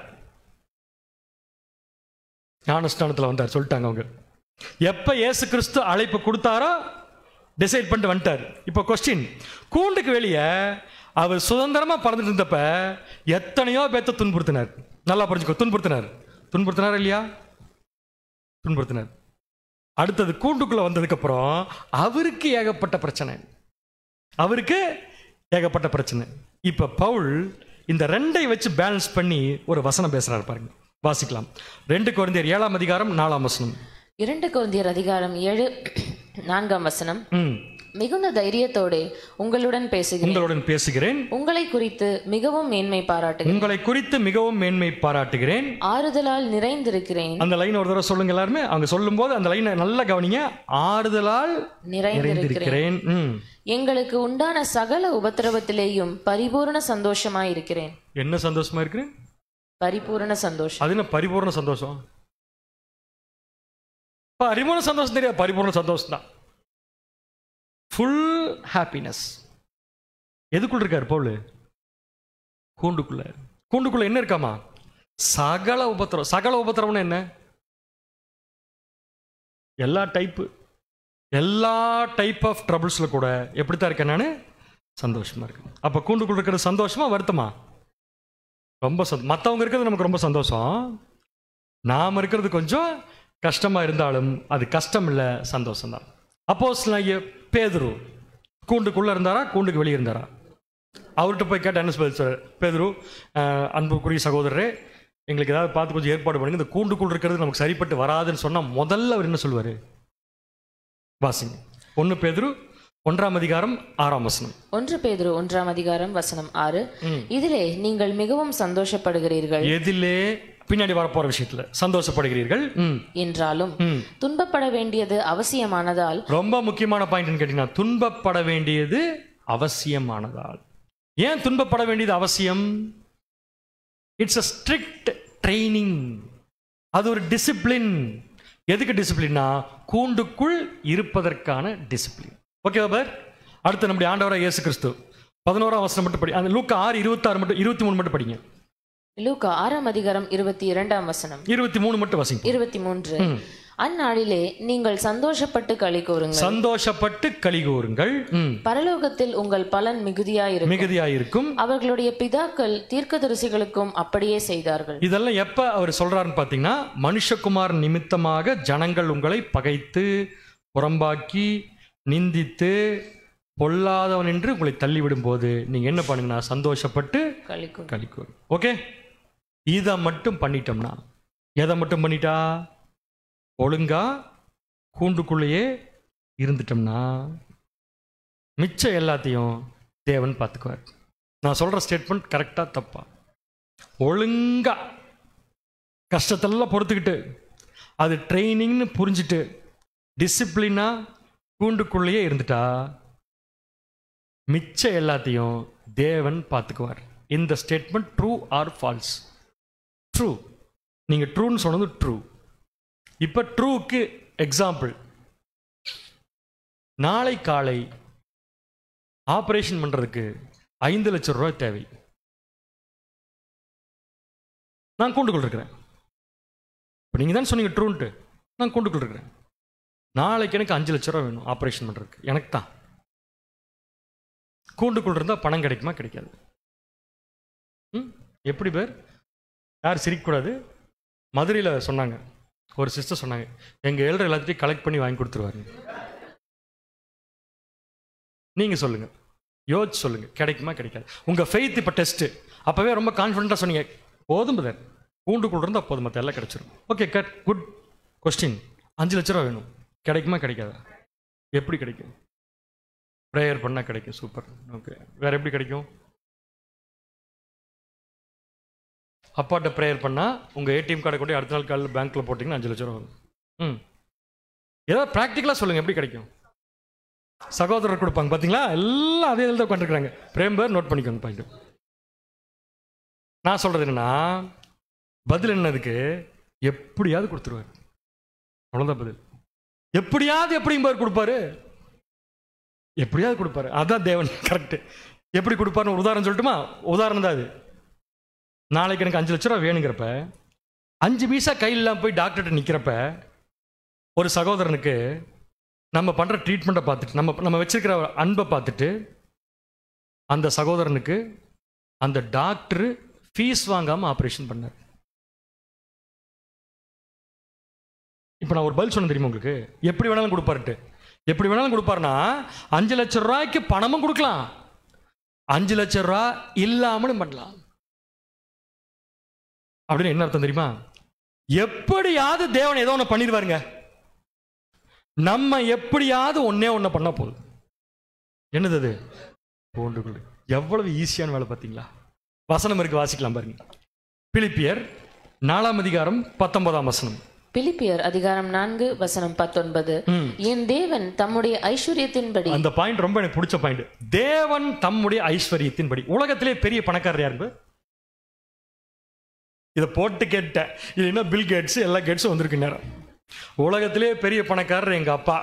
ஞானஸ்நானத்தில் வந்தார் சொல்லிட்டாங்க அவங்க. எப்போ இயேசு கிறிஸ்து அழைப்பு கொடுத்தாரோ டிசைட் பண்ணிட்டு வந்துட்டார். இப்போ கொஸ்டின், கூண்டுக்கு வெளியே அவர் சுதந்திரமாக பறந்துட்டு இருந்தப்ப எத்தனையோ பேர்த்த துன்புறுத்தினார். நல்லா புரிஞ்சுக்கோ, துன்புறுத்தினார் இல்லையா? துன்புறுத்தினார். அடுத்தது கூண்டுக்குள்ள வந்ததுக்கப்புறம் அவருக்கு ஏகப்பட்ட பிரச்சனை. இப்போ பவுல் இந்த ரெண்டை வச்சு பேலன்ஸ் பண்ணி ஒரு வசனம் பேசுறாரு பாருங்க, வாசிக்கலாம். 2 கொரிந்தியர் 7ஆம் அதிகாரம் 4ஆம் வசனம். 2 கொரிந்தியர் அதிகாரம் 7 4ஆம் வசனம். மிகுந்த தைரியத்தோடு உங்களுடன் பேசுகிறேன். உங்களை குறித்து மிகவும் மேன்மை பாராட்டுகிறேன். ஆறுதலால் நிறைந்திருக்கிறேன். அந்த லைன் ஒரு தடவை சொல்லுங்க எல்லாருமே. அவங்க சொல்லும்போது அந்த லைனை நல்லா கவனிங்க. ஆறுதலால் நிறைந்திருக்கிறேன். எங்களுக்கு உண்டான சகல உபத்திரவத்திலேயும் பரிபூரண சந்தோஷமாயிருக்கிறேன். என்ன சந்தோஷமா இருக்கிறேன்? பரிபூரண சந்தோஷம். அது என்ன பரிபூரண சந்தோஷம்? பரிபூரண சந்தோஷம் தெரியாது, பரிபூரண சந்தோஷம் தான். Full happiness. எதுக்குள்ள இருக்காரு பவுல்? கூண்டுக்குள்ள என்ன இருக்காமா? சகல உபத்திரவம் என்ன? எல்லா டைப் ஆஃப் ட்ரபிள்ஸ்ல கூட எப்படித்தான் இருக்கேன் நான்? சந்தோஷமா இருக்கேன். அப்ப கூண்டுக்குள்ள இருக்கிறது சந்தோஷமா வருத்தமா? ரொம்ப மற்றவங்க இருக்கிறது நமக்கு ரொம்ப சந்தோஷம், நாம் இருக்கிறது கொஞ்சம் கஷ்டமா இருந்தாலும் அது கஷ்டம் இல்லை, சந்தோஷம் தான். அப்போஸ்தலனாகிய பேதுரு கூண்டுக்குள்ள இருந்தாரா, கூண்டுக்கு வெளியே இருந்தாரா? அவர்கிட்ட போய் கேட்ட என்ன சொல்றாரு பேதுரு, அன்புக்குரிய சகோதரரே, எங்களுக்கு ஏதாவது பார்த்து கொஞ்சம் ஏற்பாடு பண்ணுங்க, இந்த கூண்டுக்குள் இருக்கிறது நமக்கு சரிப்பட்டு வராதுன்னு சொன்னா முதல்ல அவர் என்ன சொல்வாரு? வாசிங்க. 1 பேதுரு 1ஆம் அதிகாரம் 6ஆம் வசனம். 1 பேதுரு 1ஆம் அதிகாரம் வசனம் 6. இதிலே நீங்கள் மிகவும் சந்தோஷப்படுகிறீர்கள். எதிலே? பின்னாடி வரப்போற விஷயத்துல சந்தோஷப்படுகிறீர்கள் என்றாலும் துன்பப்பட வேண்டியது அவசியமானதால். ரொம்ப முக்கியமான பாயிண்ட் கேட்டீங்கன்னா, துன்பப்பட வேண்டியது அவசியமானதால். ஏன் துன்பப்பட வேண்டியது அவசியம்? It's a strict training. அது ஒரு டிசிப்ளின். எதுக்கு டிசிப்ளின்னா? கூண்டுக்குள் இருப்பதற்கான டிசிப்ளின். ஓகே பார். அடுத்து நம்முடைய ஆண்டவராகிய இயேசு கிறிஸ்து 11ஆம் வசனம் மட்டும் படி. அந்த லூக்கா 6:26 மட்டும் 23 மட்டும் படிங்க. லூக்கா 6ஆம் அதிகாரம் 22ஆம் வசனம். 23 மட்டும் வாசிங்க. 23. அந்நாளிலே நீங்கள் சந்தோஷப்பட்டு களிகூருங்கள். பரலோகத்தில் உங்கள் பலன் மிகுதியாயிருக்கும். அவர்களுடைய பிதாக்கள் தீர்க்கதரிசிகளுக்கும் அப்படியே செய்தார்கள். இதெல்லாம் எப்ப அவர் சொல்றாருன்னு பாத்தீங்கன்னா, மனுஷகுமார் நிமித்தமாக ஜனங்கள் உங்களை பகைத்து புறம்பாக்கி நிந்தித்து பொல்லாதவன் என்று உங்களை தள்ளிவிடும் போது நீங்க என்ன பண்ணுங்கன்னா, சந்தோஷப்பட்டு களிக்கூறு. ஓகே, இதை மட்டும் பண்ணிட்டோம்னா, எதை மட்டும் பண்ணிட்டா? ஒழுங்கா கூண்டுக்குள்ளேயே இருந்துட்டோம்னா மிச்சம் எல்லாத்தையும் தேவன் பார்த்துக்குவார். நான் சொல்ற ஸ்டேட்மெண்ட் கரெக்டா தப்பா? ஒழுங்கா கஷ்டத்தெல்லாம் பொறுத்துக்கிட்டு அது ட்ரைனிங்னு புரிஞ்சுட்டு டிசிப்ளினா கூண்டுக்குள்ளேயே இருந்துட்டா மிச்சம் எல்லாத்தையும் தேவன் பார்த்துக்குவார். இந்த statement true or false? True. நீங்க ட்ரூன்னு சொன்னது ட்ரூ. இப்ப ட்ரூக்கு எக்ஸாம்பிள், நாளை காலை ஆபரேஷன் பண்றதுக்கு 5 லட்சம் ரூபாய் தேவை. நான் கூண்டுக்குள் இருக்கிறேன். இப்போ நீங்க தான் சொன்னீங்க ட்ரூன்ட்டு. நான் கூண்டுக்குள் இருக்கிறேன். நாளைக்கு எனக்கு 5 லட்சம் ரூபாய் வேணும் ஆபரேஷன் பண்றதுக்கு. எனக்கு தான். கூண்டுக்குள் இருந்தால் பணம் கிடைக்குமா? கிடைக்காது. எப்படி பேர்? யார் சிரிக்கக்கூடாது. மதுரையில் சொன்னாங்க, ஒரு சிஸ்டர் சொன்னாங்க, எங்கள் ஏழரை எல்லாத்தையும் கலெக்ட் பண்ணி வாங்கி கொடுத்துருவாரு. நீங்கள் சொல்லுங்கள், யோசிச்சு சொல்லுங்கள், கிடைக்குமா கிடைக்காது? உங்கள் ஃபெய்த் இப்போ டெஸ்ட்டு. அப்போவே ரொம்ப கான்ஃபிடண்ட்டாக சொன்னீங்க, போதும் பதர், கூண்டுக்குள் இருந்தால் போதும், மற்ற எல்லாம் கிடைச்சிடும். Okay, good question. 5 லட்ச ரூபா வேணும், கிடைக்குமா கிடைக்காதா? எப்படி கிடைக்கும்? ப்ரேயர் பண்ணால் கிடைக்கும். சூப்பர். ஓகே, வேற எப்படி கிடைக்கும்? அப்பாட்ட ப்ரேயர் பண்ணால் உங்கள் ஏடிஎம் கார்டை கொண்டு அடுத்த நாள் காலையில் பேங்க்கில் போட்டிங்கன்னா 5 லட்சம் ரூபா வரும். ஏதாவது ப்ராக்டிக்கலாக சொல்லுங்கள், எப்படி கிடைக்கும்? சகோதரர் கொடுப்பாங்க பார்த்தீங்களா, எல்லாம் அதே இதில் தான் உட்காந்துருக்குறாங்க. பிரேம்பர் நோட் பண்ணிக்கோங்க பாயிண்ட். நான் சொல்கிறது என்னன்னா, பதில் என்னதுக்கு எப்படியாவது கொடுத்துருவார், அவ்வளோதான் பதில். எப்படியாவது எப்படியும் கொடுப்பாரு, எப்படியாவது கொடுப்பாரு. அதான் தேவன். கரெக்டு. எப்படி கொடுப்பாருன்னு ஒரு உதாரணம் சொல்லட்டுமா? உதாரணம் தான் அது. நாளைக்கு எனக்கு 5 லட்ச ரூபா வேணுங்கிறப்ப 5 பைசா கையில் இல்லாமல் போய் டாக்டர்கிட்ட நிற்கிறப்ப ஒரு சகோதரனுக்கு நம்ம பண்ணுற ட்ரீட்மெண்ட்டை பார்த்துட்டு நம்ம வச்சிருக்கிற அன்பை பார்த்துட்டு அந்த சகோதரனுக்கு அந்த டாக்டரு ஃபீஸ் வாங்காமல் ஆப்ரேஷன் பண்ணார். இப்போ நான் ஒரு பதில் சொன்னேன் தெரியுமா உங்களுக்கு? எப்படி வேணாலும் கொடுப்பாருட்டு. எப்படி வேணாலும் கொடுப்பாருன்னா 5 லட்சம் ரூபாய்க்கு பணமும் கொடுக்கலாம், 5 லட்சம் ரூபா இல்லாமலும் பண்ணலாம். அப்படின்னு என்ன அர்த்தம் தெரியுமா? எப்படியாவது தேவன் ஏதோ ஒன்று பண்ணிடுவாருங்க. நம்ம எப்படியாவது ஒண்ணு பண்ண போதும். என்னது அது? போன்றுகள். எவ்வளவு ஈஸியான வேலை பார்த்தீங்களா? வசனம் இருக்கு, வாசிக்கலாம் பாருங்க. பிலிப்பியர் 4ஆம் அதிகாரம் 19ஆம் வசனம். பிலிப்பியர் அதிகாரம் 4 வசனம் 19. என் தேவன் தம்முடைய ஐஸ்வர்யத்தின்படி. அந்த பாயிண்ட் ரொம்ப எனக்கு பிடிச்ச பாயிண்ட். தேவன் தம்முடைய ஐஸ்வர்யத்தின்படி. உலகத்திலே பெரிய பணக்காரர் யாரு? இதை போட்டு கேட்டேன். இல்லைன்னா பில் கேட்ஸ், எல்லா கேட்ஸும் வந்திருக்கு நேரம். உலகத்திலே பெரிய பணக்காரர் எங்க அப்பா.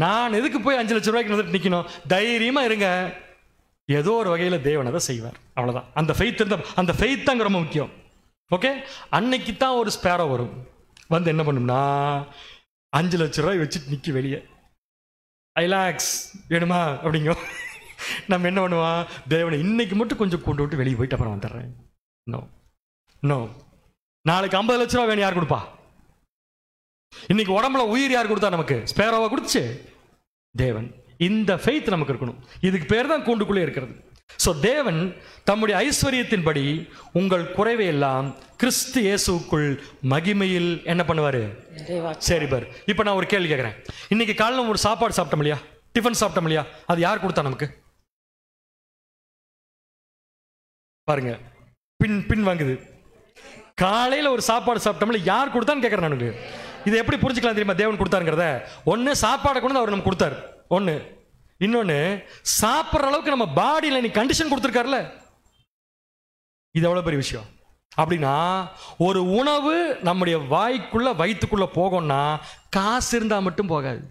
நான் எதுக்கு போய் 5 லட்சம் ரூபாய்க்கு வந்துட்டு நிற்கணும்? தைரியமா இருங்க, ஏதோ ஒரு வகையில் தேவன் அதை செய்வார். அவ்வளோதான். அந்த ஃபெய்த் இருந்தால், அந்த ஃபெய்த் தாங்க ரொம்ப முக்கியம். ஓகே, அன்னைக்கு தான் ஒரு ஸ்பேரோ வரும், வந்து என்ன பண்ணும்னா 5 லட்சம் ரூபாய் வச்சுட்டு நிற்கி வெளியே. ஐலாக்ஸ் வேணுமா அப்படிங்க. நம்ம என்ன பண்ணுவோம்? தேவனை இன்னைக்கு மட்டும் கொஞ்சம் கொண்டு விட்டு வெளியே போயிட்டு அப்புறம் வந்துடுறேன். No no. நாளைக்கு 50 லட்ச ரூபா வேணும், யார் கொடுப்பா? இன்னைக்கு உடம்புல உயிர் யார் கொடுத்தா? நமக்கு ஸ்பேரோவா கொடுத்துச்சு தேவன். இந்த ஃபெய்த் நமக்கு இருக்கணும். இதுக்கு பேர் தான் கூண்டுக்குள்ளே இருக்கிறது. ஸோ தேவன் தம்முடைய ஐஸ்வர்யத்தின்படி உங்கள் குறைவை எல்லாம் கிறிஸ்து இயேசுக்குள் மகிமையில் என்ன பண்ணுவாரு? சரி பார். இப்போ நான் ஒரு கேள்வி கேட்குறேன். இன்னைக்கு காலையில் ஒரு சாப்பாடு சாப்பிட்டோம் இல்லையா, டிஃபன் சாப்பிட்டோம் இல்லையா, அது யார் கொடுத்தா நமக்கு? பாருங்க, பின் வாங்குது. காலையில் ஒரு சாப்பாடு சாப்பிட்டோம்ல, யார் கொடுத்தான்னு கேட்குறேன் நான். இதை எப்படி புரிஞ்சுக்கலாம் தெரியுமா? தேவன் கொடுத்தாருங்கிறத. ஒன்று சாப்பாடை கொண்டு அவர் நமக்கு கொடுத்தாரு, ஒன்று. இன்னொன்று, சாப்பிட்ற அளவுக்கு நம்ம பாடியில் நீ கண்டிஷன் கொடுத்துருக்காருல, இது எவ்வளோ பெரிய விஷயம். அப்படின்னா ஒரு உணவு நம்முடைய வாய்க்குள்ள வயிற்றுக்குள்ள போகும்னா காசு இருந்தால் மட்டும் போகாது,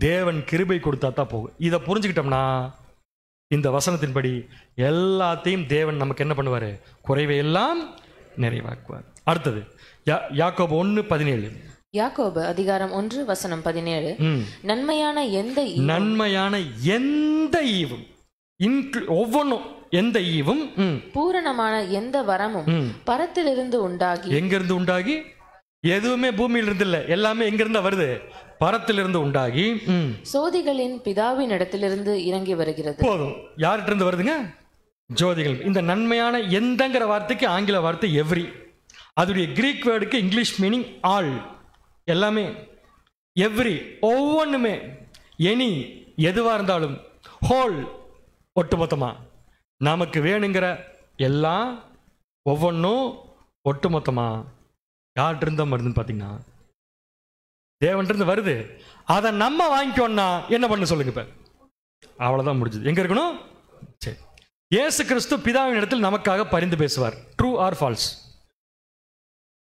தேவன் கிருபை கொடுத்தா தான் போகும். இதை புரிஞ்சுக்கிட்டோம்னா இந்த வசனத்தின்படி எல்லாத்தையும் தேவன் நமக்கு என்ன பண்ணுவார்? குறைவை எல்லாம் நிறைவாக்குவார். அடுத்தது யாக்கோபு 1:17. யாக்கோபு அதிகாரம் 1 வசனம் 17. நன்மையான எந்த ஈவும், ஒவ்வொன்றும் எந்த ஈவும், பூரணமான எந்த வரமும் பரத்திலிருந்து உண்டாகி. எங்கிருந்து உண்டாகி? எதுவுமே பூமியில இருந்து இல்ல, எல்லாமே எங்கிருந்து வருது? பரத்திலிருந்து உண்டாகி சோதிகளின் பிதாவின் இடத்திலிருந்து இறங்கி வருகிறது. போதும். யார்கிட்ட இருந்து வருதுங்க? ஜோதிகள். இந்த நன்மையான எந்தங்கிற வார்த்தைக்கு ஆங்கில வார்த்தை எவ்ரி. அதுடைய கிரீக் வேர்டுக்கு இங்கிலீஷ் மீனிங் ஆல். எல்லாமே, எவ்ரி, ஒவ்வொன்றுமே, எனி, எதுவாக இருந்தாலும், ஹோல், ஒட்டுமொத்தமா நமக்கு வேணுங்கிற எல்லாம் ஒவ்வொன்றும் ஒட்டுமொத்தமா யார்கிட்ட இருந்தா வருதுன்னு பார்த்தீங்கன்னா தேவன்கிட்ட வருது. அதை நம்ம வாங்கிக்கோன்னா என்ன பண்ண சொல்லுங்க? இப்ப அவ்வளவுதான், முடிஞ்சது. எங்க இருக்கணும்? சரி. இயேசு கிறிஸ்து பிதாவின் இடத்தில் நமக்காக பரிந்து பேசுவார். True or false?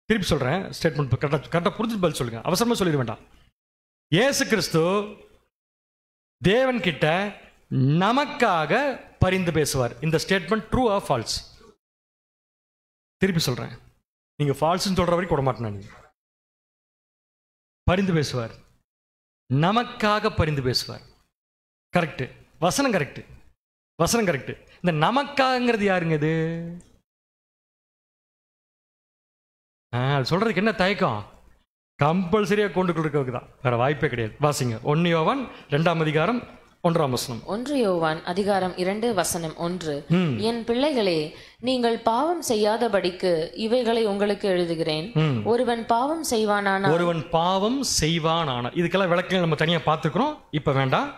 திருப்பி சொல்றேன், ஸ்டேட்மெண்ட் கரெக்டாக புரிஞ்சு பதில் சொல்லுங்க, அவசரமா சொல்லிட வேண்டாம். இயேசு கிறிஸ்து தேவன் கிட்ட நமக்காக பரிந்து பேசுவார். இந்த ஸ்டேட்மெண்ட் ட்ரூ ஆர் ஃபால்ஸ்? திருப்பி சொல்றேன், நீங்க ஃபால்ஸ்ன்னு சொல்ற வரைக்கும் விட மாட்டேன். நீங்க பரிந்து பேசுவார், நமக்காக பரிந்து பேசுவார். கரெக்ட், வசனம் கரெக்ட், வசனம் கரெக்ட். இந்த நமக்காகங்கிறது யாருங்க? இது சொல்றதுக்கு என்ன தயக்கம்? கம்பல்சரியா கொண்டு கொடுக்கிறதுக்கு தான், வேற வாய்ப்பே கிடையாது. வாசிங்க 1 யோவான் 2ஆம் அதிகாரம் 1ஆம் வசனம். 1 யோவான் அதிகாரம் 2 வசனம் 1. என் பிள்ளைகளே, நீங்கள் பாவம் செய்யாதபடிக்கு இவைகளை உங்களுக்கு எழுதுகிறேன். ஒருவன் பாவம் செய்வானானால் இதுக்கெல்லாம் விளக்கங்கள் நம்ம தனியா பார்த்துக்கிறோம், இப்ப வேண்டாம்.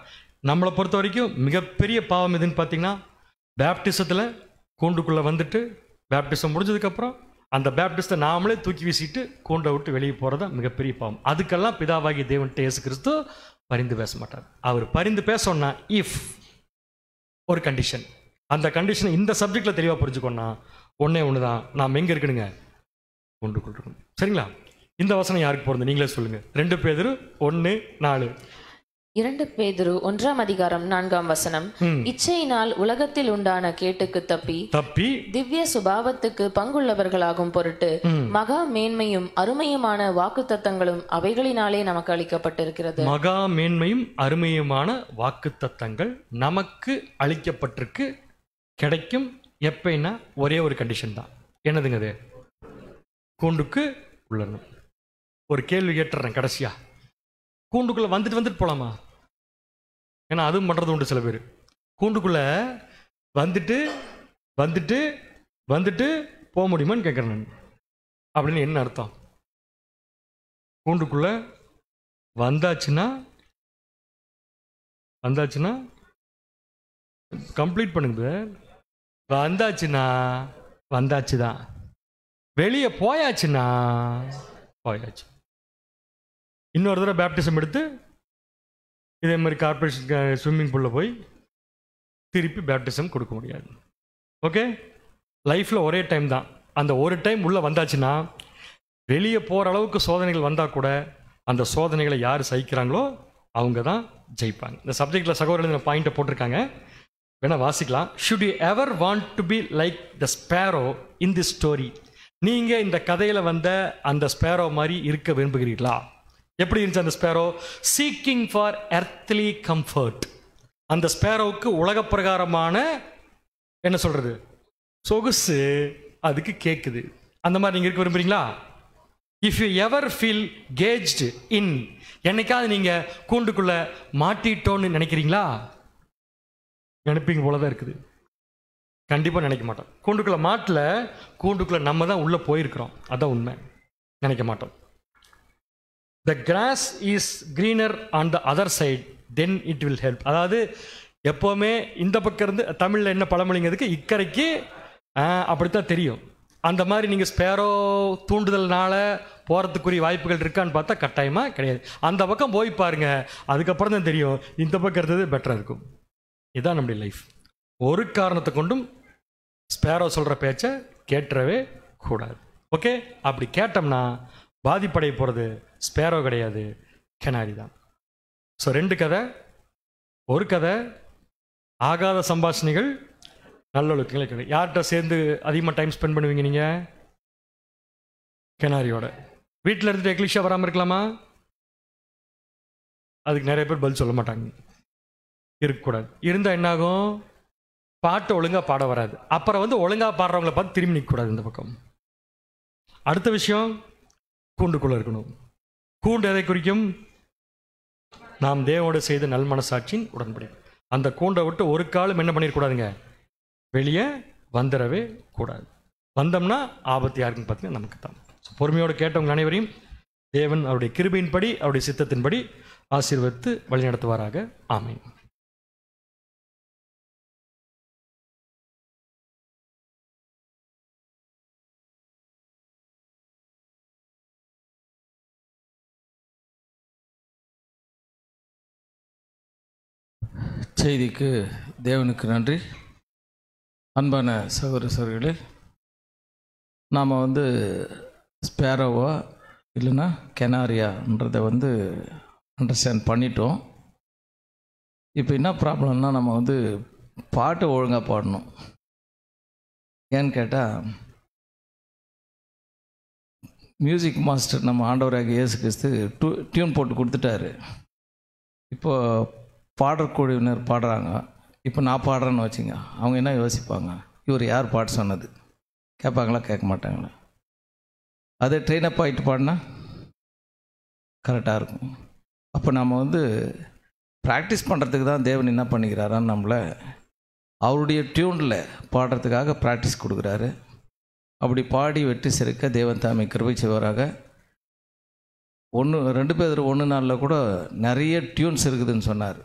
நம்மளை பொறுத்த வரைக்கும் மிகப்பெரிய பாவம் எதுன்னு பார்த்தீங்கன்னா, பேப்டிசத்தில் கூண்டுக்குள்ளே வந்துட்டு பேப்டிசம் முடிஞ்சதுக்கப்புறம் அந்த பேப்டிஸ்ட்டை நாமளே தூக்கி வீசிட்டு கூண்டை விட்டு வெளியே போகிறது தான் மிகப்பெரிய பாவம். அதுக்கெல்லாம் பிதாவாகிய தேவன்கிட்ட இயேசு கிறிஸ்து பரிந்து பேச மாட்டார். அவர் பரிந்து பேசணும்னா இஃப் ஒரு கண்டிஷன், அந்த கண்டிஷனை இந்த சப்ஜெக்டில் தெளிவாக புரிஞ்சுக்கோன்னா ஒன்றே ஒன்று தான், நாம் எங்கே இருக்கணுங்க? கூண்டுக்குள் இருக்கணும். சரிங்களா? இந்த வசனம் யாருக்கு போகிறது நீங்களே சொல்லுங்கள். 2 பேதுரு 1:4. 2 பேதுரு 1:4 இச்சையினால் உலகத்தில் உண்டான கேட்டுக்கு தப்பி திவ்ய சுபாவத்துக்கு பங்குள்ளவர்களாகும் பொருட்டு மகா மேன்மையும் அருமையுமான வாக்குத்தத்தங்களும் அவைகளினாலே நமக்கு அளிக்கப்பட்டிருக்கிறது. மகா மேன்மையும் அருமையுமான வாக்குத்தத்தங்கள் நமக்கு அளிக்கப்பட்டிருக்கு. கிடைக்கும் எப்பைன்னா ஒரே ஒரு கண்டிஷன் தான். என்னதுங்க அது? கூண்டுக்கு உள்ளணும். ஒரு கேள்வி கேட்டுறேன் கடைசியா, கூண்டுக்குள்ளே வந்துட்டு போகலாமா? ஏன்னா அதுவும் பண்ணுறது உண்டு சில பேர். கூண்டுக்குள்ளே வந்துட்டு போக முடியுமான்னு கேட்குறேன் நான். அப்படின்னு என்ன அர்த்தம்? கூண்டுக்குள்ளே வந்தாச்சுன்னா கம்ப்ளீட் பண்ணுங்க. வந்தாச்சு தான். வெளியே போயாச்சுன்னா போயாச்சு. இன்னொரு தடவை பேப்டிசம் எடுத்து இதே மாதிரி கார்பரேஷன் ஸ்விம்மிங் பூலில் போய் திருப்பி பேப்டிசம் கொடுக்க முடியாது. ஓகே, லைஃப்பில் ஒரே டைம் தான். அந்த ஒரு டைம் உள்ளே வந்தாச்சுன்னா வெளியே போகிற அளவுக்கு சோதனைகள் வந்தால் கூட அந்த சோதனைகளை யார் சகிக்கிறாங்களோ அவங்க தான் ஜெயிப்பாங்க. இந்த சப்ஜெக்டில் சகோதரர்கள் இந்த பாயிண்ட்டை போட்டிருக்காங்க, வேணால் வாசிக்கலாம். Should you ever want to be like the Sparrow in this story? நீங்கள் இந்த கதையில் வந்த அந்த ஸ்பேரோ மாதிரி இருக்க விரும்புகிறீர்களா? எப்படி இருந்துச்சு அந்த Sparrow? Seeking for earthly comfort. அந்த ஸ்பேரோவுக்கு உலக பிரகாரமான என்ன சொல்கிறது சொகுசு அதுக்கு கேட்குது. அந்த மாதிரி நீங்கள் இருக்க விரும்புகிறீங்களா? If you ever feel caged in, என்னைக்காவது நீங்கள் கூண்டுக்குள்ளே மாட்டிட்டோன்னு நினைக்கிறீங்களா? நினைப்பீங்க போல தான் இருக்குது. கண்டிப்பாக நினைக்க மாட்டோம். கூண்டுக்குள்ளே மாட்டல, கூண்டுக்குள்ளே நம்ம தான் உள்ளே போயிருக்கிறோம். அதான் உண்மை. நினைக்க மாட்டோம். The grass is greener on the other side, then it will help. அதாவது எப்போவுமே இந்த பக்கம் இருந்து, தமிழில் என்ன பழமொழிங்கிறதுக்கு இக்கரைக்கு அப்படித்தான் தெரியும். அந்த மாதிரி நீங்கள் ஸ்பேரோ தூண்டுதல்னால போகிறதுக்குரிய வாய்ப்புகள் இருக்கான்னு பார்த்தா கட்டாயமாக கிடையாது. அந்த பக்கம் போய் பாருங்கள், அதுக்கப்புறம் தான் தெரியும் இந்த பக்கம் இருந்தது பெட்டராக இருக்கும். இதுதான் நம்முடைய லைஃப். ஒரு காரணத்தை கொண்டும் ஸ்பேரோ சொல்கிற பேச்சை கேட்டுறவே கூடாது. ஓகே, அப்படி கேட்டோம்னா பாதிப்படைய போகிறது ஸ்பேரோ கிடையாது, கெனாரி தான். ஸோ 2 கதை. ஒரு கதை ஆகாத சம்பாஷணைகள், நல்லொழுக்கங்களே கிடையாது. யார்கிட்ட சேர்ந்து அதிகமாக டைம் ஸ்பெண்ட் பண்ணுவீங்க நீங்கள்? கெனாரியோட. வீட்டில் இருந்துட்டு எக்லிஷா வராமல் இருக்கலாமா? அதுக்கு நிறைய பேர் பதில் சொல்ல மாட்டாங்க. இருக்கக்கூடாது. இருந்தால் என்னாகும்? பாட்டு ஒழுங்காக பாட வராது. அப்புறம் ஒழுங்காக பாடுறவங்கள பார்த்து திரும்பி நிற்கக்கூடாது இந்த பக்கம். அடுத்த விஷயம், கூண்டுக்குள்ளே இருக்கணும். கூண்டு எதை குறிக்கும்? நாம் தேவனோடு செய்த நல் மனசாட்சியின் உடன்படி. அந்த கூண்டை விட்டு ஒரு காலம் என்ன பண்ணிடக்கூடாதுங்க? வெளியே வந்துடவே கூடாது. வந்தோம்னா ஆபத்து யாருக்குன்னு பார்த்தீங்கன்னா நமக்கு தான். பொறுமையோடு கேட்டவங்க அனைவரையும் தேவன் அவருடைய கிருபையின்படி அவருடைய சித்தத்தின்படி ஆசீர்வதித்து வழிநடத்துவாராக. ஆமென். செய்திக்கு தேவனுக்கு நன்றி. அன்பான சகோதர சகோதரிகளே, நாம் ஸ்பேரோவா இல்லைன்னா கெனாரியான்றதை அண்டர்ஸ்டாண்ட் பண்ணிட்டோம். இப்போ என்ன ப்ராப்ளம்னா, நம்ம பாட்டை ஒழுங்காக பாடணும். ஏன்னு கேட்டால், மியூசிக் மாஸ்டர் நம்ம ஆண்டவராக இயேசு கிறிஸ்து டியூன் போட்டு கொடுத்துட்டாரு. இப்போ பாடற்குழுவினர் பாடுறாங்க. இப்போ நான் பாடுறேன்னு வச்சுங்க, அவங்க என்ன யோசிப்பாங்க? இவர் யார் பாட சொன்னது? கேட்பாங்களா? கேட்க மாட்டாங்களா? அதே ட்ரெயின் அப் ஆகிட்டு பாடினா கரெக்டாக இருக்கும். அப்போ நம்ம ப்ராக்டிஸ் பண்ணுறதுக்கு தான் தேவன் என்ன பண்ணிக்கிறாரான்னு நம்மளை அவருடைய டியூனில் பாடுறதுக்காக ப்ராக்டிஸ் கொடுக்குறாரு. அப்படி பாடி வெற்றி சிறக்க தேவன் தாமை கிருபை செய்வாராக. 2 பேர் 1:4 கூட நிறைய டியூன்ஸ் இருக்குதுன்னு சொன்னார்.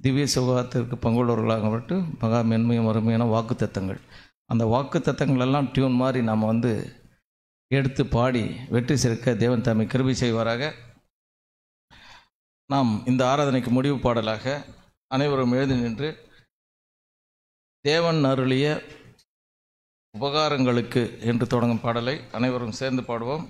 திவ்ய சுகாத்திற்கு பங்குள்ளவர்களாகப்பட்டு மகா மென்மையும் அருமையான வாக்குத்தத்தங்கள். அந்த வாக்குத்தத்தங்கள் எல்லாம் டியூன் மாதிரி நாம் வந்து எடுத்து பாடி வெற்றி சேர்க்க தேவன் தாமை கிருபை செய்வாராக. நாம் இந்த ஆராதனைக்கு முடிவு பாடலாக அனைவரும் எழுதி நின்று தேவன் அருளிய உபகாரங்களுக்கு என்று தொடங்கும் பாடலை அனைவரும் சேர்ந்து பாடுவோம்.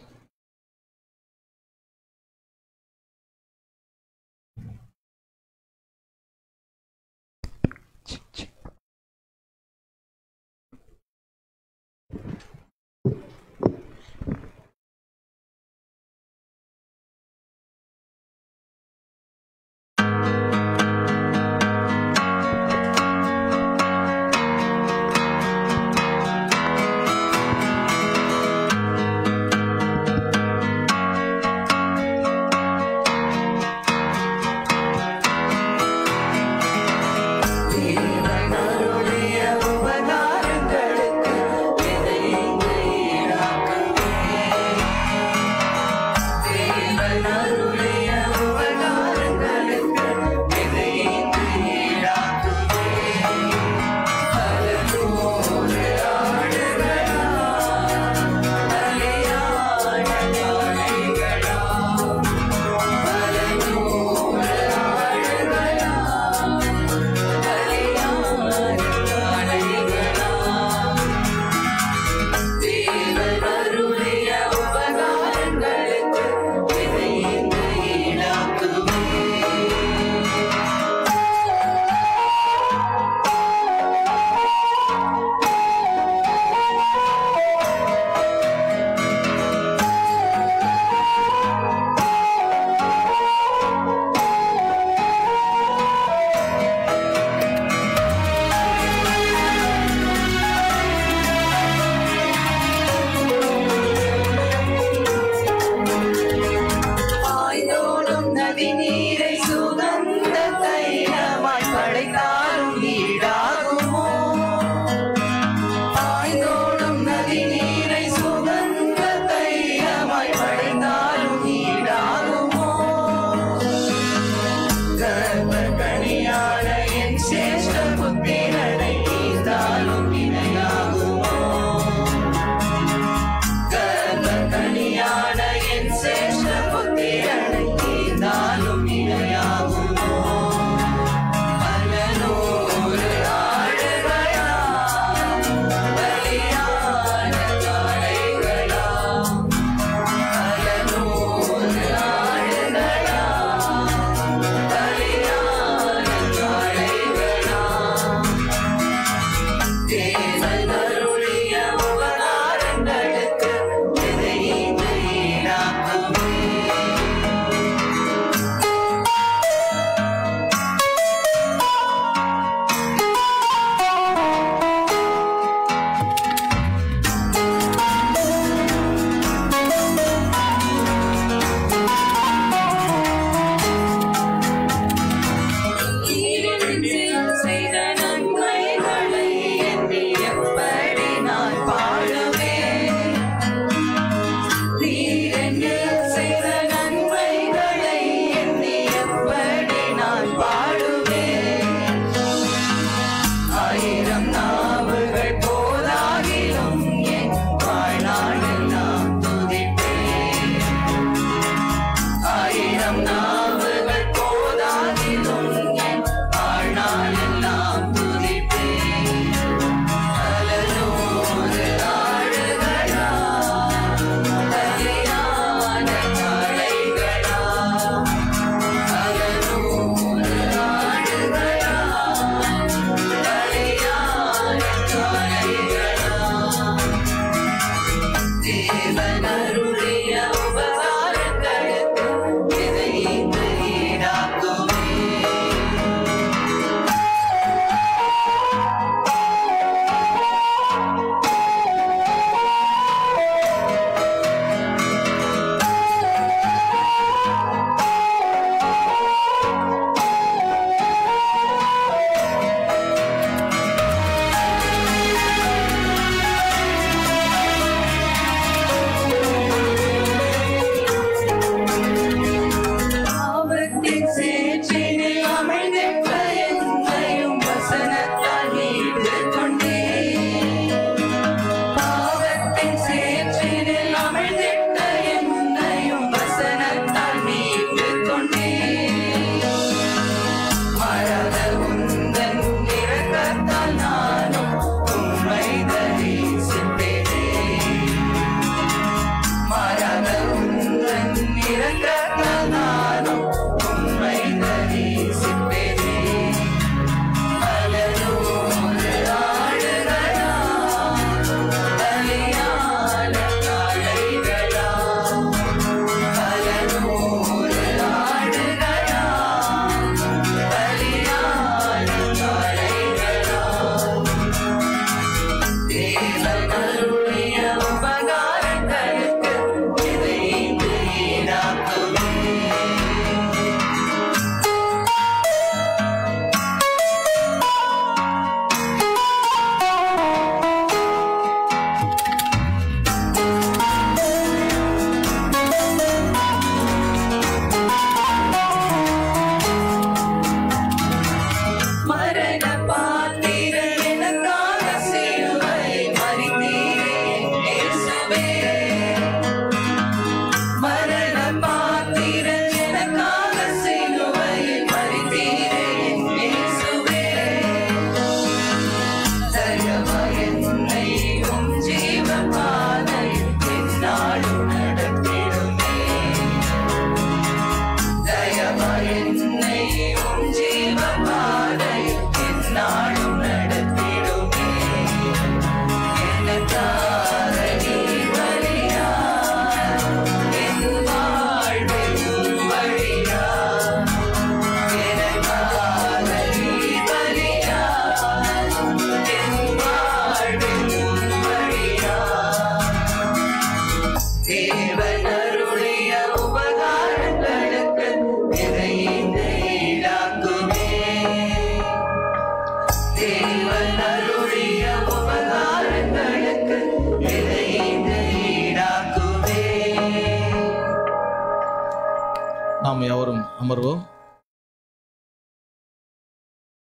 அமர்வோம்.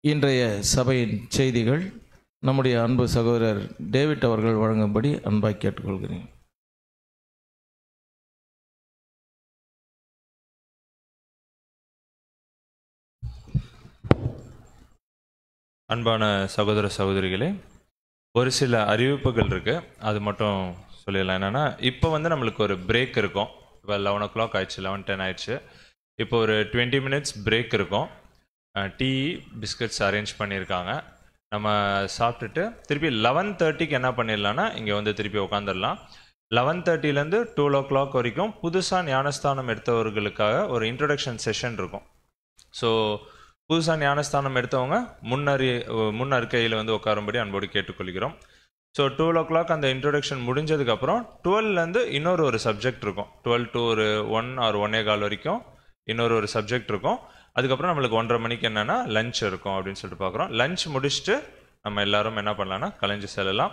இன்றைய சபையின் செய்திகள் நம்முடைய அன்பு சகோதரர் டேவிட் அவர்கள் வழங்கும்படி அன்பாய் கேட்டுக்கொள்கிறேன். அன்பான சகோதர சகோதரிகளே, ஒரு சில அறிவிப்புகள் இருக்குது, அது மட்டும் சொல்லிடலாம். என்னென்னா, இப்போ நம்மளுக்கு ஒரு பிரேக் இருக்கும். இப்போ 11 o'clock ஆயிடுச்சு, 11:10 ஆயிடுச்சு. இப்போ ஒரு 20 minutes பிரேக் இருக்கும். டீ பிஸ்கட்ஸ் அரேஞ்ச் பண்ணியிருக்காங்க. நம்ம சாப்பிட்டுட்டு திருப்பி 11:30க்கு என்ன பண்ணிடலான்னா இங்கே திருப்பி உட்காந்துடலாம். 11:30லேருந்து 12 o'clock வரைக்கும் புதுசாக ஞானஸ்தானம் எடுத்தவர்களுக்காக ஒரு இன்ட்ரடக்ஷன் செஷன் இருக்கும். ஸோ புதுசாக ஞானஸ்தானம் எடுத்தவங்க முன்னறிக்கையில் உட்காரும்படி அன்போடு கேட்டுக்கொள்கிறோம். ஸோ 12 o'clock அந்த இன்ட்ரொடக்ஷன் முடிஞ்சதுக்கப்புறம் 12லேருந்து இன்னொரு ஒரு சப்ஜெக்ட் இருக்கும். 12 to ஒரு 1 or 1:15 வரைக்கும் இன்னொரு சப்ஜெக்ட் இருக்கும். அதுக்கப்புறம் நம்மளுக்கு 1:30 மணிக்கு என்னென்னா லஞ்ச் இருக்கும் அப்படின்னு சொல்லிட்டு பார்க்குறோம். லஞ்ச் முடிச்சுட்டு நம்ம எல்லாரும் என்ன பண்ணலான்னா கலைஞ்சு செல்லலாம்.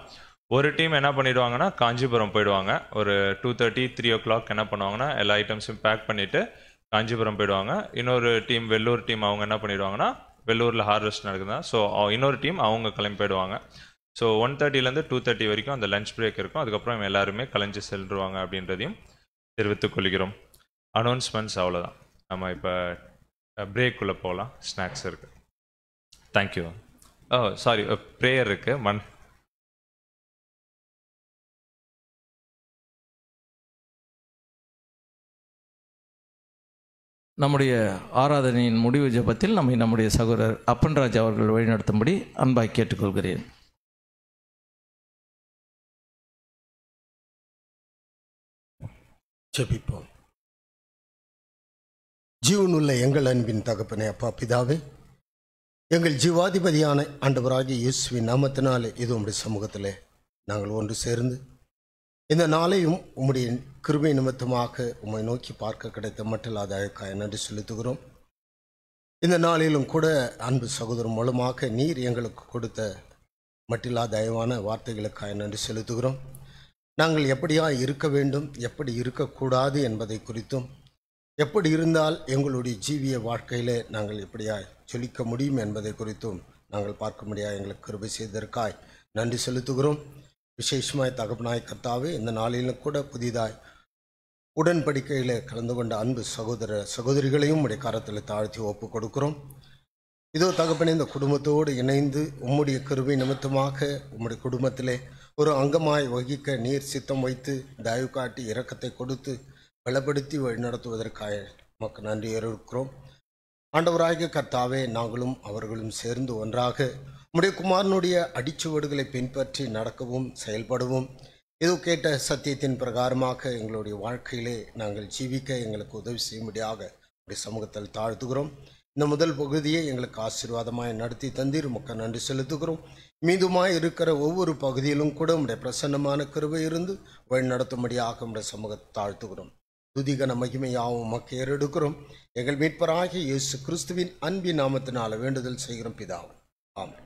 ஒரு டீம் என்ன பண்ணிவிடுவாங்கன்னா காஞ்சிபுரம் போயிடுவாங்க. ஒரு 2:30, 3 o'clock என்ன பண்ணுவாங்கன்னா எல்லா ஐட்டம்ஸும் பேக் பண்ணிவிட்டு காஞ்சிபுரம் போயிடுவாங்க. இன்னொரு டீம் வெள்ளூர் டீம் அவங்க என்ன பண்ணிடுவாங்கன்னா, வெள்ளூரில் ஹார்வெஸ்ட் நடக்குதா, ஸோ இன்னொரு டீம் அவங்க கிளம்பி போயிடுவாங்க. ஸோ 1:30லேருந்து 2:30 வரைக்கும் அந்த லஞ்ச் பிரேக் இருக்கும். அதுக்கப்புறம் எல்லாருமே கலைஞ்சு செல்லுவாங்க அப்படின்றதையும் தெரிவித்துக் கொள்கிறோம். அனௌன்ஸ்மெண்ட்ஸ் அவ்வளோதான். நம்ம இப்போ பிரேக்குள்ளே போகலாம். ஸ்நாக்ஸ் இருக்குது. தேங்க்யூ. சாரி, ப்ரேயர் இருக்குது. நம்முடைய ஆராதனையின் முடிவு ஜெபத்தில் நம்முடைய சகோதரர் அப்பன்ராஜ் அவர்கள் வழிநடத்தும்படி அன்பாய் கேட்டுக்கொள்கிறேன். ஜெபிப்போம். ஜீவனுள்ள எங்கள் அன்பின் தகப்பனே, அப்பா பிதாவே, எங்கள் ஜீவாதிபதியான ஆண்டவராகிய இயேசுவின் நாமத்தினாலே இது உம்முடைய சமூகத்திலே நாங்கள் ஒன்று சேர்ந்து இந்த நாளையும் உம்முடைய கிருபை நிமித்தமாக உம்மை நோக்கி பார்க்க கிடைத்த மட்டில்லாத அழகாய் நன்றி செலுத்துகிறோம். இந்த நாளிலும் கூட அன்பு சகோதரன் மூலமாக நீர் எங்களுக்கு கொடுத்த மட்டில்லாத தயவான வார்த்தைகளுக்காக நன்றி செலுத்துகிறோம். நாங்கள் எப்படியா இருக்க வேண்டும், எப்படி இருக்கக்கூடாது என்பதை குறித்தும், எப்படி இருந்தால் எங்களுடைய ஜீவிய வாழ்க்கையிலே நாங்கள் எப்படியா ஜொலிக்க முடியும் என்பதை குறித்தும் நாங்கள் பார்க்க முடியாது எங்களுக்கு கிருபை செய்ததற்காய் நன்றி செலுத்துகிறோம். விசேஷமாய் தகப்பனாய் கர்த்தாவே, இந்த நாளிலும் கூட புதிதாய் உடன்படிக்கையில் கலந்து கொண்ட அன்பு சகோதர சகோதரிகளையும் உடைய கரத்தில் தாழ்த்தி ஒப்பு கொடுக்கிறோம். இதோ தகப்பனே, இந்த குடும்பத்தோடு இணைந்து உம்முடைய கிருபை நிமித்தமாக உம்முடைய குடும்பத்திலே ஒரு அங்கமாய் வகிக்க நீர் சித்தம் வைத்து தயவு காட்டி இரக்கத்தை கொடுத்து பலப்படுத்தி வழிநடத்துவதற்காக நமக்கு நன்றி இருக்கிறோம். ஆண்டவராகிய கர்த்தாவே, நாங்களும் அவர்களும் சேர்ந்து ஒன்றாக உம்முடைய குமாரனுடைய அடிச்சுவடுகளை பின்பற்றி நடக்கவும் செயல்படவும் ஏதோ கேட்ட சத்தியத்தின் பிரகாரமாக எங்களுடைய வாழ்க்கையிலே நாங்கள் ஜீவிக்க எங்களுக்கு உதவி செய்யும்படியாக உடைய சமூகத்தில் தாழ்த்துகிறோம். இந்த முதல் பகுதியை எங்களுக்கு ஆசீர்வாதமாய் நடத்தி தந்தீர், உமக்கு நன்றி செலுத்துகிறோம். மீதுமாய் இருக்கிற ஒவ்வொரு பகுதியிலும் கூட உடைய பிரசன்னமான கிருபை இருந்து வழி நடத்தும்படியாக உடைய சமூகத்தை தாழ்த்துகிறோம். துதிகன மகிமையாவும் உமக்கு ஏறெடுக்கிறோம். எங்கள் மீட்பராகிய இயேசு கிறிஸ்துவின் அன்பின் நாமத்தினால வேண்டுதல் செய்கிறோம் பிதாவே. ஆமென்.